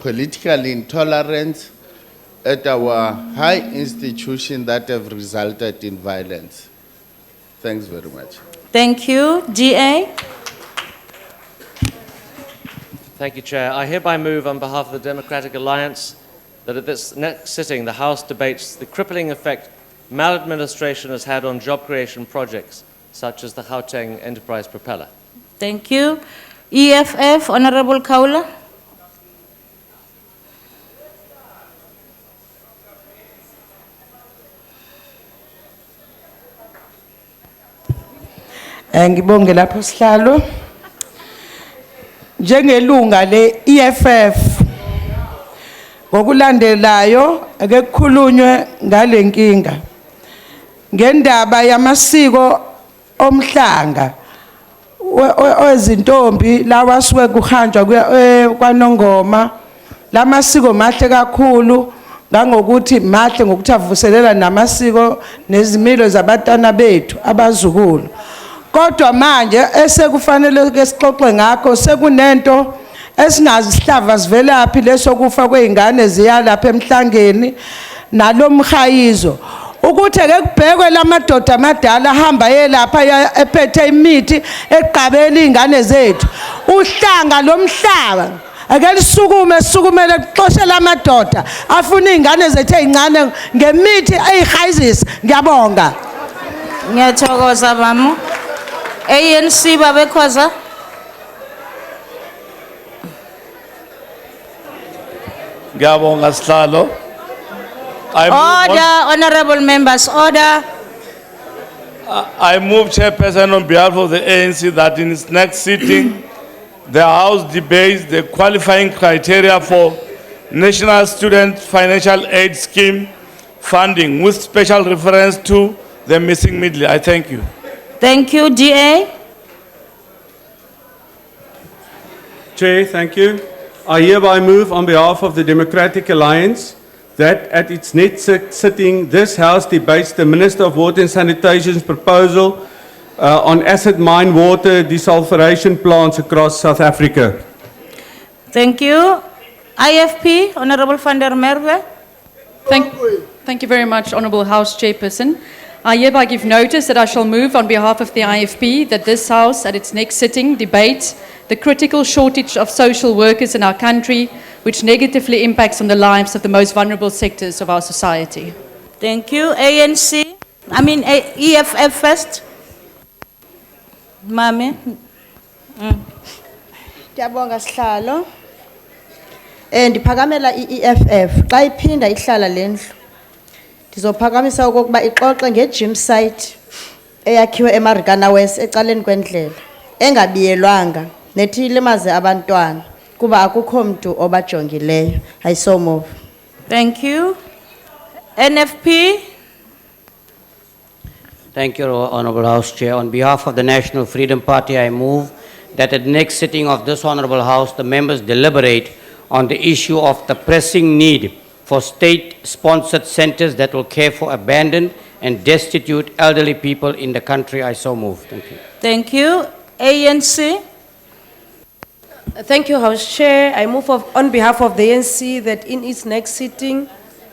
political intolerance at our high institutions that have resulted in violence. Thanks very much. Thank you. DA. Thank you, Chair. I hereby move on behalf of the Democratic Alliance that at this next sitting, the House debates the crippling effect maladministration has had on job creation projects, such as the Gauteng Enterprise Propeller. Thank you. EFF, Honorable Kaula. Ngibonge lapho sihlalo. Njengelunga le EFF ngokulandelayo ake kukhulunywe ngale nkinga ngendaba yamasiko omhlanga ozintombi lawa suke kuhanjwa kwaNongoma lamasiko mahle kakhulu ngangokuthi mahle ngokuthi avuselela namasiko nezimilo zabatana bethu abazukulu. Kodwa manje esekufanele ke sixoxe ngakho sekunento esingazisihlava sivelaphi lesokufa kweingane ziyalapha emhlangeni nalomkhayizo ukuthi ake kubhekwe lamadoda amadala ahamba yelapha ephethe imithi eqabela izingane zethu uhlanga lomhlaba ake lisukumele kuxoshela amadoda afuna izingane zethu ezincane ngemithi eyihayizisa. Ngiyabonga. Ngiyathokoza bamu. ANC babekhoza. Ngiyabonga sihlalo. Order, honorable members, order. I move, Chairperson, on behalf of the ANC that in its next sitting, the House debates the qualifying criteria for National Student Financial Aid Scheme funding with special reference to the missing middle. I thank you. Thank you. DA. Chair, thank you. I hereby move on behalf of the Democratic Alliance that at its next sitting, this House debates the Minister of Water and Sanitation's proposal on acid mine water desulfuration plants across South Africa. Thank you. IFP, Honorable van der Merwe. Thank you very much, Honourable House Chairperson. I hereby give notice that I shall move on behalf of the IFP that this House at its next sitting debates the critical shortage of social workers in our country, which negatively impacts on the lives of the most vulnerable sectors of our society. Thank you. ANC, EFF first. Mami. Ngiyabonga sihlalo. Ndiphakamela iEFF xa iphinda ihlala lendlu. Ndizophakamisa okokuba ixoxe ngegym site eyakhiwe eMarikana West ecaleni kwendlela engabiyelwanga nethi ilimaze abantwana kuba akukho mntu obajongileyo. I so move. Thank you. NFP. Thank you, Honorable House Chair. On behalf of the National Freedom Party, I move that at the next sitting of this Honorable House, the members deliberate on the issue of the pressing need for state-sponsored centers that will care for abandoned and destitute elderly people in the country. I so move. Thank you. Thank you. ANC. Thank you, House Chair. I move on behalf of the ANC that in its next sitting,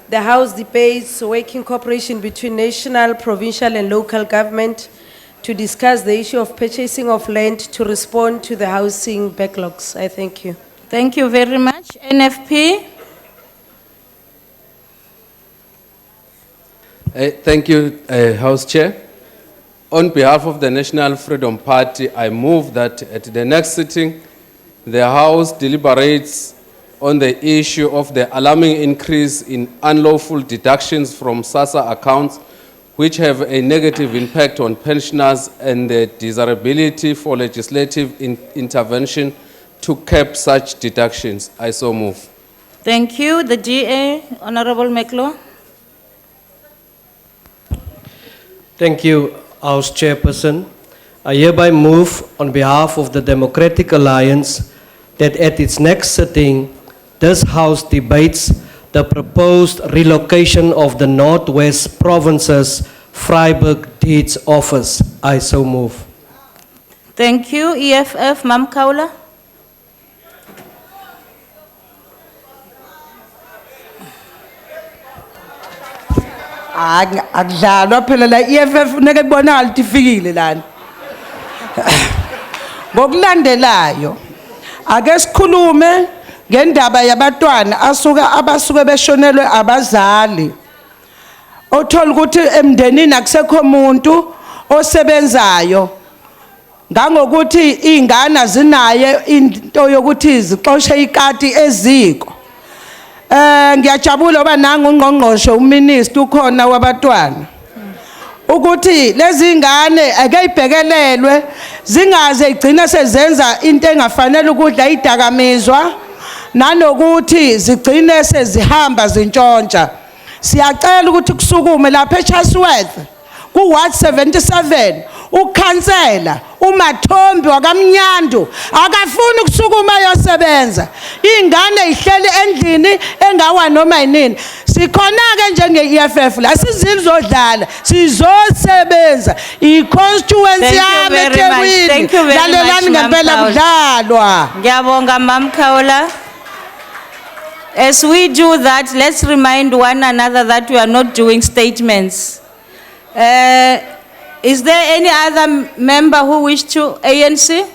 the House debates working cooperation between national, provincial and local government to discuss the issue of purchasing of land to respond to the housing backlogs. I thank you. Thank you very much. NFP. Thank you, House Chair. On behalf of the National Freedom Party, I move that at the next sitting, the House deliberates on the issue of the alarming increase in unlawful deductions from SASSA accounts, which have a negative impact on pensioners, and the desirability for legislative intervention to cap such deductions. I so move. Thank you. The DA, Honorable McLaw. Thank you, House Chairperson. I hereby move on behalf of the Democratic Alliance that at its next sitting, this House debates the proposed relocation of the Northwest Province's Freiburg Deeds Office. I so move. Thank you. EFF, Mam Kaula. Akudlalwa phela la EFF neke kubonakala ukuthi ifikile lana. Ngokulandelayo ake sikhulume ngendaba yabantwana abasuke beshonelwe abazali. Othola ukuthi emndenini akusekho umuntu osebenzayo. Ngangokuthi izingane zinaye into yokuthi zixoshe ikati eziko. Ngiyajabula oba nangu ungqongqoshe uminister ukhona wabantwana. Ukuthi lezi ngane ake ibhekelelwe zingaze igcina sezenza into engafanele ukudla idakamizwa nanokuthi zigcine sezihamba zintshontsha. Siyacela ukuthi kusukume lapha eChasworth ku Ward 77 ukhansela uMathombi wakamnyandu akafuni ukusukuma yosebenza. Ingane ihleli endlini engawa noma yinini. Sikhona ke njenge EFF la sizizodlala sizosebenza iconstituency yami eThekwini lalelani ngempela kudlalwa. Ngiyabonga Mam Kaula. As we do that, let's remind one another that we are not doing statements. Is there any other member who wish to ANC?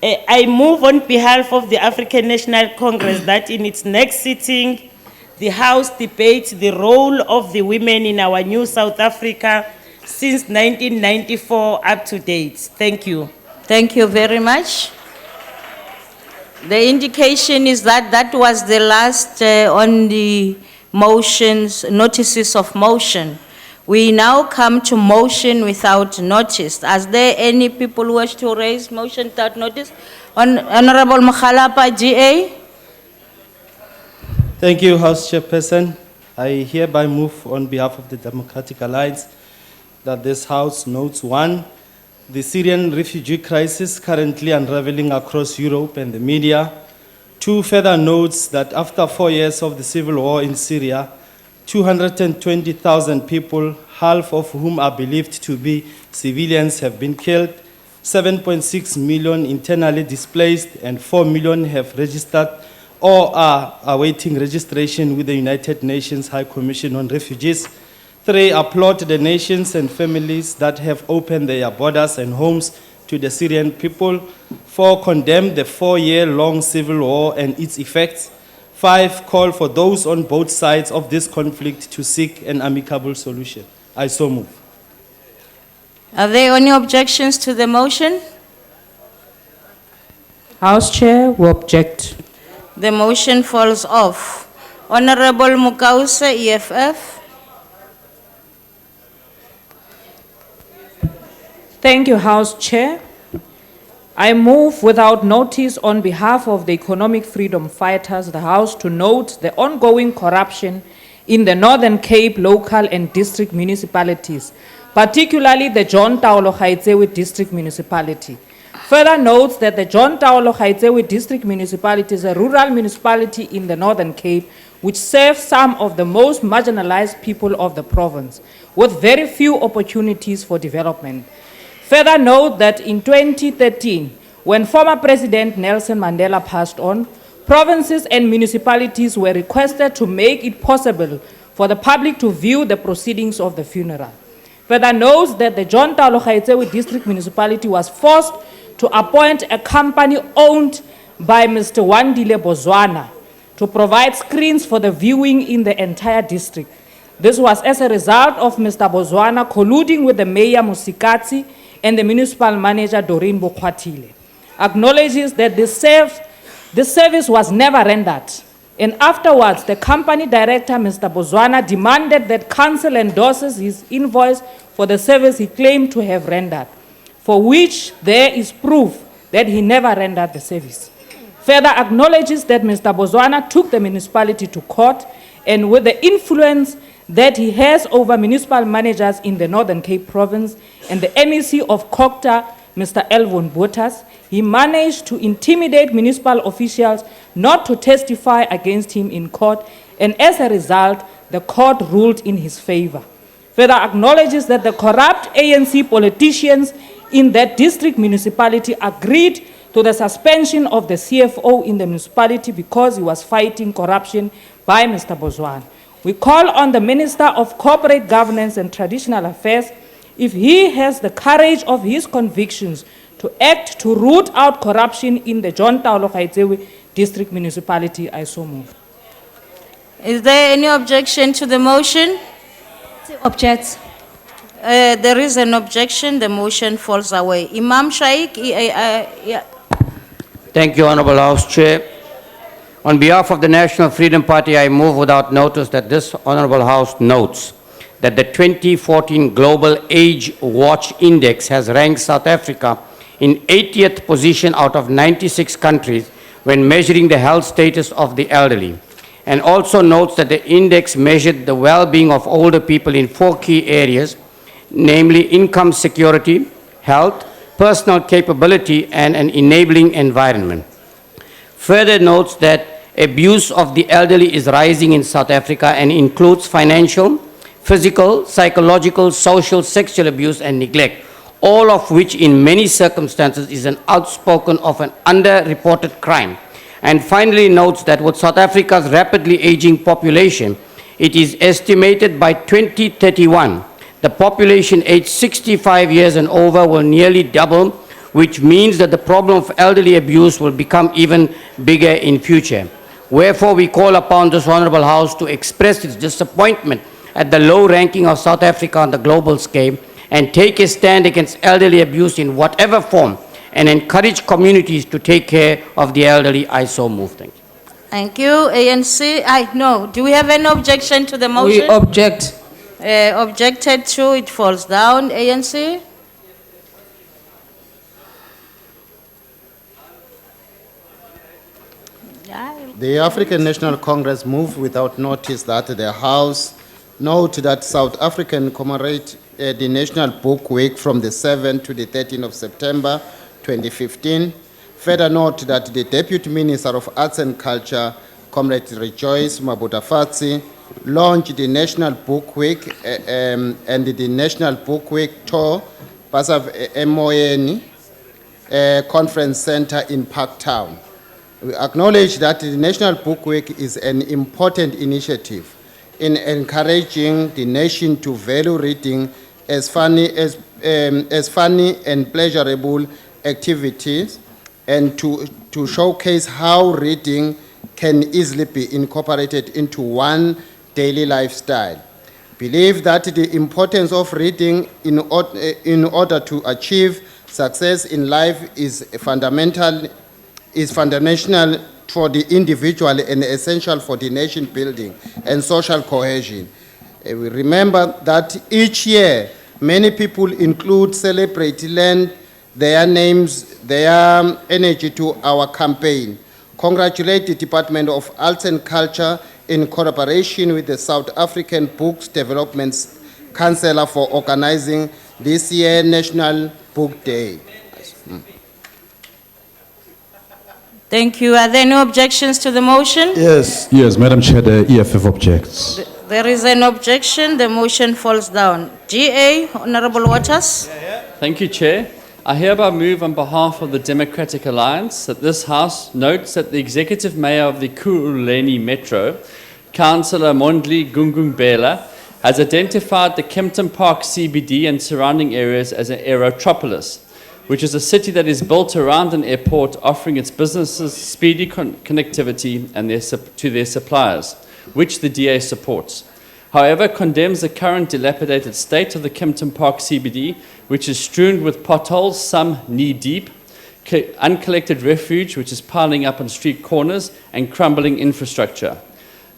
I move on behalf of the African National Congress that in its next sitting, the House debates the role of the women in our new South Africa since 1994 up to date. Thank you. Thank you very much. The indication is that that was the last on the motions, notices of motion. We now come to motion without notice. Are there any people who wish to raise motion without notice? Honorable Mkhalapa, GA. Thank you, House Chairperson. I hereby move on behalf of the Democratic Alliance that this House notes 1, the Syrian refugee crisis currently unraveling across Europe and the media. 2, further notes that after 4 years of the civil war in Syria, 220,000 people, half of whom are believed to be civilians, have been killed, 7.6 million internally displaced, and 4 million have registered or are awaiting registration with the United Nations High Commission on Refugees. 3, applaud the nations and families that have opened their borders and homes to the Syrian people. 4, condemn the 4-year-long civil war and its effects. 5, call for those on both sides of this conflict to seek an amicable solution. I so move. Are there any objections to the motion? House Chair will object. The motion falls off. Honorable Mukause, EFF. Thank you, House Chair. I move without notice on behalf of the economic freedom fighters, the House, to note the ongoing corruption in the Northern Cape local and district municipalities, particularly the John Taolo Gaetsewe district municipality. Further notes that the John Taolo Gaetsewe district municipality is a rural municipality in the Northern Cape which serves some of the most marginalized people of the province, with very few opportunities for development. Further note that in 2013, when former President Nelson Mandela passed on, provinces and municipalities were requested to make it possible for the public to view the proceedings of the funeral. Further notes that the John Taolo Gaetsewe district municipality was forced to appoint a company owned by Mr. Wandile Bozwana to provide screens for the viewing in the entire district. This was as a result of Mr. Bozwana colluding with the Mayor Musikatsi and the municipal manager Doreen Bokwatile. Acknowledges that the service was never rendered. And afterwards, the company director, Mr. Bozwana, demanded that council endorses his invoice for the service he claimed to have rendered, for which there is proof that he never rendered the service. Further acknowledges that Mr. Bozwana took the municipality to court, and with the influence that he has over municipal managers in the Northern Cape province and the MEC of Kokta, Mr. Elvon Botas, he managed to intimidate municipal officials not to testify against him in court, and as a result, the court ruled in his favor. Further acknowledges that the corrupt ANC politicians in that district municipality agreed to the suspension of the CFO in the municipality because he was fighting corruption by Mr. Bozwana. We call on the Minister of Corporate Governance and Traditional Affairs, if he has the courage of his convictions, to act to root out corruption in the John Taolo Gaetsewe district municipality. I so move. Is there any objection to the motion? Object. There is an objection. The motion falls away. Imam Shaikh, yeah. Thank you, Honorable House Chair. On behalf of the National Freedom Party, I move without notice that this Honorable House notes that the 2014 Global Age Watch Index has ranked South Africa in 80th position out of 96 countries when measuring the health status of the elderly, and also notes that the index measured the well-being of older people in 4 key areas, namely income security, health, personal capability, and an enabling environment. Further notes that abuse of the elderly is rising in South Africa and includes financial, physical, psychological, social, sexual abuse, and neglect, all of which in many circumstances is an outspoken of an underreported crime. And finally notes that with South Africa's rapidly aging population, it is estimated by 2031, the population aged 65 years and over will nearly double, which means that the problem of elderly abuse will become even bigger in future. Wherefore, we call upon this Honorable House to express its disappointment at the low ranking of South Africa on the global scale and take a stand against elderly abuse in whatever form and encourage communities to take care of the elderly. I so move. Thank you. Thank you. ANC, no. Do we have any objection to the motion? We object. Objected to, it falls down. ANC? The African National Congress moved without notice that the House note that South African commemorate the National Book Week from the 7th to the 13th of September 2015. Further note that the Deputy Minister of Arts and Culture, Comrade Rejoice Mabutafatsi, launched the National Book Week and the National Book Week Tour, Pasav Emoyeni Conference Center in Parktown. We acknowledge that the National Book Week is an important initiative in encouraging the nation to value reading as funny and pleasurable activities, and to showcase how reading can easily be incorporated into one daily lifestyle. Believe that the importance of reading in order to achieve success in life is fundamental for the individual and essential for the nation building and social cohesion. We remember that each year Many people include celebrity lend their names, their energy to our campaign. Congratulate the Department of Arts and Culture in collaboration with the South African Books Development Council for organizing this year's National Book Day. Thank you. Are there no objections to the motion? Yes, Madam Chair, the EFF objects. There is an objection. The motion falls down. GA, Honorable Waters. Thank you, Chair. I hereby move on behalf of the Democratic Alliance that this House notes that the Executive Mayor of the Ekurhuleni Metro, Councillor Mondli Gungungbela, has identified the Kempton Park CBD and surrounding areas as an Aerotropolis, which is a city that is built around an airport, offering its businesses speedy connectivity and to their suppliers, which the DA supports. However, condemns the current dilapidated state of the Kempton Park CBD, which is strewn with potholes, some knee-deep, uncollected refuge, which is piling up on street corners, and crumbling infrastructure.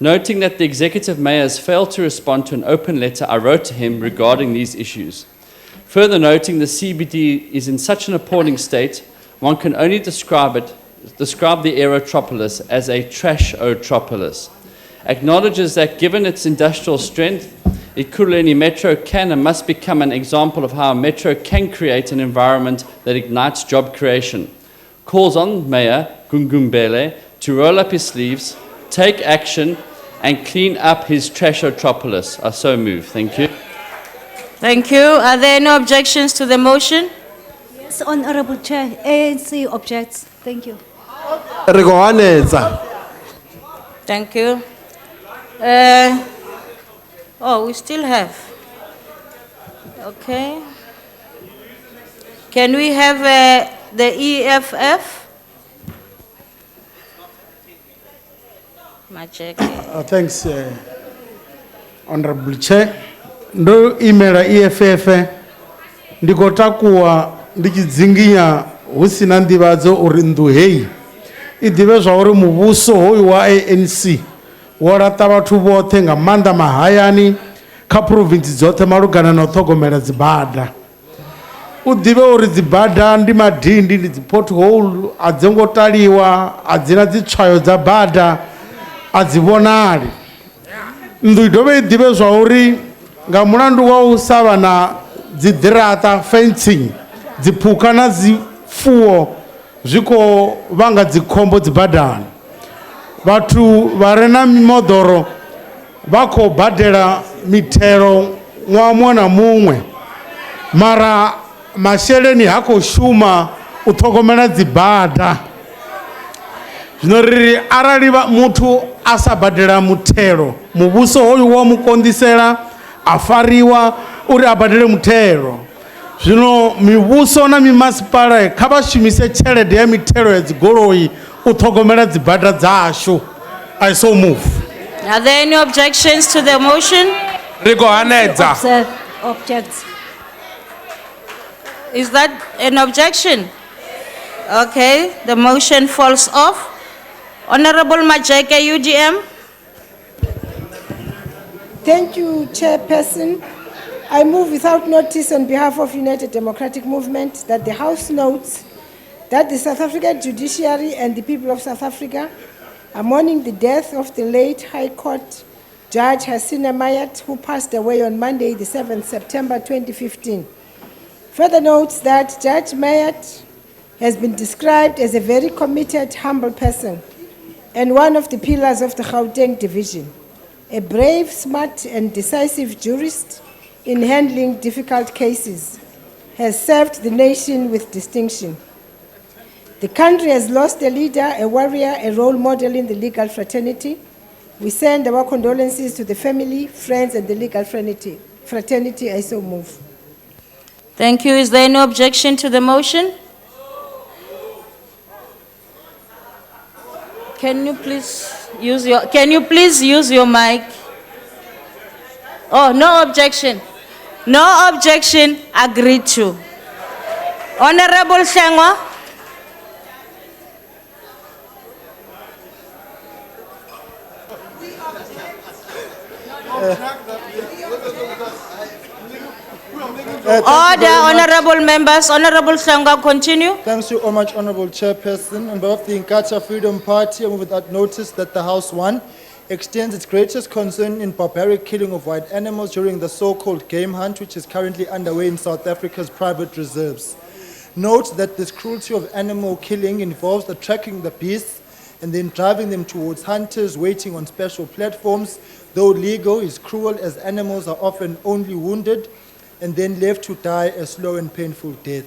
Noting that the Executive Mayor has failed to respond to an open letter I wrote to him regarding these issues. Further noting the CBD is in such an appalling state, one can only describe the Aerotropolis as a trash-otropolis. Acknowledges that given its industrial strength, Ekurhuleni Metro can and must become an example of how a metro can create an environment that ignites job creation. Calls on Mayor Gungungbele to roll up his sleeves, take action, and clean up his trash-otropolis. I so move. Thank you. Thank you. Are there no objections to the motion? Yes, Honorable Chair, ANC objects. Thank you. Thank you. We still have. Okay. Can we have the EFF? Thanks, Honorable Chair. Ndo imela EFF ndikotakuwa ndikidzinginya husina ndivadzo uri nduhei idive zvauri mubuso hoyu wa ANC warata vathu vothe nga manda mahayani kha province dzothe malugana na u ṱhogomela dzibada. U ḓivhe uri dzibada ndi madindi ndi dzi pothole a dzi ngo taliwa a dzina dzi tswayo dza bada a dzi vhonali. Nnḓu i dovhe i ḓivhe zwauri nga mulandu wa u sa vha na dzi ḓirata fencing dziphukha na dzifuwo zwi khou vhanga dzikhombo dzibadani. Vhathu vha re na mimoḓoro vha khou badela mithelo ṅwaha muṅwe na muṅwe mara masheleni ha khou shuma u ṱhogomela dzibada. Zwino ri arali muthu a sa badela muthelo muvhuso hoyu wa mu konḓisela a fariwa uri a badele muthelo. Zwino mivhuso na mimasipala kha vha shumise tshelede ya mithelo ya dzigoloi u ṱhogomela dzibada dzashu. I so move. Are there any objections to the motion? Objects. Is that an objection? Okay, the motion falls off. Honorable Majeke, UDM. Thank you, Chairperson. I move without notice on behalf of United Democratic Movement that the House notes that the South African judiciary and the people of South Africa are mourning the death of the late High Court Judge Hasina Mayat, who passed away on Monday, the 7th September 2015. Further notes that Judge Mayat has been described as a very committed, humble person and one of the pillars of the Gauteng division, a brave, smart, and decisive jurist in handling difficult cases, has served the nation with distinction. The country has lost a leader, a warrior, a role model in the legal fraternity. We send our condolences to the family, friends, and the legal fraternity. I so move. Thank you. Is there no objection to the motion? Can you please use your mic? Oh, no objection. No objection. Agreed to. Honorable Shangwa. Order, honorable members. Honorable Sanga, continue. Thanks you all much, Honorable Chairperson. On behalf of the Inkatha Freedom Party, I move without notice that the House 1 extends its greatest concern in barbaric killing of wild animals during the so-called game hunt, which is currently underway in South Africa's private reserves. Note that this cruelty of animal killing involves the tracking the beasts and then driving them towards hunters waiting on special platforms. Though legal, is cruel as animals are often only wounded and then left to die a slow and painful death.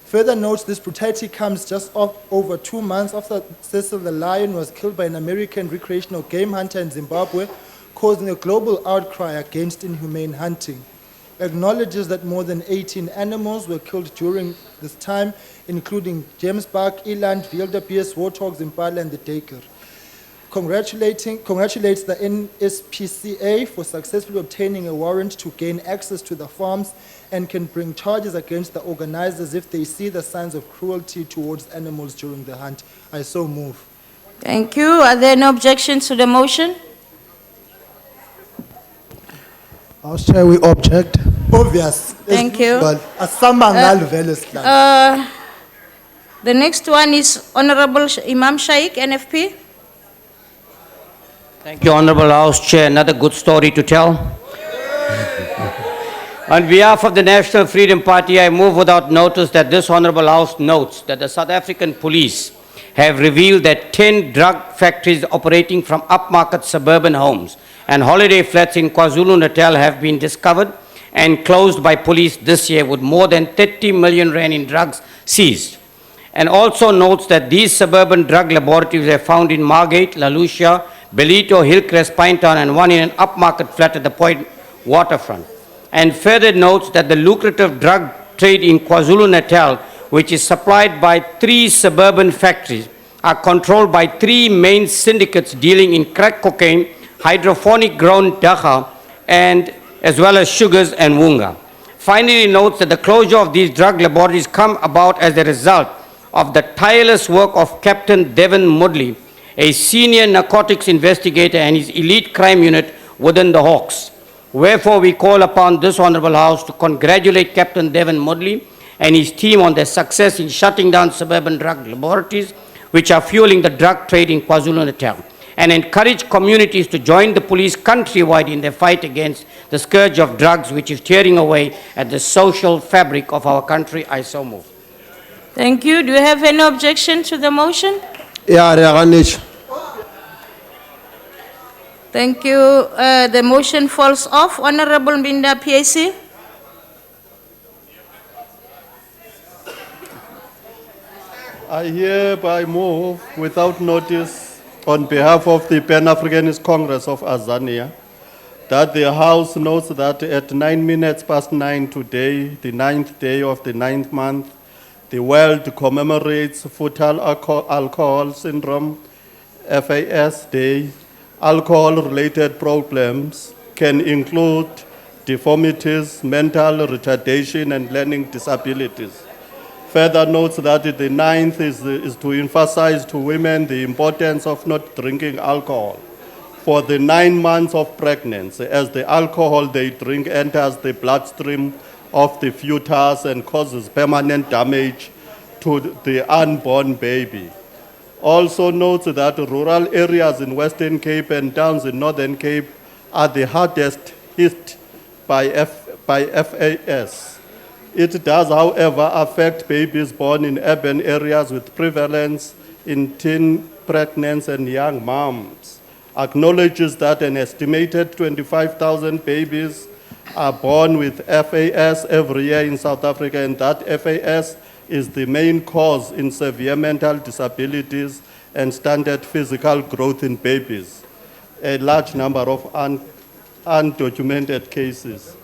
Further note, this brutality comes just over 2 months after Cecil the lion was killed by an American recreational game hunter in Zimbabwe, causing a global outcry against inhumane hunting. Acknowledges that more than 18 animals were killed during this time, including Gemsbuck, eland, wildebeest, warthogs, impala, and the duiker. Congratulates the NSPCA for successfully obtaining a warrant to gain access to the farms and can bring charges against the organizers if they see the signs of cruelty towards animals during the hunt. I so move. Thank you. Are there no objections to the motion? House Chair, we object. Obvious. Thank you. The next one is Honorable Imam Shaikh, NFP. Thank you, Honorable House Chair. Another good story to tell. On behalf of the National Freedom Party, I move without notice that this Honorable House notes that the South African police have revealed that 10 drug factories operating from upmarket suburban homes and holiday flats in KwaZulu-Natal have been discovered and closed by police this year with more than 30 million rand in drugs seized. And also notes that these suburban drug laboratories are found in Margate, La Lucia, Bellito, Hillcrest, Pinetown, and one in an upmarket flat at the Point waterfront. And further notes that the lucrative drug trade in KwaZulu-Natal, which is supplied by 3 suburban factories, are controlled by 3 main syndicates dealing in crack cocaine, hydroponic grown dagga, and as well as sugars and wunga. Finally notes that the closure of these drug laboratories come about as a result of the tireless work of Captain Devon Mudley, a senior narcotics investigator, and his elite crime unit within the Hawks. Wherefore, we call upon this Honourable House to congratulate Captain Devon Mudley and his team on their success in shutting down suburban drug laboratories, which are fueling the drug trade in KwaZulu-Natal, and encourage communities to join the police countrywide in their fight against the scourge of drugs, which is tearing away at the social fabric of our country. I so move. Thank you. Do you have any objection to the motion? Thank you. The motion falls off. Honorable Minda PAC. I hereby move without notice on behalf of the Pan-Africanist Congress of Azania that the House notes that at 9:09 today, the 9th day of the 9th month, the world commemorates Fetal Alcohol Syndrome, FAS Day. Alcohol-related problems can include deformities, mental retardation, and learning disabilities. Further notes that the 9th is to emphasize to women the importance of not drinking alcohol for the 9 months of pregnancy, as the alcohol they drink enters the bloodstream of the fetus and causes permanent damage to the unborn baby. Also notes that rural areas in Western Cape and towns in Northern Cape are the hardest hit by FAS. It does, however, affect babies born in urban areas with prevalence in teen pregnancy and young moms. Acknowledges that an estimated 25,000 babies are born with FAS every year in South Africa, and that FAS is the main cause in severe mental disabilities and stunted physical growth in babies, a large number of undocumented cases.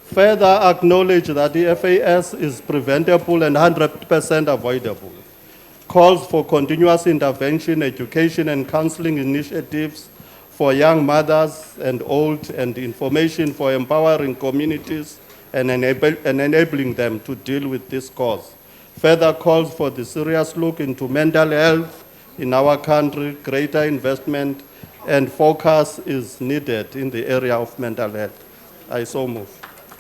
Further acknowledge that the FAS is preventable and 100% avoidable. Calls for continuous intervention, education, and counseling initiatives for young mothers and old, and information for empowering communities and enabling them to deal with this cause. Further calls for the serious look into mental health in our country. Greater investment and focus is needed in the area of mental health. I so move.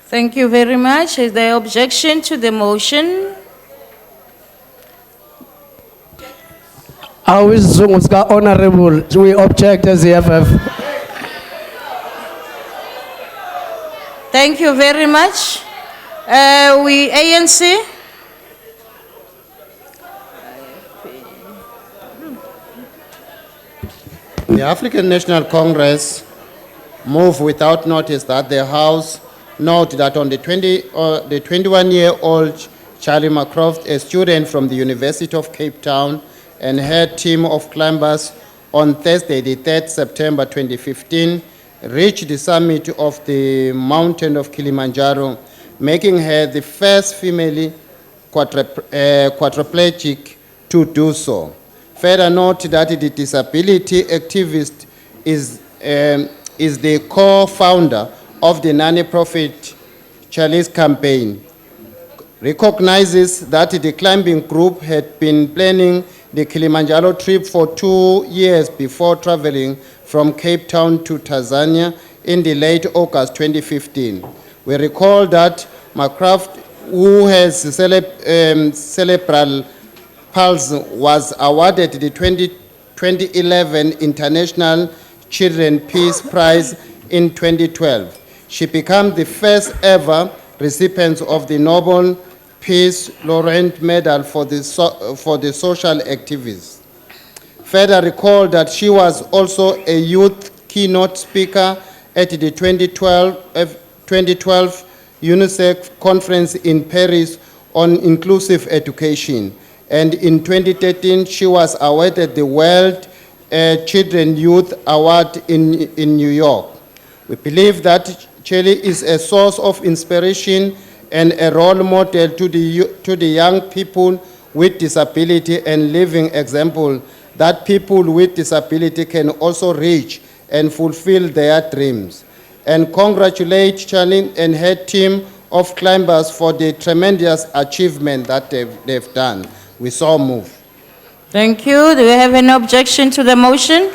Thank you very much. Is there objection to the motion? Honorable, we object as the EFF. Thank you very much. We ANC? The African National Congress move without notice that the House note that on the 21-year-old Charlie McCroft, a student from the University of Cape Town, and her team of climbers on Thursday, the 3rd September 2015, reached the summit of the mountain of Kilimanjaro, making her the first female quadriplegic to do so. Further note that the disability activist is the co-founder of the non-profit Charlie's campaign. Recognizes that the climbing group had been planning the Kilimanjaro trip for 2 years before traveling from Cape Town to Tanzania in the late August 2015. We recall that McCraft, who has cerebral palsy, was awarded the 2011 International Children Peace Prize in 2012. She became the first ever recipient of the Nobel Peace Laureate Medal for the social activists. Further recall that she was also a youth keynote speaker at the 2012 UNICEF conference in Paris on inclusive education. And in 2013, she was awarded the World Children Youth Award in New York. We believe that Charlie is a source of inspiration and a role model to the young people with disability and living example that people with disability can also reach and fulfill their dreams. And congratulate Charlie and her team of climbers for the tremendous achievement that they've done. We so move. Thank you. Do we have any objection to the motion?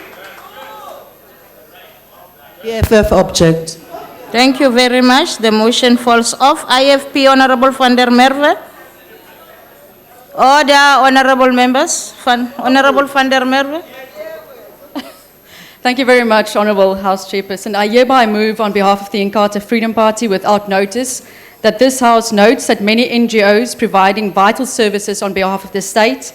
EFF object. Thank you very much. The motion falls off. IFP, Honorable van der Merwe. Order, honorable members. Honorable van der Merwe. Thank you very much, Honourable House Chairperson. I hereby move on behalf of the Inkatha Freedom Party without notice that this House notes that many NGOs providing vital services on behalf of the state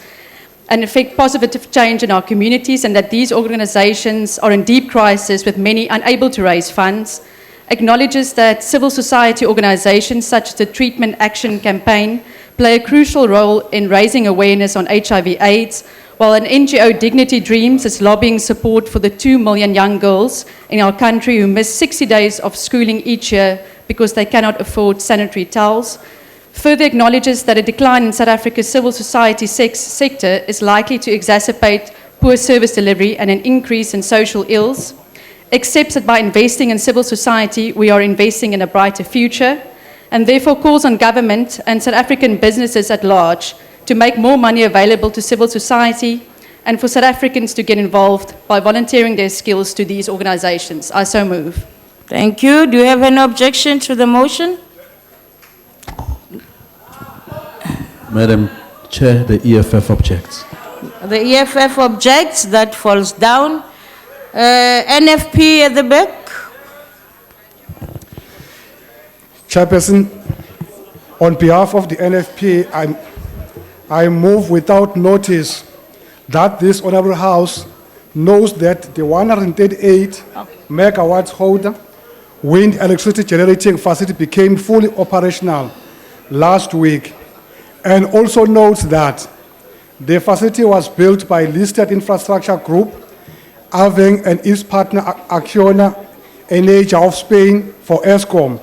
and effect positive change in our communities, and that these organizations are in deep crisis with many unable to raise funds. Acknowledges that civil society organizations such as the Treatment Action Campaign play a crucial role in raising awareness on HIV/AIDS, while an NGO Dignity Dreams is lobbying support for the 2 million young girls in our country who miss 60 days of schooling each year because they cannot afford sanitary towels. Further acknowledges that a decline in South Africa's civil society sector is likely to exacerbate poor service delivery and an increase in social ills. Accepts that by investing in civil society, we are investing in a brighter future, and therefore calls on government and South African businesses at large to make more money available to civil society and for South Africans to get involved by volunteering their skills to these organizations. I so move. Thank you. Do you have any objection to the motion? Madam Chair, the EFF objects. The EFF objects. That falls down. NFP at the back. Chairperson, on behalf of the NFP, I move without notice that this Honourable House knows that the 138 megawatts holder wind electricity generating facility became fully operational last week, and also notes that the facility was built by listed infrastructure group Aveng and its partner Acciona Energia of Spain for ESCOM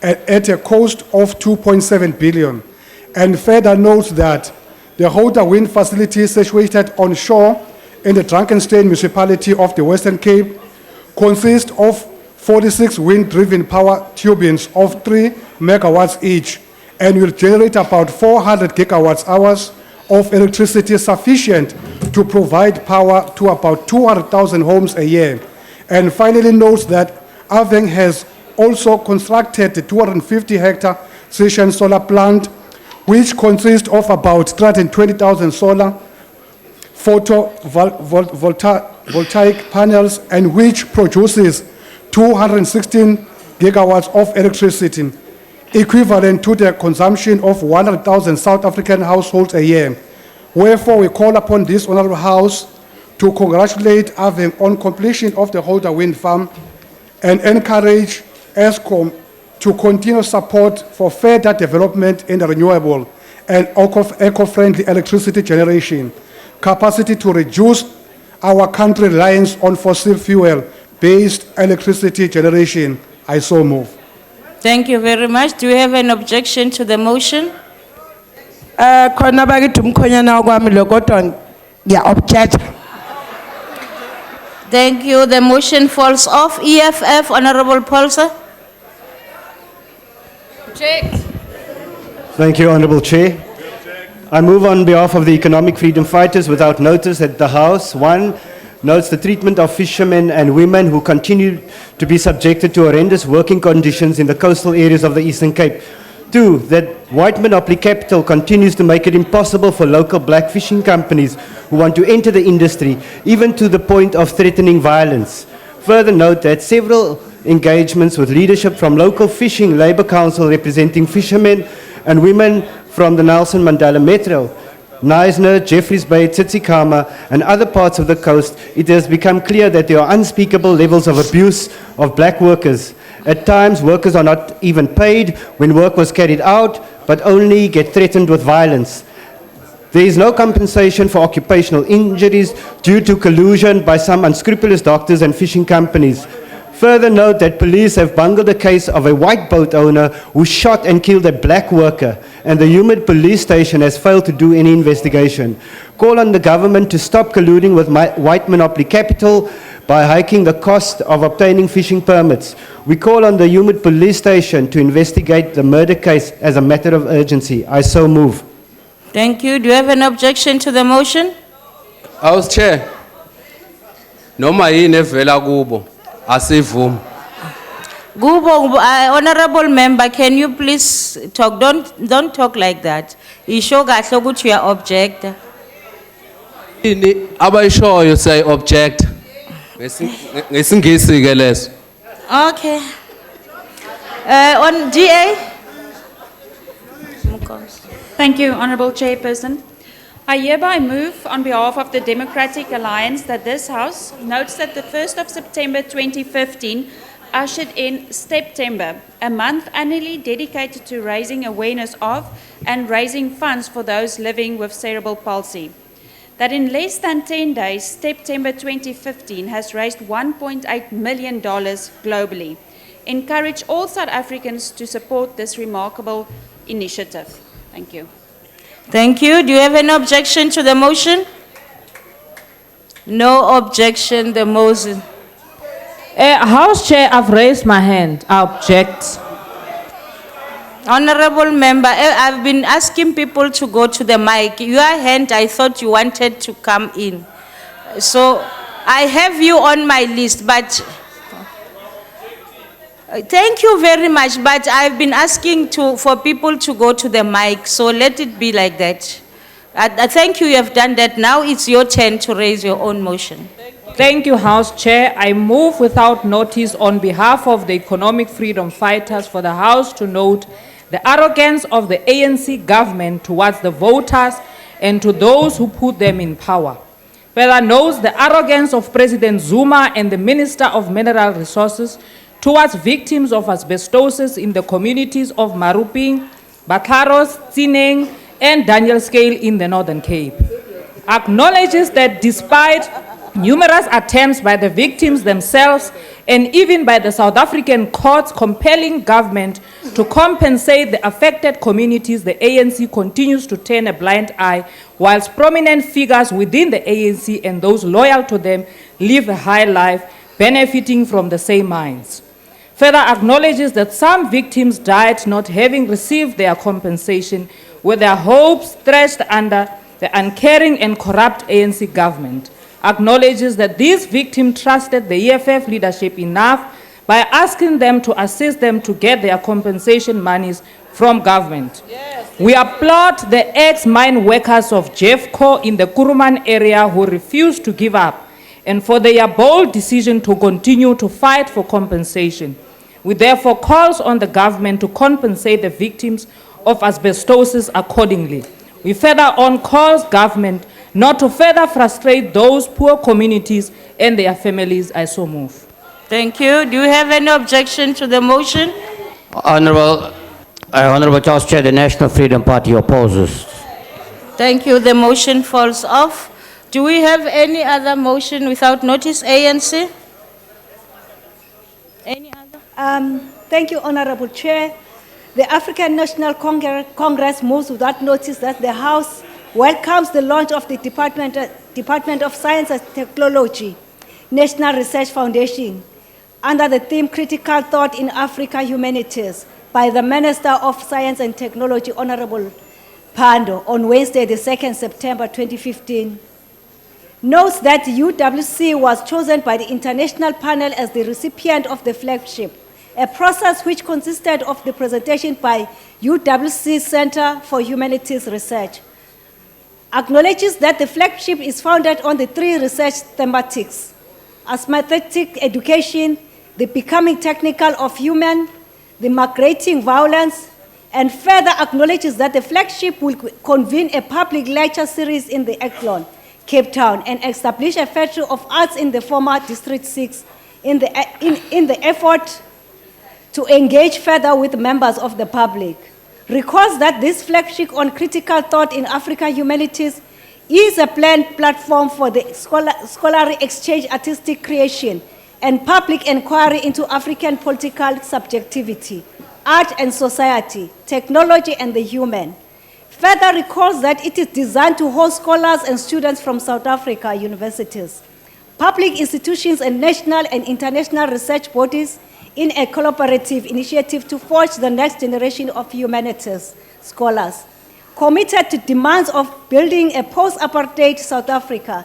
at a cost of 2.7 billion. And further notes that the Holder Wind facility situated on shore in the Drakenstein municipality of the Western Cape consists of 46 wind-driven power turbines of 3 megawatts each and will generate about 400 gigawatt hours of electricity sufficient to provide power to about 200,000 homes a year. And finally notes that Aveng has also constructed a 250-hectare Session solar plant, which consists of about 320,000 solar photovoltaic panels and which produces 216 gigawatts of electricity, equivalent to the consumption of 100,000 South African households a year. Wherefore, we call upon this Honourable House to congratulate Aveng on completion of the Holder Wind Farm and encourage ESCOM to continue support for further development in the renewable and eco-friendly electricity generation, capacity to reduce our country reliance on fossil fuel-based electricity generation. I so move. Thank you very much. Do you have an objection to the motion? Khona bakithi umkhonyana kwami lo kodwa ngiya-object. Thank you. The motion falls off. EFF, Honorable Prasa. Object. Thank you, Honourable Chair. I move on behalf of the economic freedom fighters without notice that the House, 1, notes the treatment of fishermen and women who continue to be subjected to horrendous working conditions in the coastal areas of the Eastern Cape. 2, that white monopoly capital continues to make it impossible for local black fishing companies who want to enter the industry, even to the point of threatening violence. Further note that several engagements with leadership from local fishing labour council representing fishermen and women from the Nelson Mandela Metro, Neisner, Jeffreys Bay, Tsitsikamma and other parts of the coast, it has become clear that there are unspeakable levels of abuse of black workers. At times, workers are not even paid when work was carried out, but only get threatened with violence. There is no compensation for occupational injuries due to collusion by some unscrupulous doctors and fishing companies. Further note that police have bungled the case of a white boat owner who shot and killed a black worker, and the Humid police station has failed to do any investigation. Call on the government to stop colluding with white monopoly capital by hiking the cost of obtaining fishing permits. We call on the Humid police station to investigate the murder case as a matter of urgency. I so move. Thank you. Do you have an objection to the motion? House Chair, noma yini evela kubo asivumi. Gubo, Honorable Member, can you please talk? Don't talk like that. Isho kahle ukuthi you object. Ini abayishoyo say object. Ngesingisi ke leso. Okay. On GA. Thank you, Honourable Chairperson. I hereby move on behalf of the Democratic Alliance that this House notes that the 1st of September 2015 ushered in Steptember, a month annually dedicated to raising awareness of and raising funds for those living with cerebral palsy. That in less than 10 days, September 2015 has raised $1.8 million globally. Encourage all South Africans to support this remarkable initiative. Thank you. Thank you. Do you have an objection to the motion? No objection. The motion. House Chair, I've raised my hand. I object. Honorable Member, I've been asking people to go to the mic. Your hand, I thought you wanted to come in. So I have you on my list, but thank you very much. But I've been asking for people to go to the mic, so let it be like that. I thank you have done that. Now it's your turn to raise your own motion. Thank you, House Chair. I move without notice on behalf of the economic freedom fighters for the House to note the arrogance of the ANC government towards the voters and to those who put them in power. Further notes the arrogance of President Zuma and the Minister of Mineral Resources towards victims of asbestosis in the communities of Maruping, Bakaros, Tsineng, and Daniel Scale in the Northern Cape. Acknowledges that despite numerous attempts by the victims themselves and even by the South African courts compelling government to compensate the affected communities, the ANC continues to turn a blind eye, whilst prominent figures within the ANC and those loyal to them live a high life, benefiting from the same mines. Further acknowledges that some victims died not having received their compensation, with their hopes thrashed under the uncaring and corrupt ANC government. Acknowledges that these victims trusted the EFF leadership enough by asking them to assist them to get their compensation monies from government. We applaud the ex-mine workers of Jeffco in the Kuruman area who refused to give up and for their bold decision to continue to fight for compensation. We therefore call on the government to compensate the victims of asbestosis accordingly. We further on call government not to further frustrate those poor communities and their families. I so move. Thank you. Do you have any objection to the motion? Honorable House Chair, the National Freedom Party opposes. Thank you. The motion falls off. Do we have any other motion without notice? ANC? Any other? Thank you, Honorable Chair. The African National Congress moves without notice that the House welcomes the launch of the Department of Science and Technology National Research Foundation under the theme Critical Thought in Africa Humanities by the Minister of Science and Technology, Honorable Pando, on Wednesday, the 2nd September 2015. Notes that UWC was chosen by the international panel as the recipient of the flagship, a process which consisted of the presentation by UWC Center for Humanities Research. Acknowledges that the flagship is founded on the 3 research thematics: asthmatic education, the becoming technical of human, the migrating violence, and further acknowledges that the flagship will convene a public lecture series in the Eklon, Cape Town, and establish a Factory of Arts in the former District 6 in the effort to engage further with members of the public. Recalls that this flagship on critical thought in Africa Humanities is a planned platform for the scholarly exchange, artistic creation, and public inquiry into African political subjectivity, art and society, technology and the human. Further recalls that it is designed to host scholars and students from South Africa universities, public institutions, and national and international research bodies in a collaborative initiative to forge the next generation of humanities scholars, committed to demands of building a post-apartheid South Africa,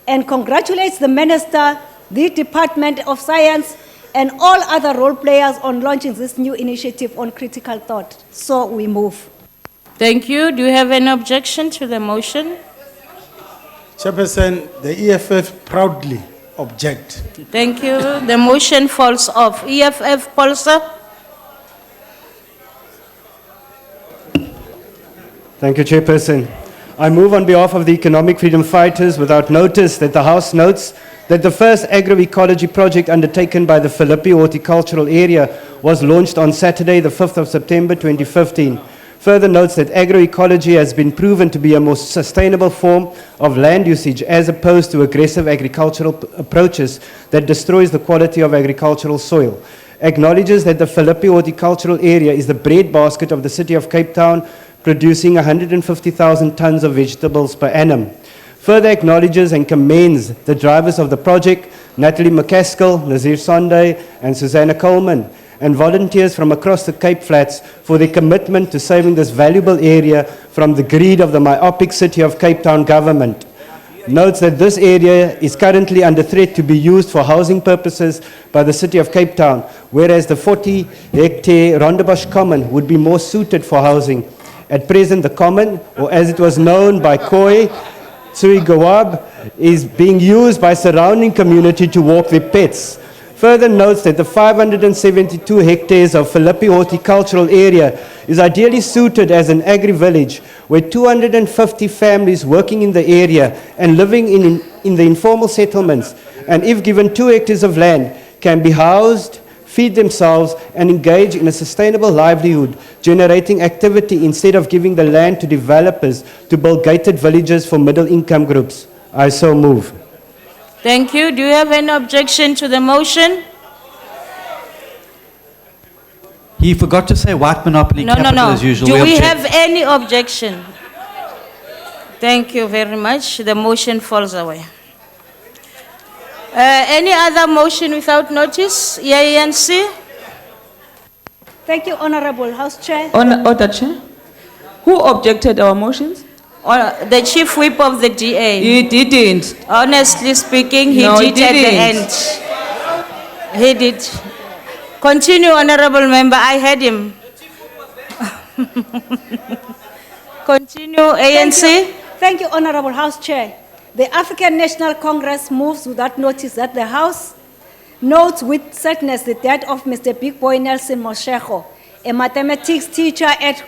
and congratulates the Minister, the Department of Science, and all other role players on launching this new initiative on critical thought. So we move. Thank you. Do you have any objection to the motion? Chairperson, the EFF proudly object. Thank you. The motion falls off. EFF, Prasa. Thank you, Chairperson. I move on behalf of the economic freedom fighters without notice that the House notes that the first agroecology project undertaken by the Philippi horticultural area was launched on Saturday, the 5th of September 2015. Further notes that agroecology has been proven to be a more sustainable form of land usage as opposed to aggressive agricultural approaches that destroys the quality of agricultural soil. Acknowledges that the Philippi horticultural area is the breadbasket of the city of Cape Town, producing 150,000 tons of vegetables per annum. Further acknowledges and commends the drivers of the project, Natalie McCaskill, Nazir Sunday, and Susanna Coleman, and volunteers from across the Cape Flats for their commitment to saving this valuable area from the greed of the myopic city of Cape Town government. Notes that this area is currently under threat to be used for housing purposes by the city of Cape Town, whereas the 40-hectare Rondebosch Common would be more suited for housing. At present, the Common, or as it was known by Khoi, Tsui Gawab, is being used by surrounding community to walk their pets. Further notes that the 572 hectares of Philippi horticultural area is ideally suited as an agri-village where 250 families working in the area and living in the informal settlements, and if given 2 hectares of land, can be housed, feed themselves, and engage in a sustainable livelihood, generating activity instead of giving the land to developers to build gated villages for middle-income groups. I so move. Thank you. Do you have any objection to the motion? He forgot to say white monopoly capital as usual. Do we have any objection? Thank you very much. The motion falls away. Any other motion without notice? ANC? Thank you, Honorable House Chair. Order, Chair. Who objected our motions? The Chief Whip of the DA. He didn't. Honestly speaking, he did at the end. He did. Continue, honorable member. I heard him. Continue, ANC. Thank you, Honorable House Chair. The African National Congress moves without notice that the House notes with sadness the death of Mr. Big Boy Nelson Moshego, a mathematics teacher at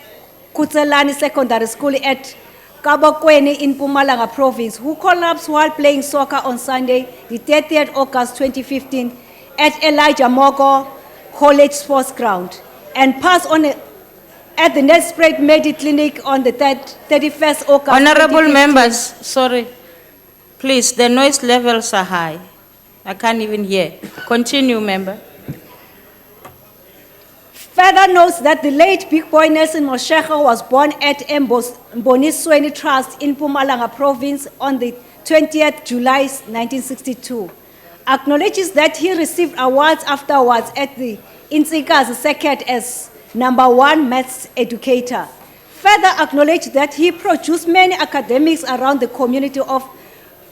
Kutselani Secondary School at Kabokweni in Mpumalanga Province, who collapsed while playing soccer on Sunday, the 30th August 2015, at Elijah Mogo College Sports Ground, and passed on at the Nelspread Medi Clinic on the 31st August. Honorable members, sorry. Please, the noise levels are high. I can't even hear. Continue, member. Further notes that the late Big Boy Nelson Moshego was born at Mbonisweni Trust in Mpumalanga Province on the 20th July 1962. Acknowledges that he received awards after awards at the Insika's Circuit as #1 maths educator. Further acknowledged that he produced many academics around the community of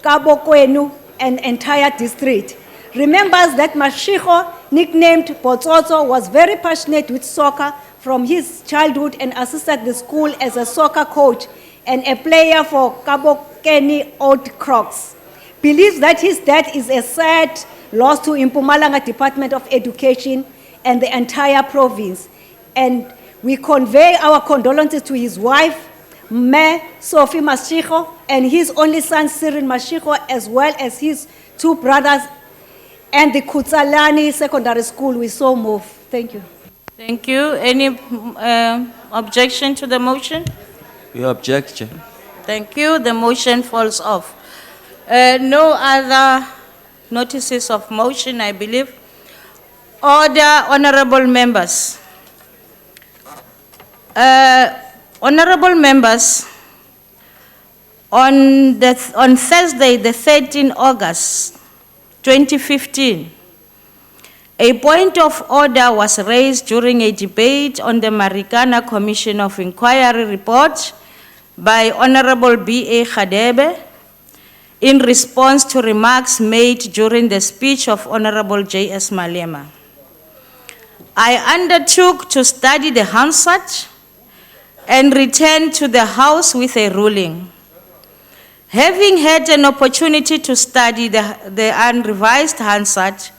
Kabokwenu and entire district. Remembers that Mashiko, nicknamed Botsotso, was very passionate with soccer from his childhood and assisted the school as a soccer coach and a player for Kabokeni Old Crocs. Believes that his death is a sad loss to Mpumalanga Department of Education and the entire province. And we convey our condolences to his wife, Me Sophie Mashiko, and his only son, Cyril Mashiko, as well as his two brothers and the Kutsalani Secondary School. We so move. Thank you. Thank you. Any objection to the motion? We object, Chair. Thank you. The motion falls off. No other notices of motion, I believe. Order, honorable members. Honorable members, on Thursday, the 13th August 2015, a point of order was raised during a debate on the Marikana Commission of Inquiry report by Honorable B.A. Khadebe in response to remarks made during the speech of Honorable J.S. Malema. I undertook to study the Hansard and returned to the House with a ruling. Having had an opportunity to study the unrevised Hansard,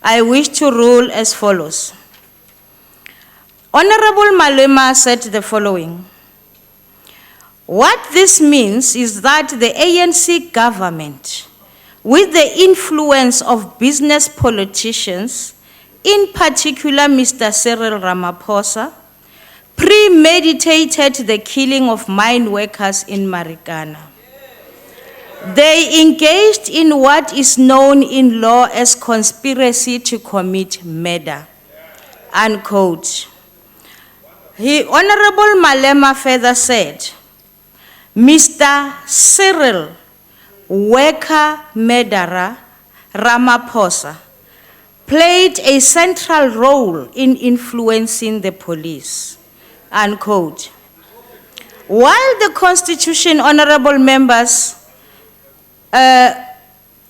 I wish to rule as follows. Honorable Malema said the following. What this means is that the ANC government, with the influence of business politicians, in particular Mr. Cyril Ramaphosa, premeditated the killing of mine workers in Marikana. They engaged in what is known in law as conspiracy to commit murder, unquote. Honorable Malema further said, Mr. Cyril, worker murderer Ramaphosa, played a central role in influencing the police, unquote. While the Constitution, honorable members,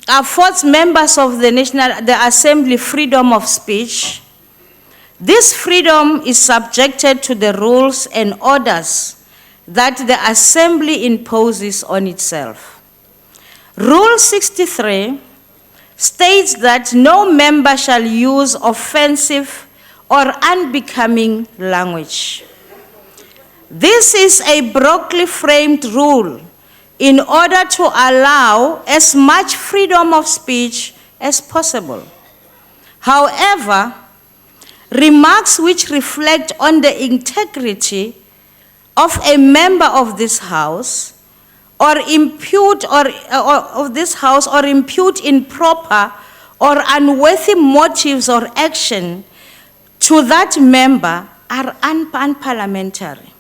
affords members of the Assembly freedom of speech, this freedom is subjected to the rules and orders that the Assembly imposes on itself. Rule 63 states that no member shall use offensive or unbecoming language. This is a broadly framed rule in order to allow as much freedom of speech as possible. However, remarks which reflect on the integrity of a member of this House or impute improper or unworthy motives or action to that member are unparliamentary.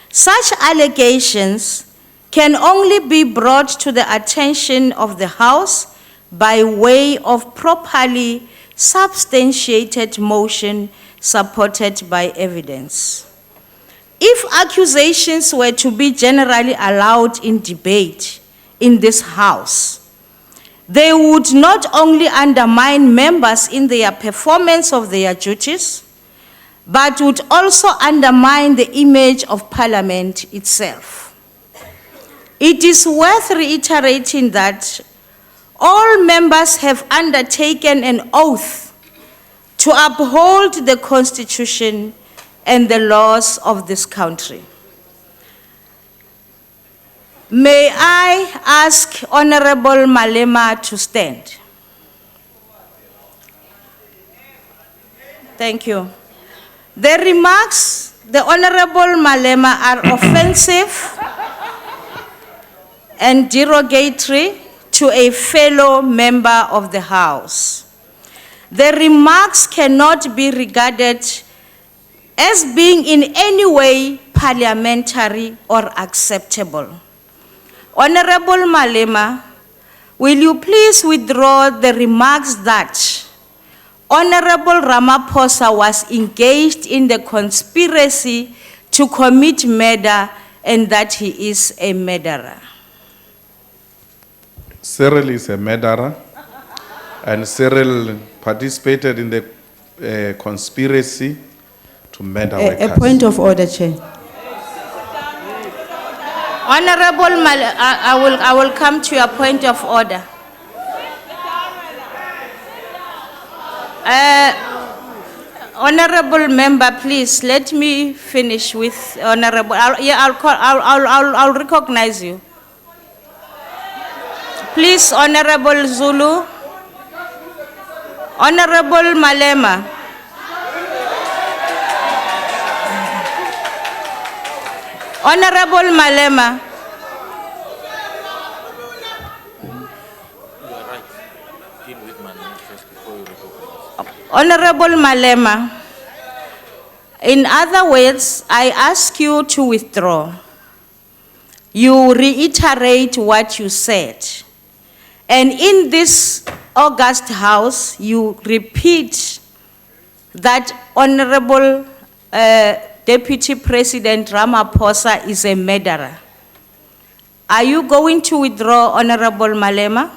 Such allegations can only be brought to the attention of the House by way of properly substantiated motion supported by evidence. If accusations were to be generally allowed in debate in this House, they would not only undermine members in their performance of their duties, but would also undermine the image of Parliament itself. It is worth reiterating that all members have undertaken an oath to uphold the Constitution and the laws of this country. May I ask Honorable Malema to stand? Thank you. The remarks, the Honorable Malema, are offensive and derogatory to a fellow member of the House. The remarks cannot be regarded as being in any way parliamentary or acceptable. Honorable Malema, will you please withdraw the remarks that Honorable Ramaphosa was engaged in the conspiracy to commit murder and that he is a murderer? Cyril is a murderer, and Cyril participated in the conspiracy to murder workers. A point of order, Chair. Honorable I will come to your point of order. Honorable member, please let me finish with honorable. I'll recognize you. Please, Honorable Zulu. Honorable Malema. Honorable Malema. Honorable Malema, in other words, I ask you to withdraw. You reiterate what you said. And in this August House, you repeat that Honorable Deputy President Ramaphosa is a murderer. Are you going to withdraw, Honorable Malema?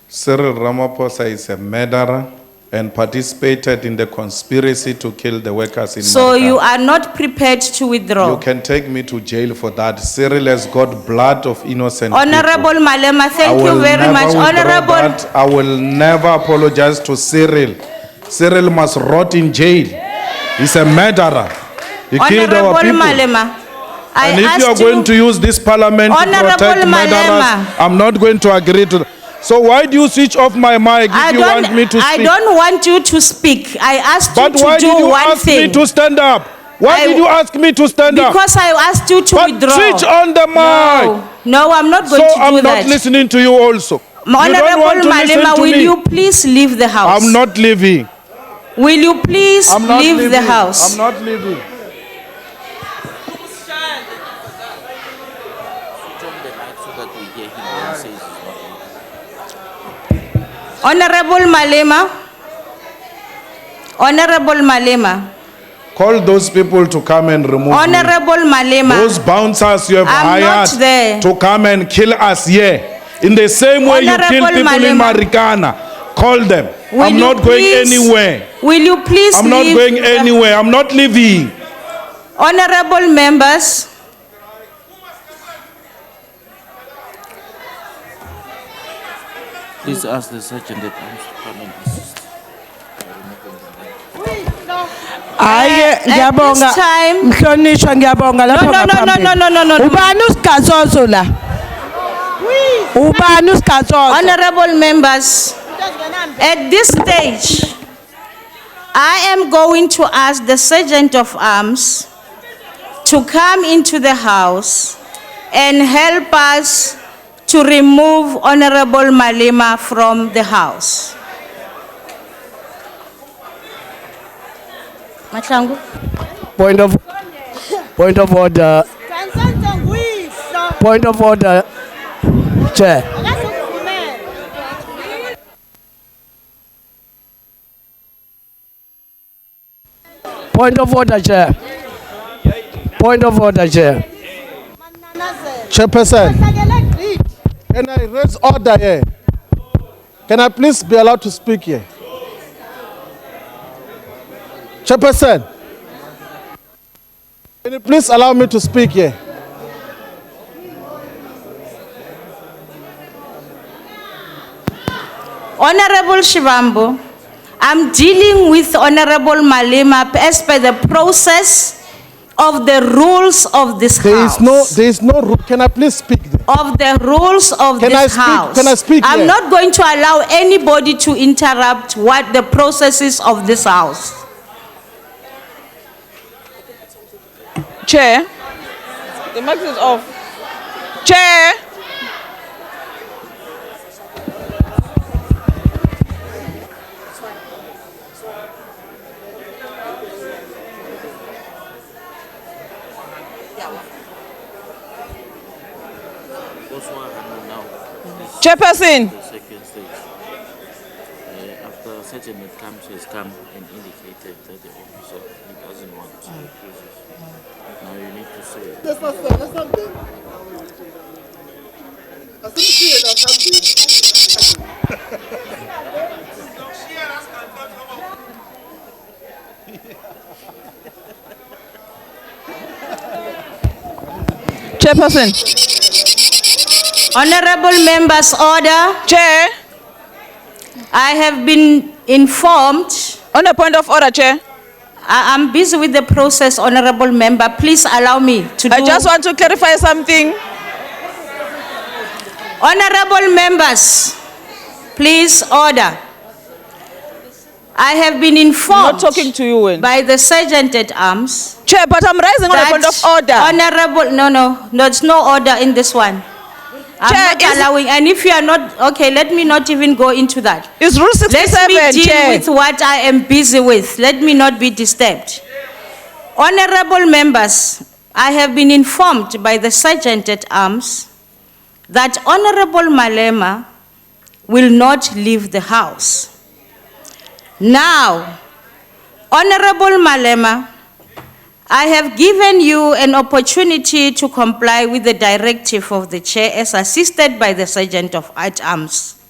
Cyril Ramaphosa is a murderer and participated in the conspiracy to kill the workers in So Marikana. you are not prepared to withdraw? You can take me to jail for that. Cyril has got blood of innocent Honorable people. Malema, thank you very much. Honorable. That. I will never apologize to Cyril. Cyril must rot in jail. He's a murderer. He killed our Honorable people. Malema, I And if you are asked going to use this parliament to Honorable protect murderers, Malema. I'm not going to agree to that. So why do you switch off my mic if you want me to speak? I don't want you to speak. I asked you But why to did do you one ask thing. me to stand up? Why did you ask me to stand up? Because I asked you to withdraw. Switch on the mic. No, I'm not going So to do I'm that. not listening to you also. You don't Honorable want to listen Malema, to will me. you please leave the house? I'm not leaving. Will you please I'm not leave the leaving. house? I'm not leaving. Honorable Malema. Honorable Malema. Call those people to come and remove me. Honorable Malema. Those bouncers you have I'm not hired there. to come and kill us here. In the same way you kill Honorable people in Malema. Marikana. Call them. Will I'm you not going please- anywhere. Will you please I'm not leave going the- anywhere. I'm not leaving. Honorable members. Please ask the sergeant at arms to come and assist. Hayi ngiyabonga mhlonishwa ngiyabonga lapha ngaphambili. No. Ubani usigazozo la? Ubani usigazozo? Honorable members, at this stage, I am going to ask the sergeant of arms to come into the house and help us to remove Honorable Malema from the house. Mahlangu? Point of order. Point of order. Chair. Point of order, Chair. Point of order, Chair. Chairperson, can I raise order here? Can I please be allowed to speak here? Chairperson, can you please allow me to speak here? Honorable Shivambu, I'm dealing with Honorable Malema as per the process of the rules of this house. There is no rule. Can I please speak? Of the rules of this house. Can I speak? I'm here? not going to allow anybody to interrupt what the processes of this house. Chair, the mic is off. Chair. Chairperson. After such a has come and indicated that the officer doesn't want to refuse it. Now you need to say it. Chairperson. Honorable members, order. Chair. I have been informed. On a point of order, Chair. I'm busy with the process, honorable member. Please allow me to do. I just want to clarify something. Honorable members, please order. I have been informed. Not talking to you, by the sergeant at arms. Chair, but I'm rising on a point of order. Honorable, no, there's no order in this one. I'm Chair, not allowing, and if you are not, okay, let me not even go into that. It's Rule 67, Let me deal Chair. with what I am busy with. Let me not be disturbed. Honorable members, I have been informed by the sergeant at arms that Honorable Malema will not leave the house. Now, Honorable Malema, I have given you an opportunity to comply with the directive of the chair as assisted by the sergeant at arms.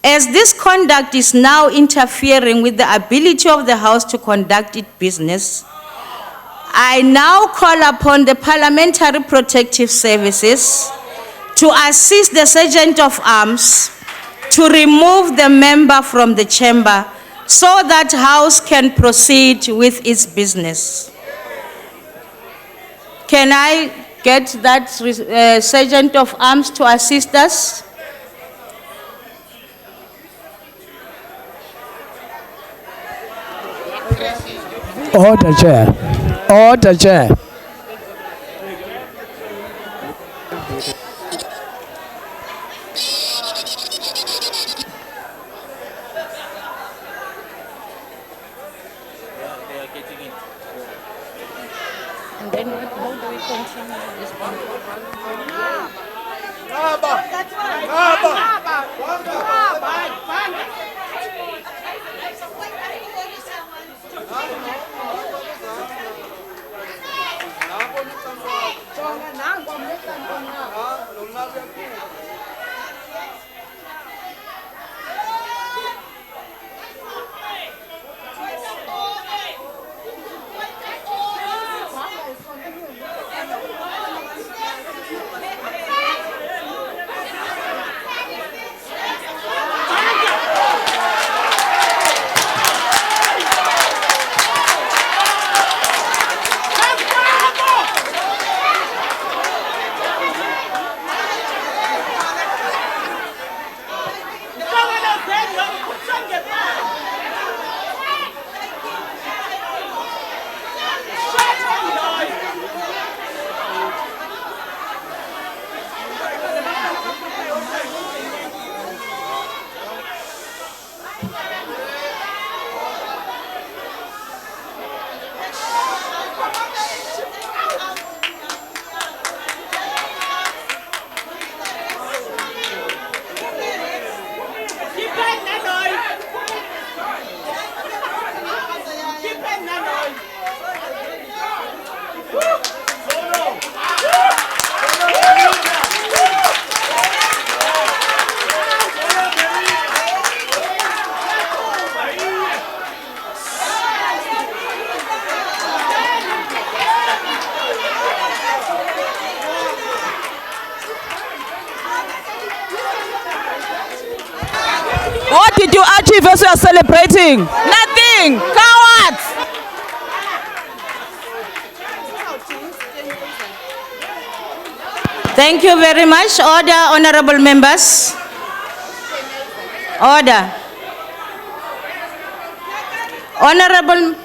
As this conduct is now interfering with the ability of the house to conduct its business, I now call upon the Parliamentary Protective Services to assist the sergeant of arms to remove the member from the chamber so that house can proceed with its business. Can I get that sergeant of arms to assist us? Order, Chair. Order, Chair. And then how do we continue this one? achieve as we are celebrating? Nothing. Cowards. Thank you very much. Order, honorable members. Order. Honorable.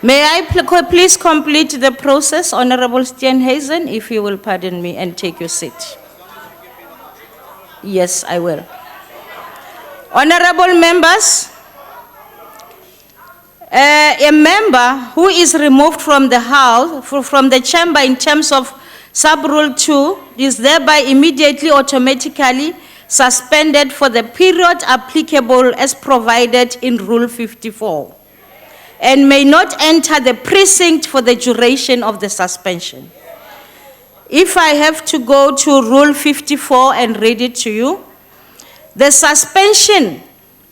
May I please complete the process, Honorable Steenhuisen, if you will pardon me and take your seat. Yes, I will. Honorable members, a member who is removed from the House, from the chamber in terms of sub-rule 2 is thereby immediately automatically suspended for the period applicable as provided in Rule 54 and may not enter the precinct for the duration of the suspension. If I have to go to Rule 54 and read it to you, the suspension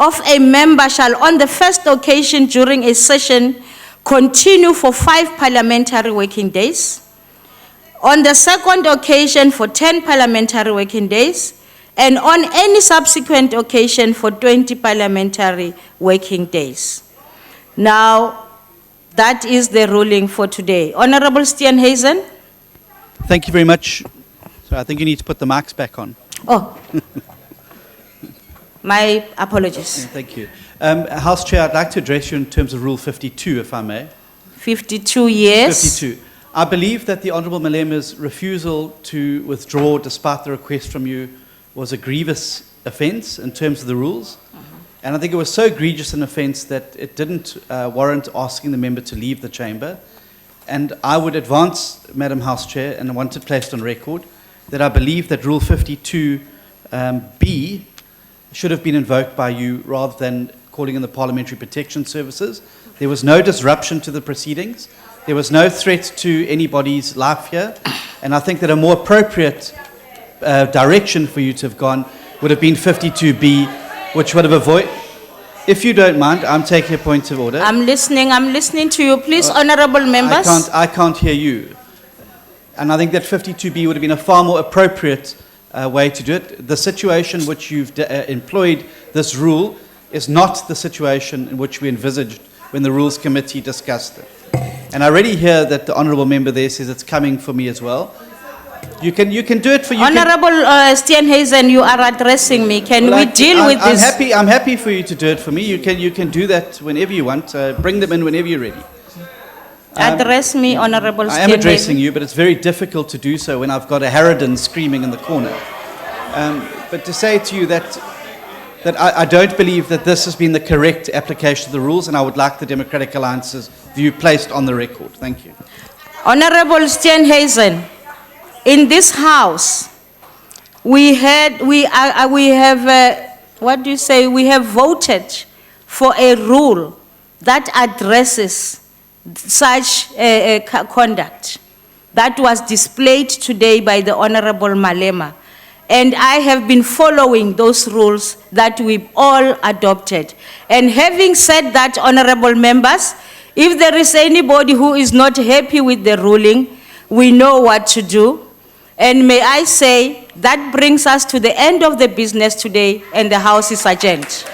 of a member shall on the first occasion during a session continue for 5 parliamentary working days, on the second occasion for 10 parliamentary working days, and on any subsequent occasion for 20 parliamentary working days. Now, that is the ruling for today. Honorable Steenhuisen. Thank you very much. So I think you need to put the mics back on. Oh. My apologies. Thank you. House Chair, I'd like to address you in terms of Rule 52, if I may. 52 years. 52. I believe that the Honourable Malema's refusal to withdraw despite the request from you was a grievous offence in terms of the rules. And I think it was so egregious an offence that it didn't warrant asking the member to leave the chamber. And I would advance, Madam House Chair, and I want it placed on record, that I believe that Rule 52B should have been invoked by you rather than calling in the Parliamentary Protection Services. There was no disruption to the proceedings. There was no threat to anybody's life here. And I think that a more appropriate direction for you to have gone would have been 52B, which would have avoided... If you don't mind, I'm taking a point of order. I'm listening to you. Please, honourable members. I can't hear you. And I think that 52B would have been a far more appropriate way to do it. The situation which you've employed this rule is not the situation in which we envisaged when the Rules Committee discussed it. And I already hear that the honourable member there says it's coming for me as well. You can do it for you. Honourable Steenhuisen, you are addressing me. Can we deal with this? I'm happy for you to do it for me. You can do that whenever you want. Bring them in whenever you're ready. Address me, Honourable Steenhuisen. I am addressing you, but it's very difficult to do so when I've got a harridan screaming in the corner. But to say to you that I don't believe that this has been the correct application of the rules, and I would like the Democratic Alliance's view placed on the record. Thank you. Honourable Steenhuisen, in this House, we have voted for a rule that addresses such conduct that was displayed today by the Honourable Malema. And I have been following those rules that we've all adopted. And having said that, honourable members, if there is anybody who is not happy with the ruling, we know what to do. And may I say, that brings us to the end of the business today, and the House is adjourned.